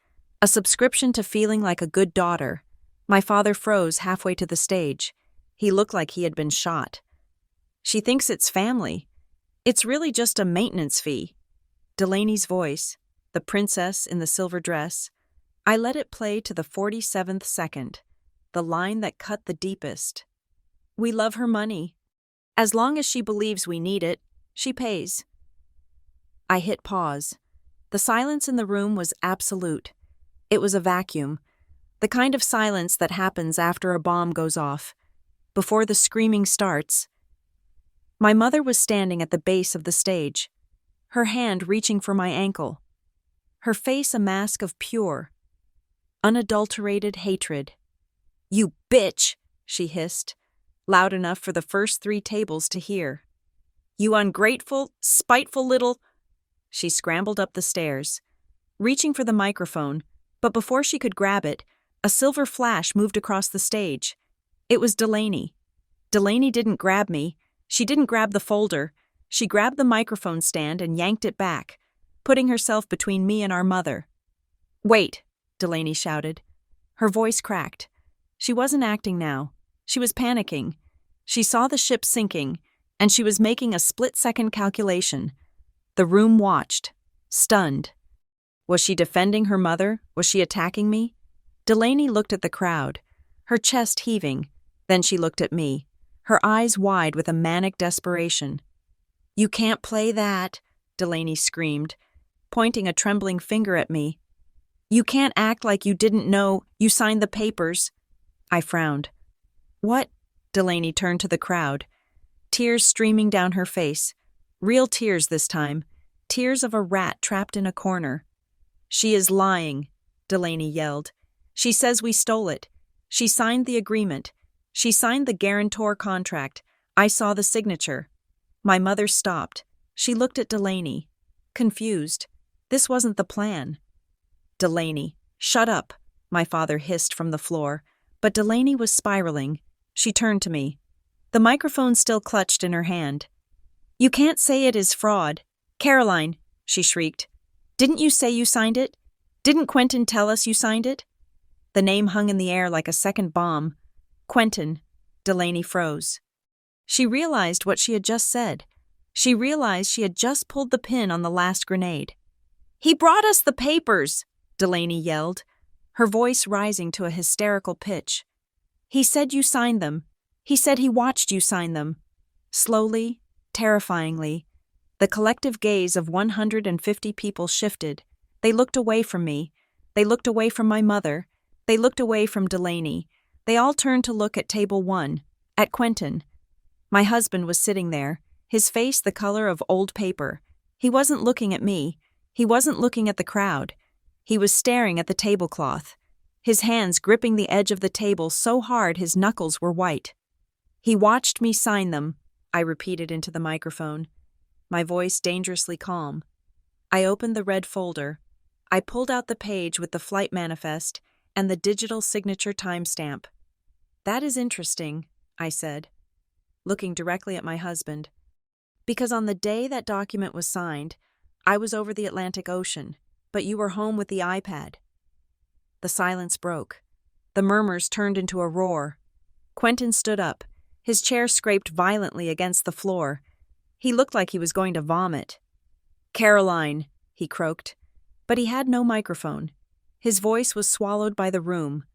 A subscription to feeling like a good daughter. My father froze halfway to the stage. He looked like he had been shot. "She thinks it's family. It's really just a maintenance fee." Delaney's voice, the princess in the silver dress, I let it play to the 47th second, the line that cut the deepest. "We love her money. As long as she believes we need it, she pays." I hit pause. The silence in the room was absolute. It was a vacuum, the kind of silence that happens after a bomb goes off, before the screaming starts. My mother was standing at the base of the stage, her hand reaching for my ankle, her face a mask of pure, unadulterated hatred. "You bitch," she hissed, loud enough for the first 3 tables to hear. "You ungrateful, spiteful little—" She scrambled up the stairs, reaching for the microphone, but before she could grab it, a silver flash moved across the stage. It was Delaney. Delaney didn't grab me. She didn't grab the folder. She grabbed the microphone stand and yanked it back, putting herself between me and our mother. "Wait," Delaney shouted. Her voice cracked. She wasn't acting now. She was panicking. She saw the ship sinking, and she was making a split-second calculation. The room watched, stunned. Was she defending her mother? Was she attacking me? Delaney looked at the crowd, her chest heaving. Then she looked at me, her eyes wide with a manic desperation. "You can't play that," Delaney screamed, pointing a trembling finger at me. "You can't act like you didn't know you signed the papers." I frowned. "What?" Delaney turned to the crowd, tears streaming down her face. Real tears this time, tears of a rat trapped in a corner. "She is lying," Delaney yelled. "She says we stole it. She signed the agreement. She signed the guarantor contract. I saw the signature." My mother stopped. She looked at Delaney, confused. This wasn't the plan. "Delaney, shut up," my father hissed from the floor, but Delaney was spiraling. She turned to me, the microphone still clutched in her hand. "You can't say it is fraud. Caroline," she shrieked. "Didn't you say you signed it? Didn't Quentin tell us you signed it?" The name hung in the air like a second bomb. Quentin. Delaney froze. She realized what she had just said. She realized she had just pulled the pin on the last grenade. "He brought us the papers!" Delaney yelled, her voice rising to a hysterical pitch. "He said you signed them. He said he watched you sign them." Slowly, terrifyingly, the collective gaze of 150 people shifted. They looked away from me. They looked away from my mother. They looked away from Delaney. They all turned to look at table 1, at Quentin. My husband was sitting there, his face the color of old paper. He wasn't looking at me. He wasn't looking at the crowd. He was staring at the tablecloth, his hands gripping the edge of the table so hard his knuckles were white. "He watched me sign them," I repeated into the microphone, my voice dangerously calm. I opened the red folder. I pulled out the page with the flight manifest and the digital signature timestamp. "That is interesting," I said, looking directly at my husband. "Because on the day that document was signed, I was over the Atlantic Ocean, but you were home with the iPad." The silence broke. The murmurs turned into a roar. Quentin stood up. His chair scraped violently against the floor. He looked like he was going to vomit. "Caroline," he croaked. But he had no microphone. His voice was swallowed by the room.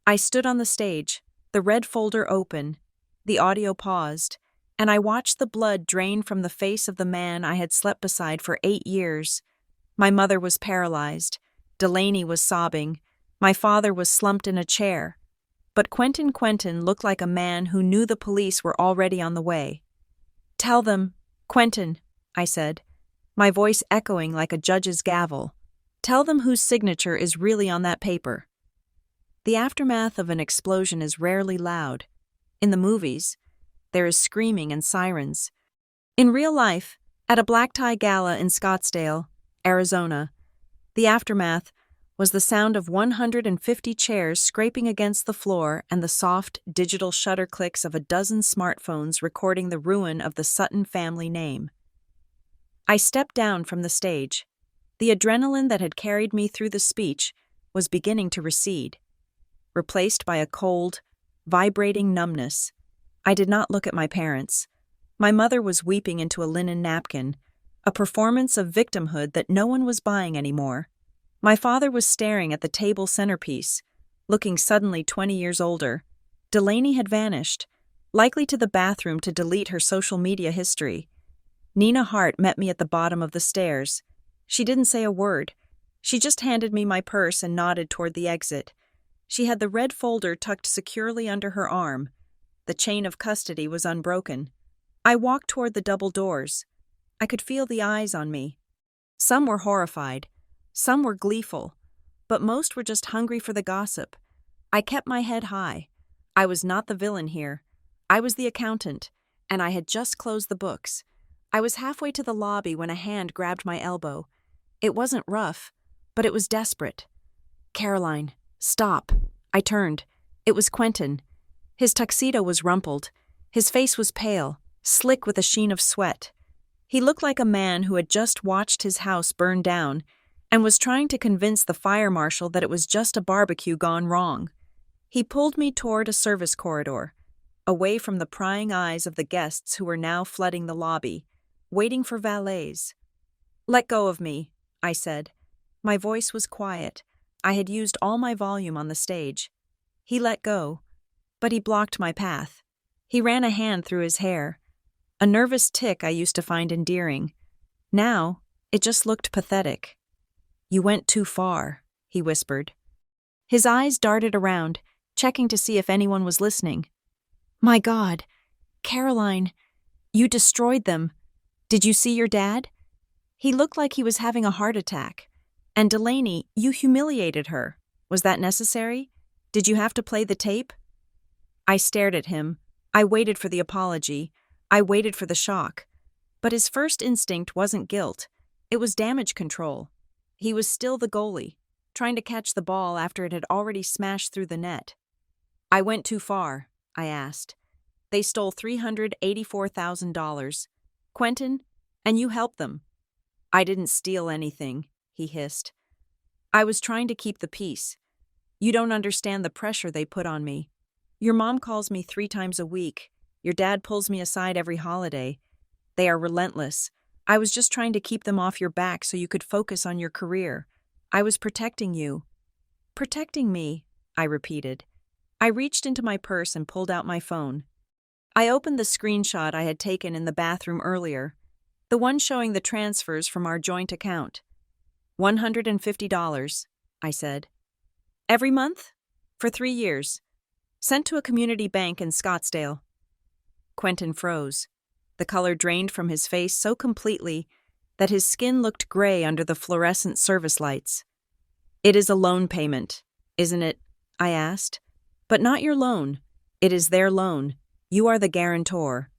I stood on the stage, the red folder open. The audio paused, and I watched the blood drain from the face of the man I had slept beside for 8 years. My mother was paralyzed. Delaney was sobbing. My father was slumped in a chair. But Quentin looked like a man who knew the police were already on the way. "Tell them, Quentin," I said, my voice echoing like a judge's gavel. "Tell them whose signature is really on that paper." The aftermath of an explosion is rarely loud. In the movies, there is screaming and sirens. In real life, at a black tie gala in Scottsdale, Arizona, the aftermath was the sound of 150 chairs scraping against the floor and the soft, digital shutter clicks of a dozen smartphones recording the ruin of the Sutton family name. I stepped down from the stage. The adrenaline that had carried me through the speech was beginning to recede, replaced by a cold, vibrating numbness. I did not look at my parents. My mother was weeping into a linen napkin, a performance of victimhood that no one was buying anymore. My father was staring at the table centerpiece, looking suddenly 20 years older. Delaney had vanished, likely to the bathroom to delete her social media history. Nina Hart met me at the bottom of the stairs. She didn't say a word. She just handed me my purse and nodded toward the exit. She had the red folder tucked securely under her arm. The chain of custody was unbroken. I walked toward the double doors. I could feel the eyes on me. Some were horrified. Some were gleeful. But most were just hungry for the gossip. I kept my head high. I was not the villain here. I was the accountant, and I had just closed the books. I was halfway to the lobby when a hand grabbed my elbow. It wasn't rough, but it was desperate. "Caroline, stop." I turned. It was Quentin. His tuxedo was rumpled. His face was pale, slick with a sheen of sweat. He looked like a man who had just watched his house burn down and was trying to convince the fire marshal that it was just a barbecue gone wrong. He pulled me toward a service corridor, away from the prying eyes of the guests who were now flooding the lobby, waiting for valets. "Let go of me," I said. My voice was quiet. I had used all my volume on the stage. He let go, but he blocked my path. He ran a hand through his hair. A nervous tic I used to find endearing. Now, it just looked pathetic. "You went too far," he whispered. His eyes darted around, checking to see if anyone was listening. "My God, Caroline, you destroyed them. Did you see your dad? He looked like he was having a heart attack. And Delaney, you humiliated her. Was that necessary? Did you have to play the tape? I stared at him. I waited for the apology. I waited for the shock. But his first instinct wasn't guilt. It was damage control. He was still the goalie, trying to catch the ball after it had already smashed through the net. I went too far, I asked. They stole $384,000. Quentin, and you helped them. I didn't steal anything, he hissed. I was trying to keep the peace. You don't understand the pressure they put on me. Your mom calls me 3 times a week. Your dad pulls me aside every holiday. They are relentless. I was just trying to keep them off your back so you could focus on your career. I was protecting you. Protecting me, I repeated. I reached into my purse and pulled out my phone. I opened the screenshot I had taken in the bathroom earlier, the one showing the transfers from our joint account. $150, I said. Every month? For 3 years. Sent to a community bank in Scottsdale. Quentin froze. The color drained from his face so completely that his skin looked gray under the fluorescent service lights. It is a loan payment, isn't it? I asked. But not your loan. It is their loan. You are the guarantor.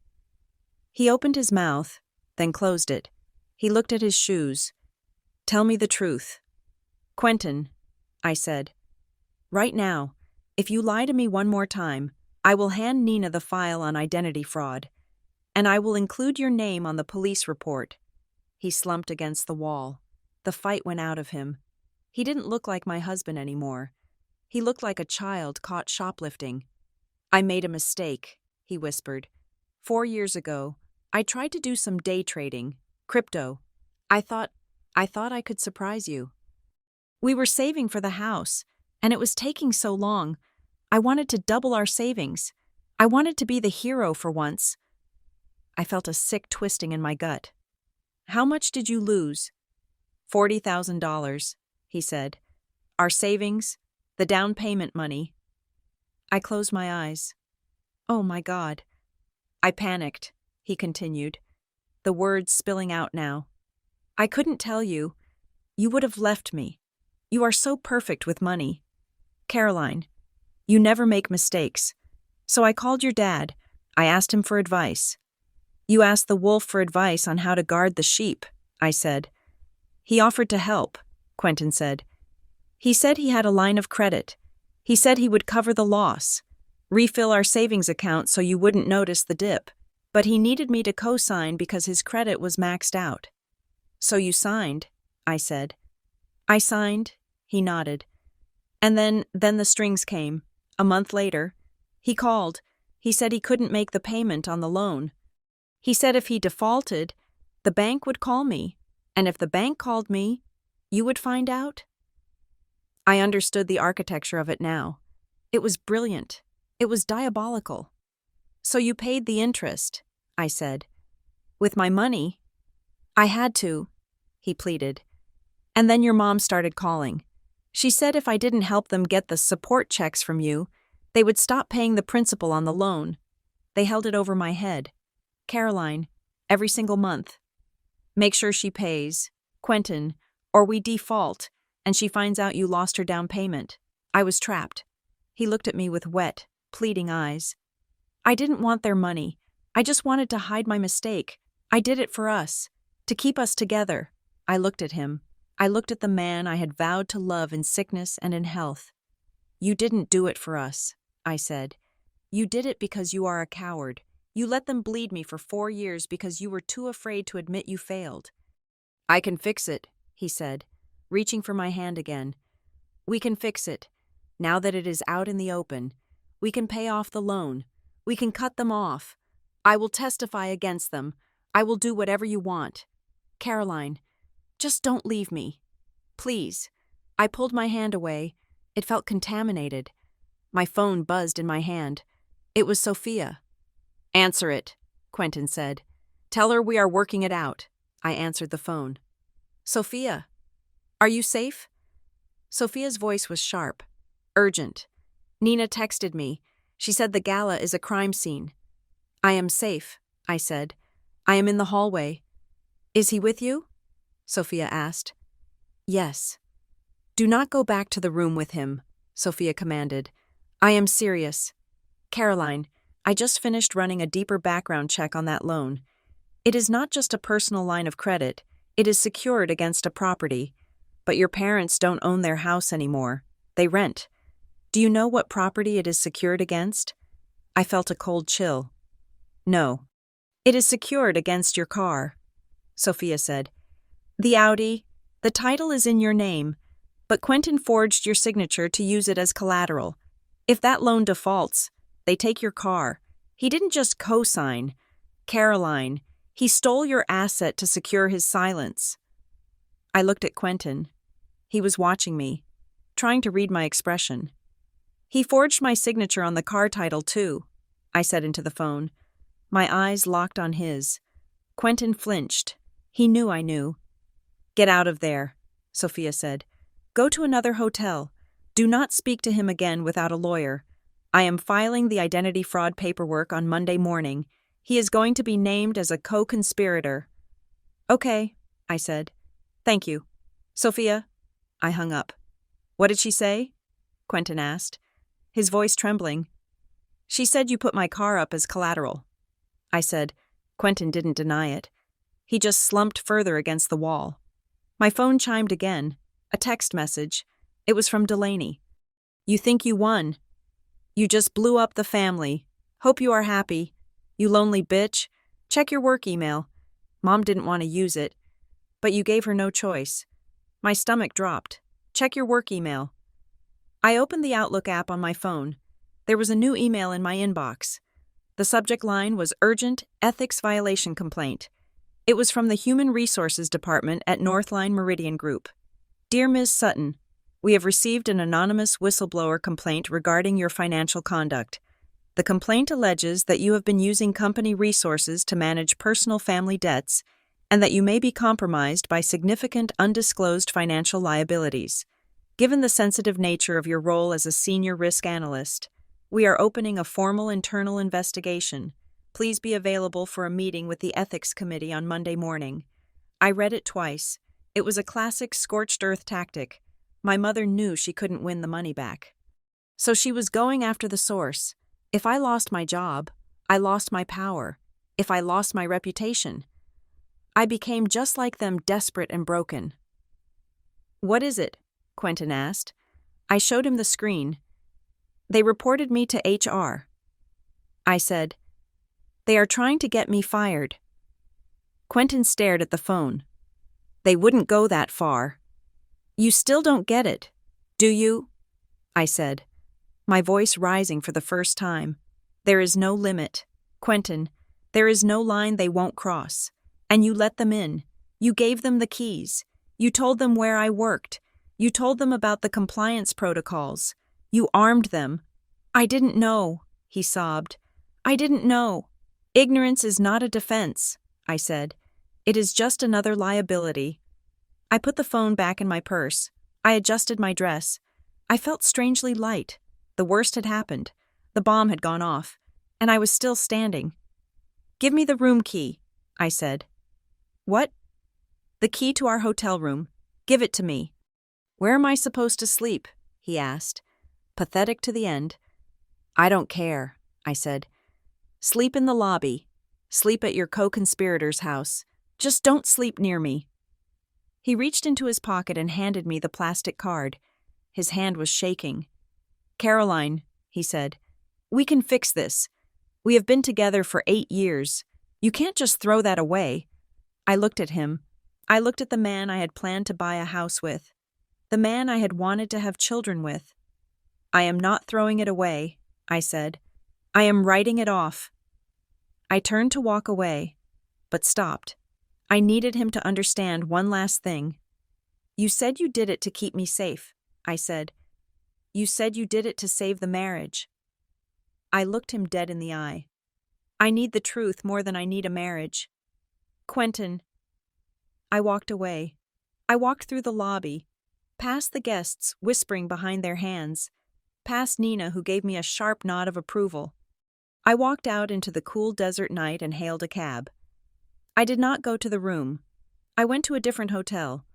He opened his mouth, then closed it. He looked at his shoes. Tell me the truth. Quentin, I said. Right now, if you lie to me one more time, I will hand Nina the file on identity fraud, and I will include your name on the police report. He slumped against the wall. The fight went out of him. He didn't look like my husband anymore. He looked like a child caught shoplifting. I made a mistake, he whispered. 4 years ago, I tried to do some day trading, crypto. I thought I could surprise you. We were saving for the house, and it was taking so long. I wanted to double our savings. I wanted to be the hero for once. I felt a sick twisting in my gut. How much did you lose? $40,000, he said. Our savings, the down payment money. I closed my eyes. Oh my God. I panicked, he continued, the words spilling out now. I couldn't tell you. You would have left me. You are so perfect with money. Caroline, you never make mistakes. So I called your dad. I asked him for advice. You asked the wolf for advice on how to guard the sheep, I said. He offered to help, Quentin said. He said he had a line of credit. He said he would cover the loss, refill our savings account so you wouldn't notice the dip. But he needed me to co-sign because his credit was maxed out. So you signed, I said. I signed, he nodded. And then the strings came. A month later, he called. He said he couldn't make the payment on the loan. He said if he defaulted, the bank would call me. And if the bank called me, you would find out? I understood the architecture of it now. It was brilliant. It was diabolical. So you paid the interest, I said. With my money? I had to, he pleaded. And then your mom started calling. She said if I didn't help them get the support checks from you, they would stop paying the principal on the loan. They held it over my head. Caroline, every single month. Make sure she pays, Quentin, or we default, and she finds out you lost her down payment. I was trapped. He looked at me with wet, pleading eyes. I didn't want their money. I just wanted to hide my mistake. I did it for us, to keep us together. I looked at him. I looked at the man I had vowed to love in sickness and in health. You didn't do it for us, I said. You did it because you are a coward. You let them bleed me for 4 years because you were too afraid to admit you failed. I can fix it, he said, reaching for my hand again. We can fix it. Now that it is out in the open, we can pay off the loan. We can cut them off. I will testify against them. I will do whatever you want. Caroline, just don't leave me. Please. I pulled my hand away. It felt contaminated. My phone buzzed in my hand. It was Sophia. Answer it, Quentin said. Tell her we are working it out. I answered the phone. Sophia, are you safe? Sophia's voice was sharp, urgent. Nina texted me. She said the gala is a crime scene. I am safe, I said. I am in the hallway. Is he with you? Sophia asked. Yes. Do not go back to the room with him, Sophia commanded. I am serious. Caroline, I just finished running a deeper background check on that loan. It is not just a personal line of credit, it is secured against a property. But your parents don't own their house anymore. They rent. Do you know what property it is secured against? I felt a cold chill. No. It is secured against your car, Sophia said. The Audi, the title is in your name, but Quentin forged your signature to use it as collateral. If that loan defaults, they take your car. He didn't just co-sign. Caroline, he stole your asset to secure his silence. I looked at Quentin. He was watching me, trying to read my expression. He forged my signature on the car title too, I said into the phone. My eyes locked on his. Quentin flinched. He knew I knew. Get out of there, Sophia said. Go to another hotel. Do not speak to him again without a lawyer. I am filing the identity fraud paperwork on Monday morning. He is going to be named as a co-conspirator. Okay, I said. Thank you. Sophia? I hung up. What did she say? Quentin asked, his voice trembling. She said you put my car up as collateral. I said. Quentin didn't deny it. He just slumped further against the wall. My phone chimed again. A text message. It was from Delaney. You think you won. You just blew up the family. Hope you are happy. You lonely bitch. Check your work email. Mom didn't want to use it, but you gave her no choice. My stomach dropped. Check your work email. I opened the Outlook app on my phone. There was a new email in my inbox. The subject line was Urgent Ethics Violation Complaint. It was from the Human Resources Department at Northline Meridian Group. Dear Ms. Sutton, we have received an anonymous whistleblower complaint regarding your financial conduct. The complaint alleges that you have been using company resources to manage personal family debts and that you may be compromised by significant undisclosed financial liabilities. Given the sensitive nature of your role as a senior risk analyst, we are opening a formal internal investigation. Please be available for a meeting with the Ethics Committee on Monday morning. I read it twice. It was a classic scorched earth tactic. My mother knew she couldn't win the money back. So she was going after the source. If I lost my job, I lost my power. If I lost my reputation, I became just like them, desperate and broken. What is it? Quentin asked. I showed him the screen. They reported me to HR. I said, they are trying to get me fired. Quentin stared at the phone. They wouldn't go that far. You still don't get it, do you? I said, my voice rising for the first time. There is no limit. Quentin, there is no line they won't cross. And you let them in. You gave them the keys. You told them where I worked. You told them about the compliance protocols. You armed them. I didn't know, he sobbed. I didn't know. Ignorance is not a defense, I said. It is just another liability. I put the phone back in my purse. I adjusted my dress. I felt strangely light. The worst had happened. The bomb had gone off, and I was still standing. Give me the room key, I said. What? The key to our hotel room. Give it to me. Where am I supposed to sleep? He asked. Pathetic to the end. I don't care, I said. Sleep in the lobby. Sleep at your co-conspirator's house. Just don't sleep near me. He reached into his pocket and handed me the plastic card. His hand was shaking. Caroline, he said, we can fix this. We have been together for 8 years. You can't just throw that away. I looked at him. I looked at the man I had planned to buy a house with. The man I had wanted to have children with. I am not throwing it away, I said. I am writing it off. I turned to walk away, but stopped. I needed him to understand one last thing. You said you did it to keep me safe, I said. You said you did it to save the marriage. I looked him dead in the eye. I need the truth more than I need a marriage. Quentin. I walked away. I walked through the lobby, past the guests whispering behind their hands, past Nina who gave me a sharp nod of approval. I walked out into the cool desert night and hailed a cab. I did not go to the room. I went to a different hotel,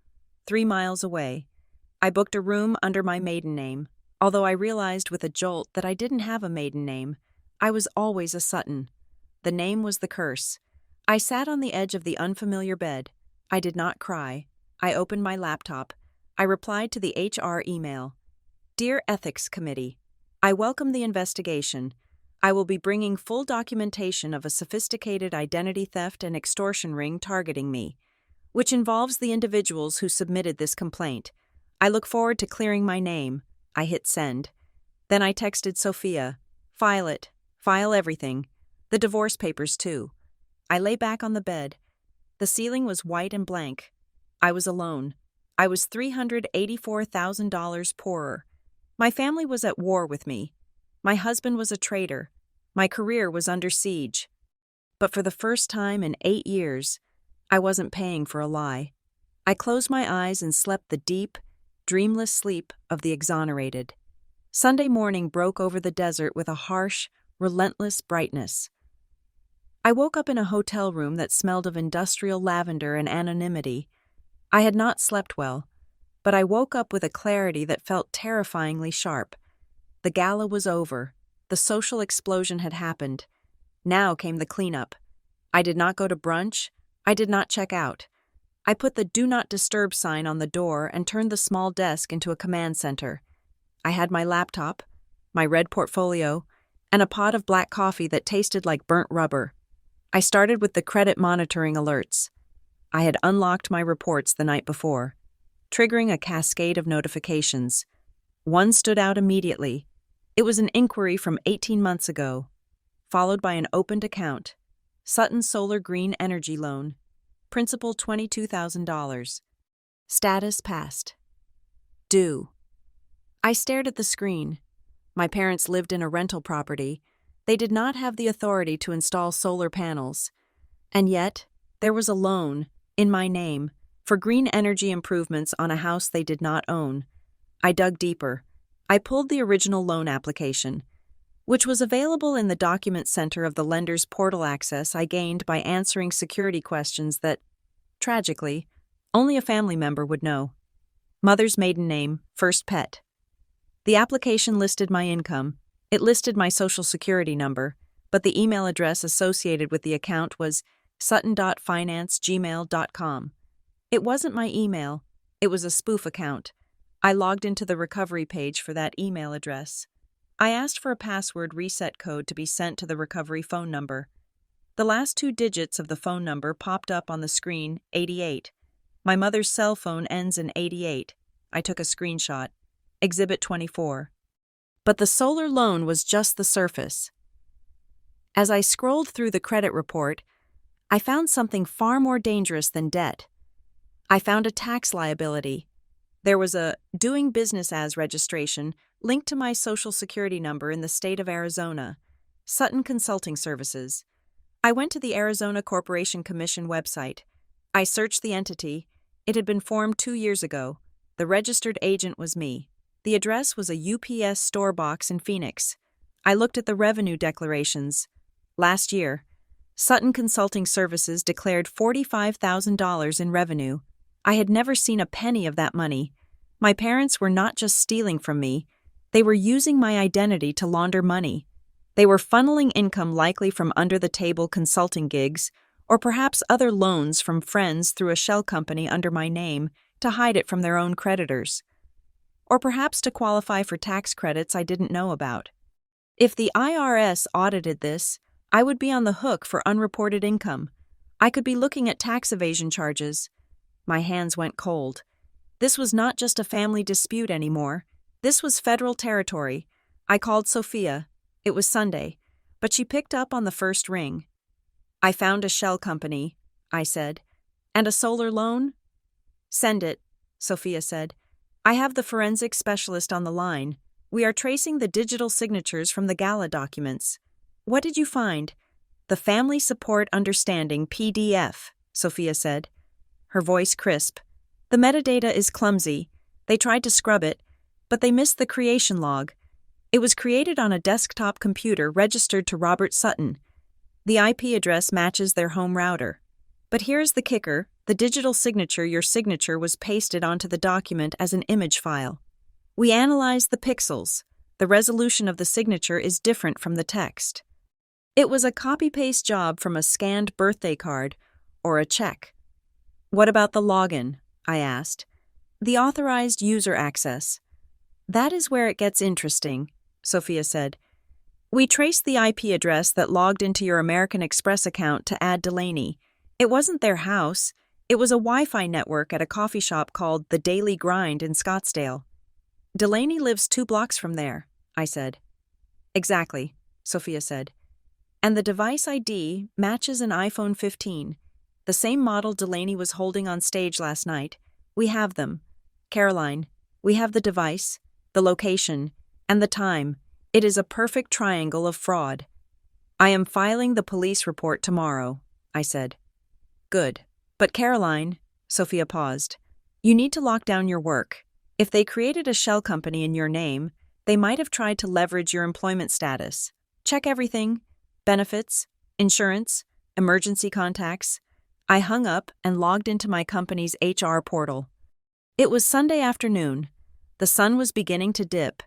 3 miles away. I booked a room under my maiden name, although I realized with a jolt that I didn't have a maiden name. I was always a Sutton. The name was the curse. I sat on the edge of the unfamiliar bed. I did not cry. I opened my laptop. I replied to the HR email. Dear Ethics Committee, I welcome the investigation. I will be bringing full documentation of a sophisticated identity theft and extortion ring targeting me, which involves the individuals who submitted this complaint. I look forward to clearing my name. I hit send. Then I texted Sophia. File it. File everything. The divorce papers, too. I lay back on the bed. The ceiling was white and blank. I was alone. I was $384,000 poorer. My family was at war with me. My husband was a traitor. My career was under siege. But for the first time in 8 years, I wasn't paying for a lie. I closed my eyes and slept the deep, dreamless sleep of the exonerated. Sunday morning broke over the desert with a harsh, relentless brightness. I woke up in a hotel room that smelled of industrial lavender and anonymity. I had not slept well, but I woke up with a clarity that felt terrifyingly sharp. The gala was over. The social explosion had happened. Now came the cleanup. I did not go to brunch. I did not check out. I put the Do Not Disturb sign on the door and turned the small desk into a command center. I had my laptop, my red portfolio, and a pot of black coffee that tasted like burnt rubber. I started with the credit monitoring alerts. I had unlocked my reports the night before, triggering a cascade of notifications. One stood out immediately. It was an inquiry from 18 months ago, followed by an opened account. Sutton Solar Green Energy Loan. Principal $22,000. Status passed. Due. I stared at the screen. My parents lived in a rental property. They did not have the authority to install solar panels. And yet, there was a loan, in my name, for green energy improvements on a house they did not own. I dug deeper. I pulled the original loan application, which was available in the document center of the lender's portal access I gained by answering security questions that, tragically, only a family member would know. Mother's maiden name, first pet. The application listed my income. It listed my social security number, but the email address associated with the account was sutton.finance@gmail.com. It wasn't my email. It was a spoof account. I logged into the recovery page for that email address. I asked for a password reset code to be sent to the recovery phone number. The last 2 digits of the phone number popped up on the screen, 88. My mother's cell phone ends in 88. I took a screenshot. Exhibit 24. But the solar loan was just the surface. As I scrolled through the credit report, I found something far more dangerous than debt. I found a tax liability. There was a doing business as registration linked to my social security number in the state of Arizona, Sutton Consulting Services. I went to the Arizona Corporation Commission website. I searched the entity. It had been formed 2 years ago. The registered agent was me. The address was a UPS store box in Phoenix. I looked at the revenue declarations. Last year, Sutton Consulting Services declared $45,000 in revenue. I had never seen a penny of that money. My parents were not just stealing from me, they were using my identity to launder money. They were funneling income likely from under-the-table consulting gigs, or perhaps other loans from friends through a shell company under my name to hide it from their own creditors. Or perhaps to qualify for tax credits I didn't know about. If the IRS audited this, I would be on the hook for unreported income. I could be looking at tax evasion charges. My hands went cold. This was not just a family dispute anymore. This was federal territory. I called Sophia. It was Sunday, but she picked up on the first ring. I found a shell company, I said. And a solar loan? Send it, Sophia said. I have the forensic specialist on the line. We are tracing the digital signatures from the gala documents. What did you find? The Family Support Understanding PDF, Sophia said, her voice crisp. The metadata is clumsy. They tried to scrub it, but they missed the creation log. It was created on a desktop computer registered to Robert Sutton. The IP address matches their home router. But here's the kicker, The digital signature, your signature, was pasted onto the document as an image file. We analyzed the pixels. The resolution of the signature is different from the text. It was a copy-paste job from a scanned birthday card or a check. What about the login? I asked. The authorized user access. That is where it gets interesting, Sophia said. We traced the IP address that logged into your American Express account to add Delaney. It wasn't their house. It was a Wi-Fi network at a coffee shop called The Daily Grind in Scottsdale. Delaney lives 2 blocks from there, I said. Exactly, Sophia said. And the device ID matches an iPhone 15, the same model Delaney was holding on stage last night. We have them. Caroline, we have the device, the location, and the time. It is a perfect triangle of fraud. I am filing the police report tomorrow, I said. Good. But Caroline, Sophia paused, you need to lock down your work. If they created a shell company in your name, they might have tried to leverage your employment status. Check everything. Benefits, insurance, emergency contacts. I hung up and logged into my company's HR portal. It was Sunday afternoon. The sun was beginning to dip,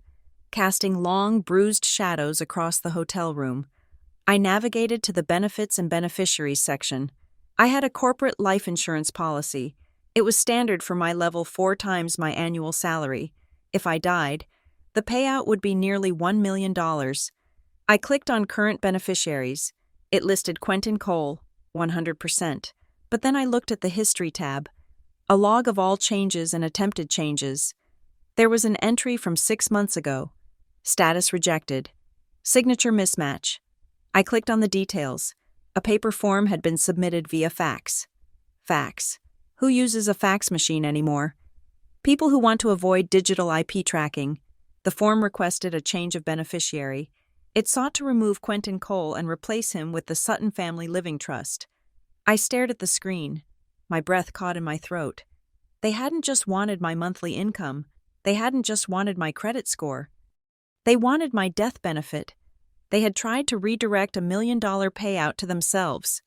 casting long, bruised shadows across the hotel room. I navigated to the benefits and beneficiaries section. I had a corporate life insurance policy. It was standard for my level 4 times my annual salary. If I died, the payout would be nearly $1 million. I clicked on Current Beneficiaries. It listed Quentin Cole, 100%. But then I looked at the History tab, a log of all changes and attempted changes. There was an entry from 6 months ago. Status rejected. Signature mismatch. I clicked on the details. A paper form had been submitted via fax. Fax. Who uses a fax machine anymore? People who want to avoid digital IP tracking. The form requested a change of beneficiary. It sought to remove Quentin Cole and replace him with the Sutton Family Living Trust. I stared at the screen. My breath caught in my throat. They hadn't just wanted my monthly income. They hadn't just wanted my credit score. They wanted my death benefit. They had tried to redirect $1 million payout to themselves.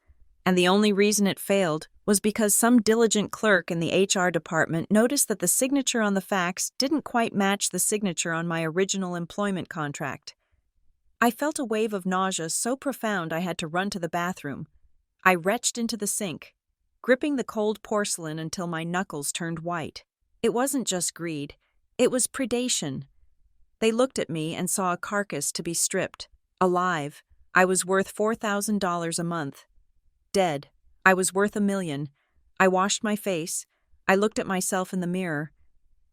And the only reason it failed was because some diligent clerk in the HR department noticed that the signature on the fax didn't quite match the signature on my original employment contract. I felt a wave of nausea so profound I had to run to the bathroom. I retched into the sink, gripping the cold porcelain until my knuckles turned white. It wasn't just greed. It was predation. They looked at me and saw a carcass to be stripped. Alive, I was worth $4,000 a month. Dead, I was worth $1 million. I washed my face. I looked at myself in the mirror.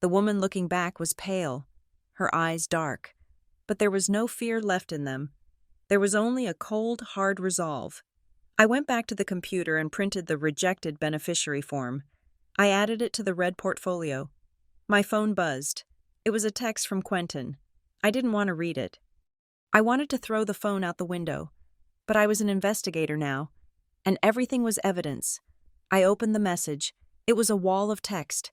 The woman looking back was pale, her eyes dark. But there was no fear left in them. There was only a cold, hard resolve. I went back to the computer and printed the rejected beneficiary form. I added it to the red portfolio. My phone buzzed. It was a text from Quentin. I didn't want to read it. I wanted to throw the phone out the window, but I was an investigator now, and everything was evidence. I opened the message. It was a wall of text.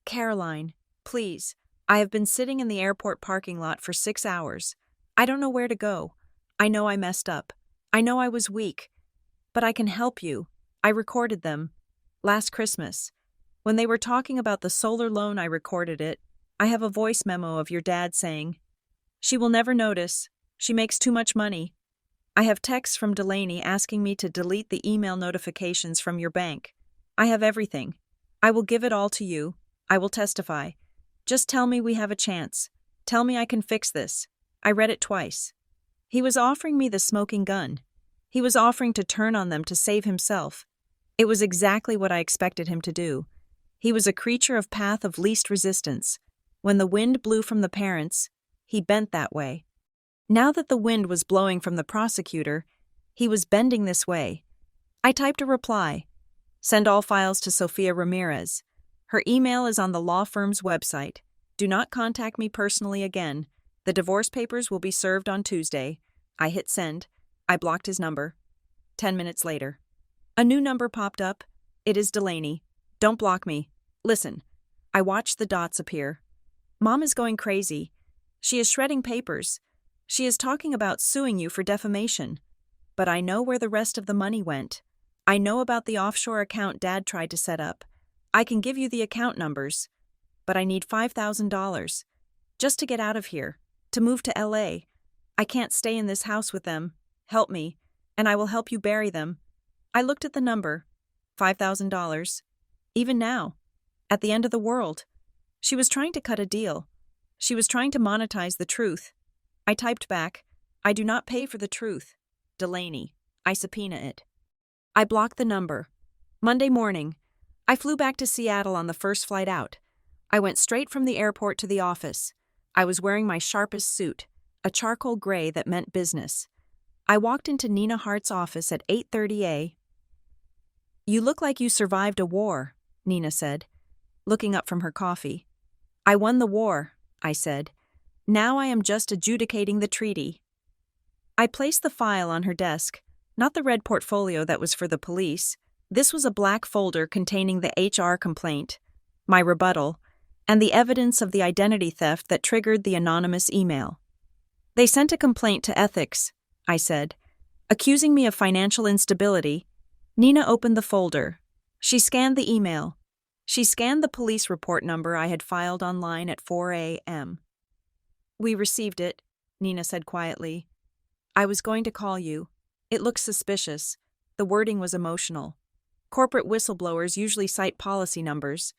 Caroline, please. I have been sitting in the airport parking lot for 6 hours. I don't know where to go. I know I messed up. I know I was weak. But I can help you. I recorded them. Last Christmas. When they were talking about the solar loan, I recorded it. I have a voice memo of your dad saying, "She will never notice. She makes too much money." I have texts from Delaney asking me to delete the email notifications from your bank. I have everything. I will give it all to you. I will testify. Just tell me we have a chance. Tell me I can fix this. I read it twice. He was offering me the smoking gun. He was offering to turn on them to save himself. It was exactly what I expected him to do. He was a creature of path of least resistance. When the wind blew from the parents, he bent that way. Now that the wind was blowing from the prosecutor, he was bending this way. I typed a reply. Send all files to Sophia Ramirez. Her email is on the law firm's website. Do not contact me personally again. The divorce papers will be served on Tuesday. I hit send. I blocked his number. 10 minutes later. A new number popped up. It is Delaney. Don't block me. Listen. I watched the dots appear. Mom is going crazy. She is shredding papers. She is talking about suing you for defamation. But I know where the rest of the money went. I know about the offshore account Dad tried to set up. I can give you the account numbers. But I need $5,000. Just to get out of here. To move to LA. I can't stay in this house with them. Help me, and I will help you bury them. I looked at the number. $5,000. Even now. At the end of the world. She was trying to cut a deal. She was trying to monetize the truth. I typed back, I do not pay for the truth. Delaney. I subpoena it. I blocked the number. Monday morning. I flew back to Seattle on the first flight out. I went straight from the airport to the office. I was wearing my sharpest suit, a charcoal gray that meant business. I walked into Nina Hart's office at 8:30 a.m. You look like you survived a war, Nina said, looking up from her coffee. I won the war, I said. Now I am just adjudicating the treaty. I placed the file on her desk, not the red portfolio that was for the police. This was a black folder containing the HR complaint, my rebuttal, and the evidence of the identity theft that triggered the anonymous email. They sent a complaint to ethics, I said, accusing me of financial instability. Nina opened the folder. She scanned the email. She scanned the police report number I had filed online at 4 a.m. We received it, Nina said quietly. I was going to call you. It looks suspicious. The wording was emotional. Corporate whistleblowers usually cite policy numbers.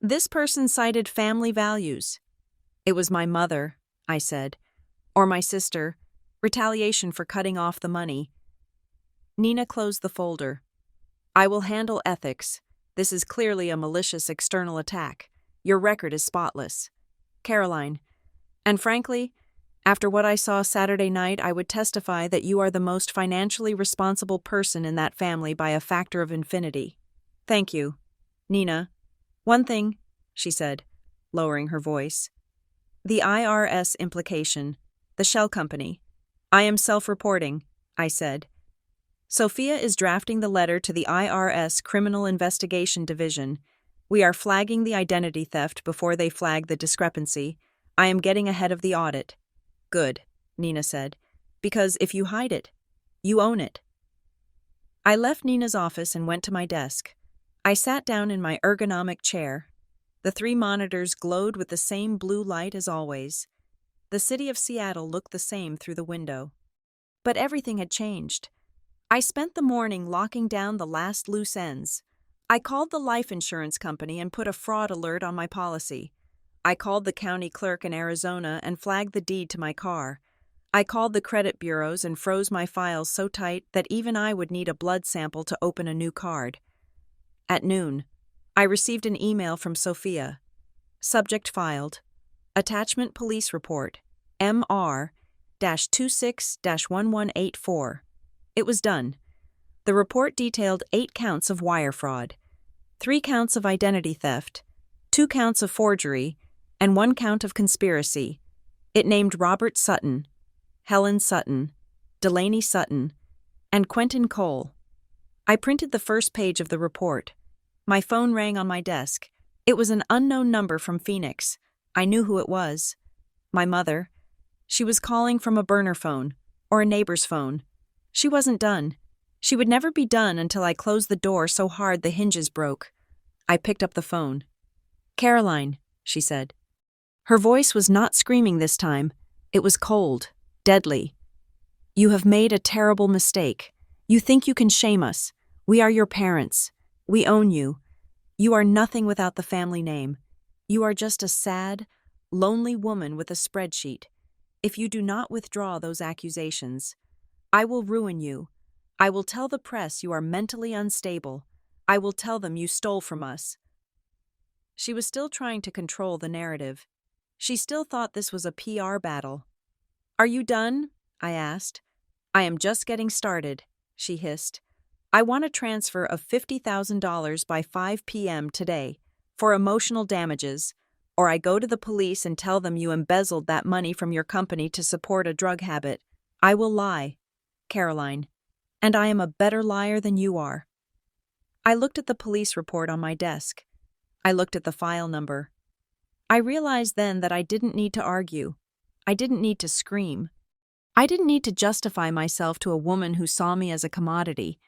This person cited family values. It was my mother, I said. Or my sister. Retaliation for cutting off the money. Nina closed the folder. I will handle ethics. This is clearly a malicious external attack. Your record is spotless. Caroline. And frankly, after what I saw Saturday night, I would testify that you are the most financially responsible person in that family by a factor of infinity. Thank you. Nina. One thing, she said, lowering her voice. The IRS implication. The shell company. I am self-reporting, I said. Sophia is drafting the letter to the IRS Criminal Investigation Division. We are flagging the identity theft before they flag the discrepancy. I am getting ahead of the audit. Good, Nina said, because if you hide it, you own it. I left Nina's office and went to my desk. I sat down in my ergonomic chair. The 3 monitors glowed with the same blue light as always. The city of Seattle looked the same through the window. But everything had changed. I spent the morning locking down the last loose ends. I called the life insurance company and put a fraud alert on my policy. I called the county clerk in Arizona and flagged the deed to my car. I called the credit bureaus and froze my files so tight that even I would need a blood sample to open a new card. At noon, I received an email from Sophia. Subject filed. Attachment police report. MR-26-1184. It was done. The report detailed 8 counts of wire fraud, 3 counts of identity theft, 2 counts of forgery, and 1 count of conspiracy. It named Robert Sutton, Helen Sutton, Delaney Sutton, and Quentin Cole. I printed the first page of the report. My phone rang on my desk. It was an unknown number from Phoenix. I knew who it was. My mother. She was calling from a burner phone, or a neighbor's phone. She wasn't done. She would never be done until I closed the door so hard the hinges broke. I picked up the phone. Caroline, she said. Her voice was not screaming this time. It was cold, deadly. You have made a terrible mistake. You think you can shame us. We are your parents. We own you. You are nothing without the family name. You are just a sad, lonely woman with a spreadsheet. If you do not withdraw those accusations, I will ruin you. I will tell the press you are mentally unstable. I will tell them you stole from us. She was still trying to control the narrative. She still thought this was a PR battle. Are you done? I asked. I am just getting started, she hissed. I want a transfer of $50,000 by 5 p.m. today for emotional damages, or I go to the police and tell them you embezzled that money from your company to support a drug habit. I will lie, Caroline, and I am a better liar than you are. I looked at the police report on my desk. I looked at the file number. I realized then that I didn't need to argue. I didn't need to scream. I didn't need to justify myself to a woman who saw me as a commodity.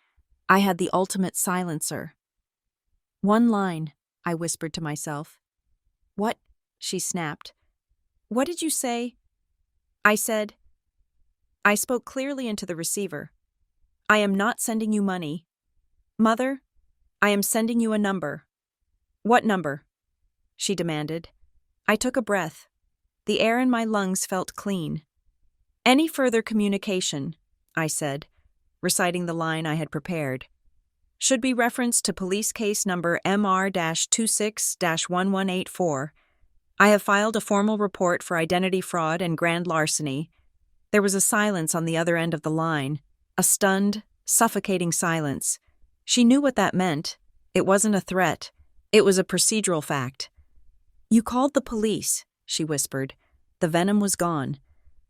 I had the ultimate silencer. "One line," I whispered to myself. "What?" she snapped. "What did you say?" I spoke clearly into the receiver. "I am not sending you money. Mother, I am sending you a number." "What number?" she demanded. I took a breath. The air in my lungs felt clean. "Any further communication," I said, reciting the line I had prepared, "should be referenced to police case number MR-26-1184. I have filed a formal report for identity fraud and grand larceny." There was a silence on the other end of the line, a stunned, suffocating silence. She knew what that meant. It wasn't a threat. It was a procedural fact. "You called the police," she whispered. The venom was gone,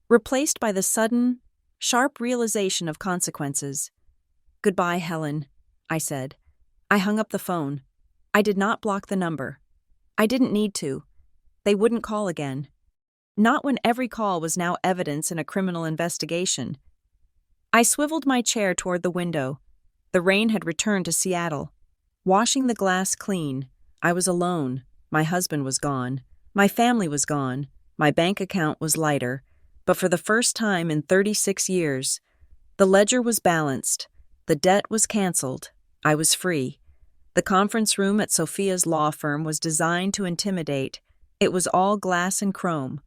replaced by the sudden, sharp realization of consequences. "Goodbye, Helen," I said. I hung up the phone. I did not block the number. I didn't need to. They wouldn't call again. Not when every call was now evidence in a criminal investigation. I swiveled my chair toward the window. The rain had returned to Seattle. Washing the glass clean, I was alone. My husband was gone. My family was gone. My bank account was lighter. But for the first time in 36 years, the ledger was balanced. The debt was canceled. I was free. The conference room at Sophia's law firm was designed to intimidate. It was all glass and chrome.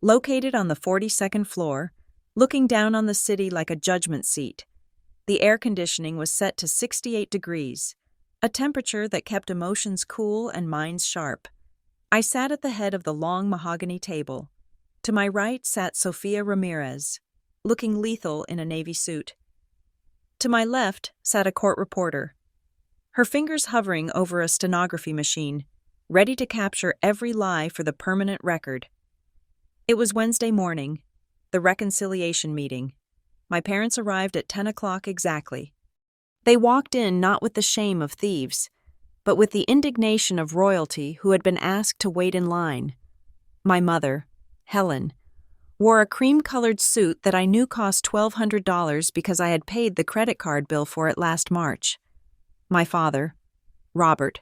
Located on the 42nd floor, looking down on the city like a judgment seat. The air conditioning was set to 68 degrees, a temperature that kept emotions cool and minds sharp. I sat at the head of the long mahogany table. To my right sat Sophia Ramirez, looking lethal in a navy suit. To my left sat a court reporter, her fingers hovering over a stenography machine, ready to capture every lie for the permanent record. It was Wednesday morning, the reconciliation meeting. My parents arrived at 10 o'clock exactly. They walked in not with the shame of thieves, but with the indignation of royalty who had been asked to wait in line. My mother, Helen, wore a cream-colored suit that I knew cost $1,200 because I had paid the credit card bill for it last March. My father, Robert,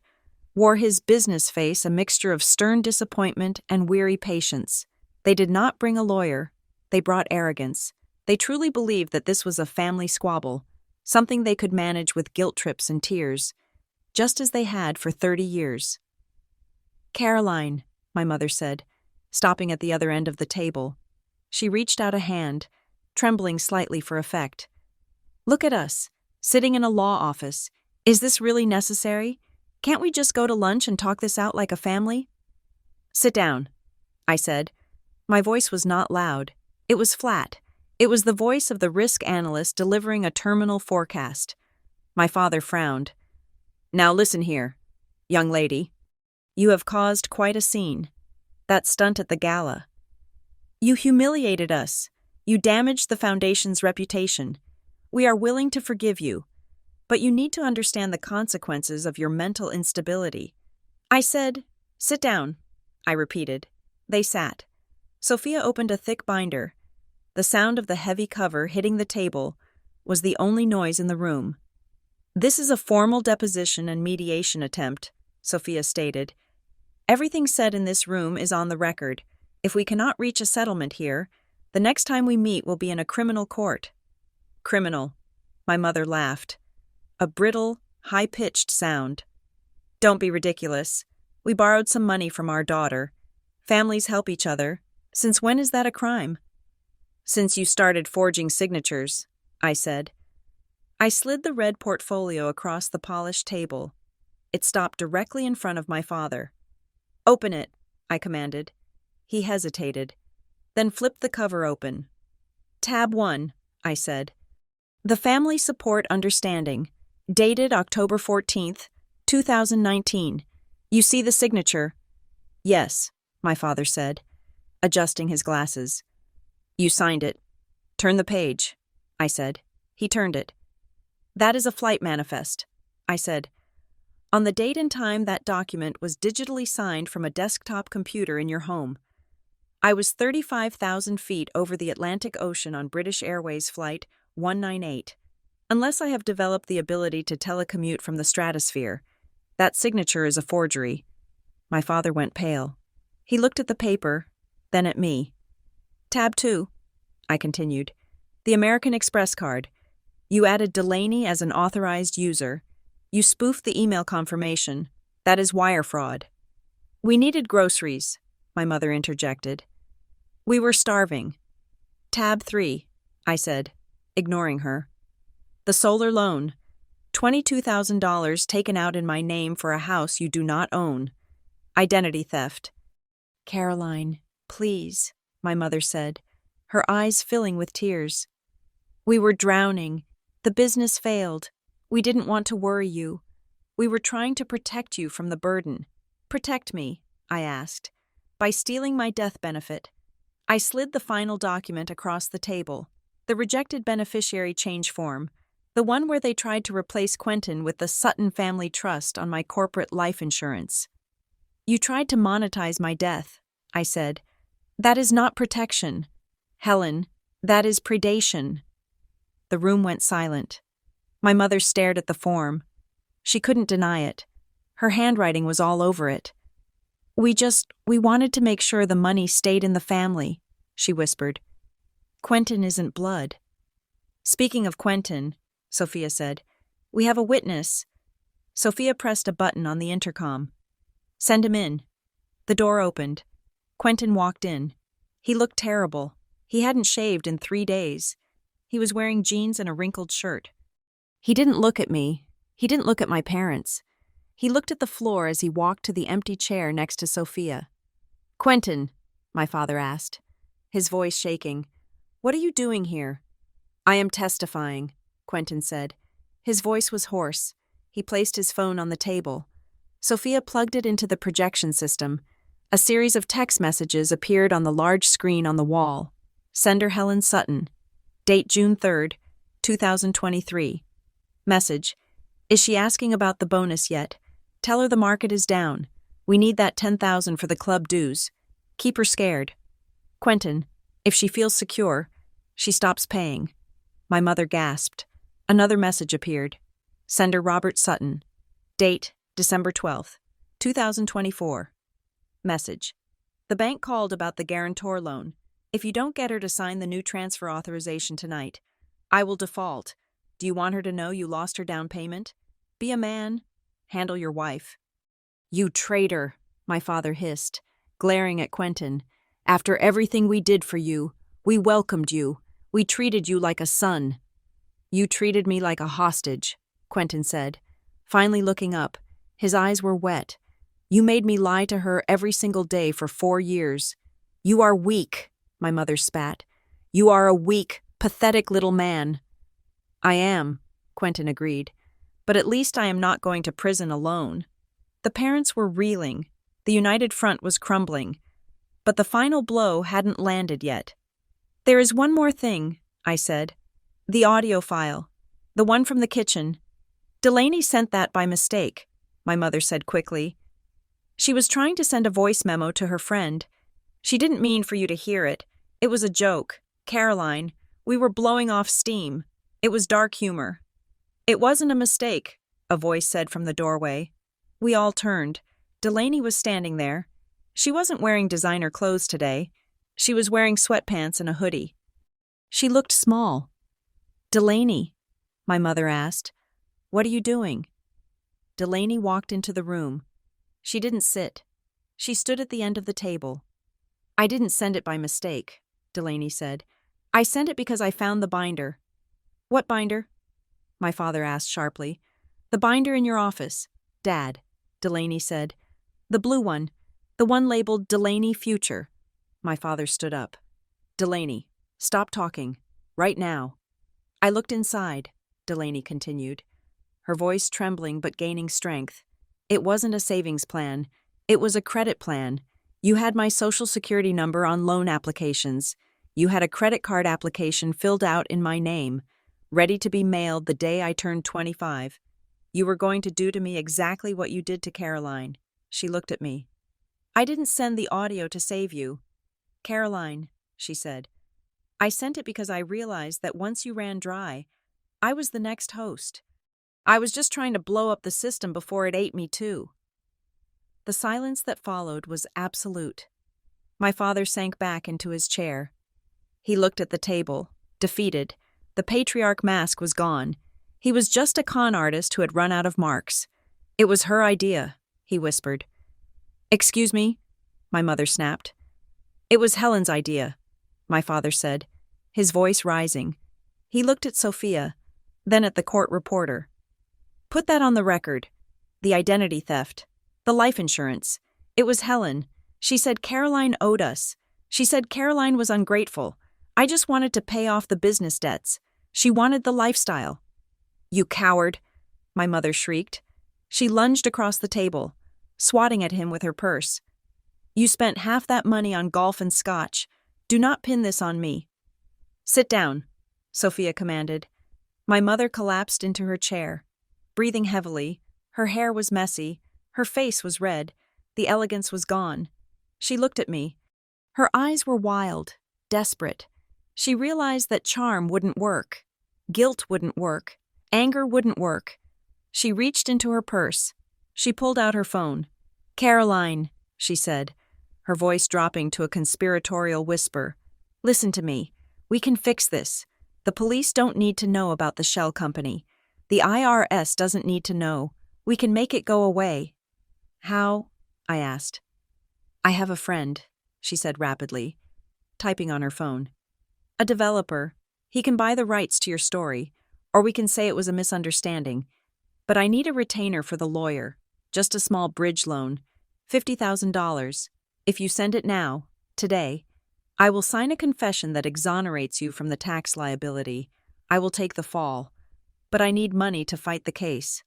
wore his business face a mixture of stern disappointment and weary patience. They did not bring a lawyer. They brought arrogance. They truly believed that this was a family squabble, something they could manage with guilt trips and tears, just as they had for 30 years. "Caroline," my mother said, stopping at the other end of the table. She reached out a hand, trembling slightly for effect. "Look at us, sitting in a law office. Is this really necessary? Can't we just go to lunch and talk this out like a family?" "Sit down," I said. My voice was not loud. It was flat. It was the voice of the risk analyst delivering a terminal forecast. My father frowned. "Now listen here, young lady. You have caused quite a scene. That stunt at the gala. You humiliated us. You damaged the foundation's reputation. We are willing to forgive you, but you need to understand the consequences of your mental instability." I said, "Sit down," I repeated. They sat. Sophia opened a thick binder. The sound of the heavy cover hitting the table was the only noise in the room. "This is a formal deposition and mediation attempt," Sophia stated. "Everything said in this room is on the record. If we cannot reach a settlement here, the next time we meet will be in a criminal court." "Criminal," my mother laughed. A brittle, high-pitched sound. "Don't be ridiculous. We borrowed some money from our daughter. Families help each other. Since when is that a crime?" "Since you started forging signatures," I said. I slid the red portfolio across the polished table. It stopped directly in front of my father. "Open it," I commanded. He hesitated, then flipped the cover open. "Tab 1, I said. "The Family Support Understanding, dated October 14th, 2019. You see the signature?" "Yes," my father said, adjusting his glasses. "You signed it. Turn the page," I said. He turned it. "That is a flight manifest," I said. "On the date and time that document was digitally signed from a desktop computer in your home. I was 35,000 feet over the Atlantic Ocean on British Airways Flight 198. Unless I have developed the ability to telecommute from the stratosphere, that signature is a forgery. My father went pale. He looked at the paper, then at me. Tab 2, I continued. The American Express card. You added Delaney as an authorized user. You spoofed the email confirmation. That is wire fraud. We needed groceries, my mother interjected. We were starving. Tab 3, I said, ignoring her. The solar loan. $22,000 taken out in my name for a house you do not own. Identity theft. Caroline, please, my mother said, her eyes filling with tears. We were drowning. The business failed. We didn't want to worry you. We were trying to protect you from the burden. Protect me, I asked, by stealing my death benefit. I slid the final document across the table, the rejected beneficiary change form, the one where they tried to replace Quentin with the Sutton Family Trust on my corporate life insurance. You tried to monetize my death, I said. That is not protection. Helen, that is predation. The room went silent. My mother stared at the form. She couldn't deny it. Her handwriting was all over it. We wanted to make sure the money stayed in the family, she whispered. Quentin isn't blood. Speaking of Quentin, Sophia said, we have a witness. Sophia pressed a button on the intercom. Send him in. The door opened. Quentin walked in. He looked terrible. He hadn't shaved in 3 days. He was wearing jeans and a wrinkled shirt. He didn't look at me. He didn't look at my parents. He looked at the floor as he walked to the empty chair next to Sophia. Quentin, my father asked, his voice shaking, what are you doing here? I am testifying, Quentin said. His voice was hoarse. He placed his phone on the table. Sophia plugged it into the projection system. A series of text messages appeared on the large screen on the wall. Sender Helen Sutton. Date June 3rd, 2023. Message. Is she asking about the bonus yet? Tell her the market is down. We need that $10,000 for the club dues. Keep her scared. Quentin, if she feels secure, she stops paying. My mother gasped. Another message appeared. Sender Robert Sutton. Date December 12th, 2024. Message. The bank called about the guarantor loan. If you don't get her to sign the new transfer authorization tonight, I will default. Do you want her to know you lost her down payment? Be a man. Handle your wife. You traitor, my father hissed, glaring at Quentin. After everything we did for you, we welcomed you. We treated you like a son. You treated me like a hostage, Quentin said, finally looking up. His eyes were wet. You made me lie to her every single day for 4 years. You are weak, my mother spat. You are a weak, pathetic little man. I am, Quentin agreed. But at least I am not going to prison alone. The parents were reeling. The united front was crumbling. But the final blow hadn't landed yet. There is one more thing, I said. The audio file. The one from the kitchen. Delaney sent that by mistake, my mother said quickly. She was trying to send a voice memo to her friend. She didn't mean for you to hear it. It was a joke. Caroline, we were blowing off steam. It was dark humor. It wasn't a mistake, a voice said from the doorway. We all turned. Delaney was standing there. She wasn't wearing designer clothes today. She was wearing sweatpants and a hoodie. She looked small. Delaney, my mother asked, what are you doing? Delaney walked into the room. She didn't sit. She stood at the end of the table. I didn't send it by mistake, Delaney said. I sent it because I found the binder. What binder? My father asked sharply. The binder in your office, Dad, Delaney said. The blue one, the one labeled Delaney Future. My father stood up. Delaney, stop talking. Right now. I looked inside, Delaney continued, her voice trembling but gaining strength. It wasn't a savings plan. It was a credit plan. You had my social security number on loan applications. You had a credit card application filled out in my name, ready to be mailed the day I turned 25. You were going to do to me exactly what you did to Caroline. She looked at me. I didn't send the audio to save you. Caroline, she said. I sent it because I realized that once you ran dry, I was the next host. I was just trying to blow up the system before it ate me too. The silence that followed was absolute. My father sank back into his chair. He looked at the table, defeated. The patriarch mask was gone. He was just a con artist who had run out of marks. It was her idea, he whispered. Excuse me, my mother snapped. It was Helen's idea, my father said, his voice rising. He looked at Sophia, then at the court reporter. Put that on the record. The identity theft. The life insurance. It was Helen. She said Caroline owed us. She said Caroline was ungrateful. I just wanted to pay off the business debts. She wanted the lifestyle. You coward, my mother shrieked. She lunged across the table, swatting at him with her purse. You spent half that money on golf and scotch. Do not pin this on me. Sit down, Sophia commanded. My mother collapsed into her chair, breathing heavily. Her hair was messy. Her face was red. The elegance was gone. She looked at me. Her eyes were wild, desperate. She realized that charm wouldn't work. Guilt wouldn't work. Anger wouldn't work. She reached into her purse. She pulled out her phone. Caroline, she said, her voice dropping to a conspiratorial whisper. Listen to me. We can fix this. The police don't need to know about the shell company. The IRS doesn't need to know. We can make it go away. How? I asked. I have a friend, she said rapidly, typing on her phone. A developer. He can buy the rights to your story, or we can say it was a misunderstanding. But I need a retainer for the lawyer, just a small bridge loan, $50,000. If you send it now, today, I will sign a confession that exonerates you from the tax liability. I will take the fall, but I need money to fight the case.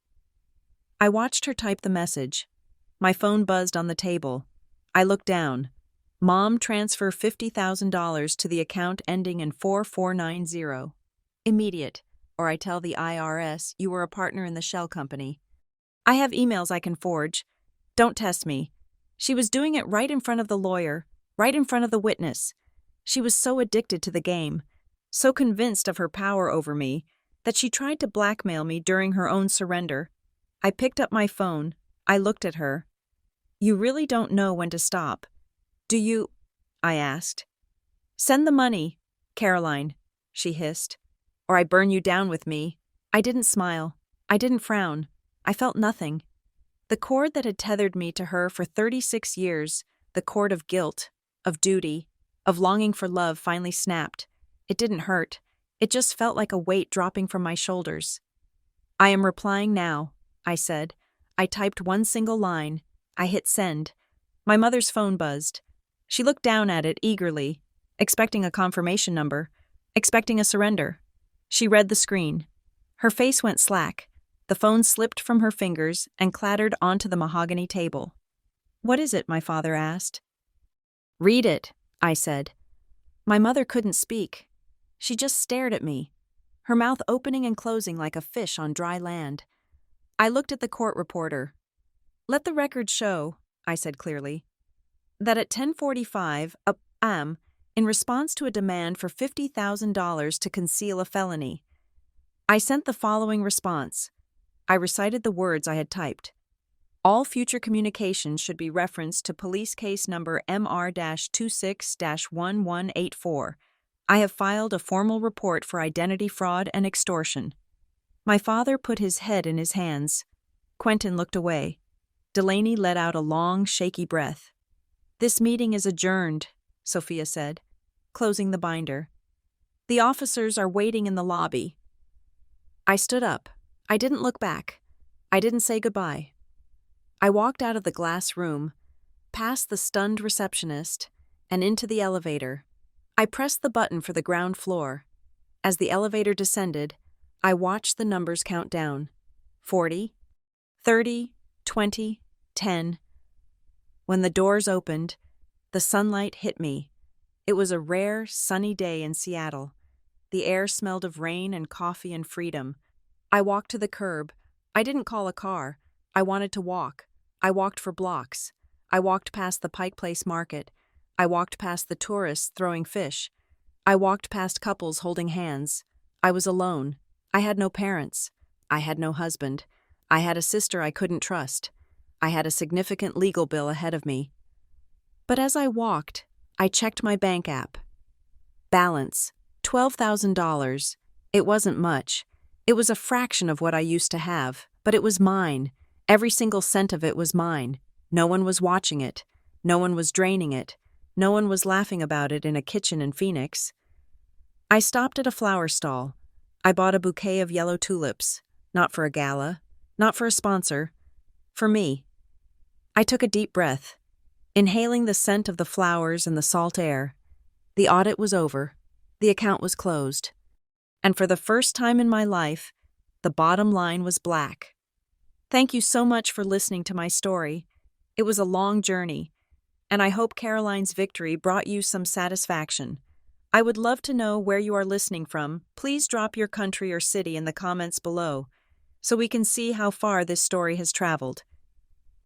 I watched her type the message. My phone buzzed on the table. I looked down. Mom, transfer $50,000 to the account ending in 4490. Immediate, or I tell the IRS you were a partner in the shell company. I have emails I can forge. Don't test me. She was doing it right in front of the lawyer, right in front of the witness. She was so addicted to the game, so convinced of her power over me, that she tried to blackmail me during her own surrender. I picked up my phone. I looked at her. You really don't know when to stop. Do you? I asked. Send the money, Caroline, she hissed, or I burn you down with me. I didn't smile. I didn't frown. I felt nothing. The cord that had tethered me to her for 36 years, the cord of guilt, of duty, of longing for love finally snapped. It didn't hurt. It just felt like a weight dropping from my shoulders. I am replying now, I said. I typed one single line. I hit send. My mother's phone buzzed. She looked down at it eagerly, expecting a confirmation number, expecting a surrender. She read the screen. Her face went slack. The phone slipped from her fingers and clattered onto the mahogany table. What is it? My father asked. Read it, I said. My mother couldn't speak. She just stared at me, her mouth opening and closing like a fish on dry land. I looked at the court reporter. Let the record show, I said clearly, that at 10:45 a.m., in response to a demand for $50,000 to conceal a felony, I sent the following response. I recited the words I had typed. All future communications should be referenced to police case number MR-26-1184. I have filed a formal report for identity fraud and extortion. My father put his head in his hands. Quentin looked away. Delaney let out a long, shaky breath. This meeting is adjourned, Sophia said, closing the binder. The officers are waiting in the lobby. I stood up. I didn't look back. I didn't say goodbye. I walked out of the glass room, past the stunned receptionist, and into the elevator. I pressed the button for the ground floor. As the elevator descended, I watched the numbers count down. 40, 30, 20, 10. When the doors opened, the sunlight hit me. It was a rare, sunny day in Seattle. The air smelled of rain and coffee and freedom. I walked to the curb. I didn't call a car. I wanted to walk. I walked for blocks. I walked past the Pike Place Market. I walked past the tourists throwing fish. I walked past couples holding hands. I was alone. I had no parents. I had no husband. I had a sister I couldn't trust. I had a significant legal bill ahead of me. But as I walked, I checked my bank app. Balance, $12,000. It wasn't much. It was a fraction of what I used to have, but it was mine. Every single cent of it was mine. No one was watching it. No one was draining it. No one was laughing about it in a kitchen in Phoenix. I stopped at a flower stall. I bought a bouquet of yellow tulips, not for a gala, not for a sponsor, for me. I took a deep breath, inhaling the scent of the flowers and the salt air. The audit was over. The account was closed. And for the first time in my life, the bottom line was black. Thank you so much for listening to my story. It was a long journey, and I hope Caroline's victory brought you some satisfaction. I would love to know where you are listening from. Please drop your country or city in the comments below, so we can see how far this story has traveled.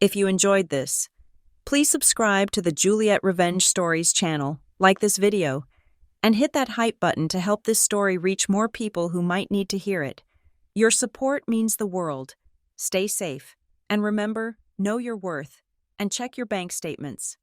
If you enjoyed this, please subscribe to the Juliet Revenge Stories channel, like this video, and hit that hype button to help this story reach more people who might need to hear it. Your support means the world. Stay safe, and remember, know your worth, and check your bank statements.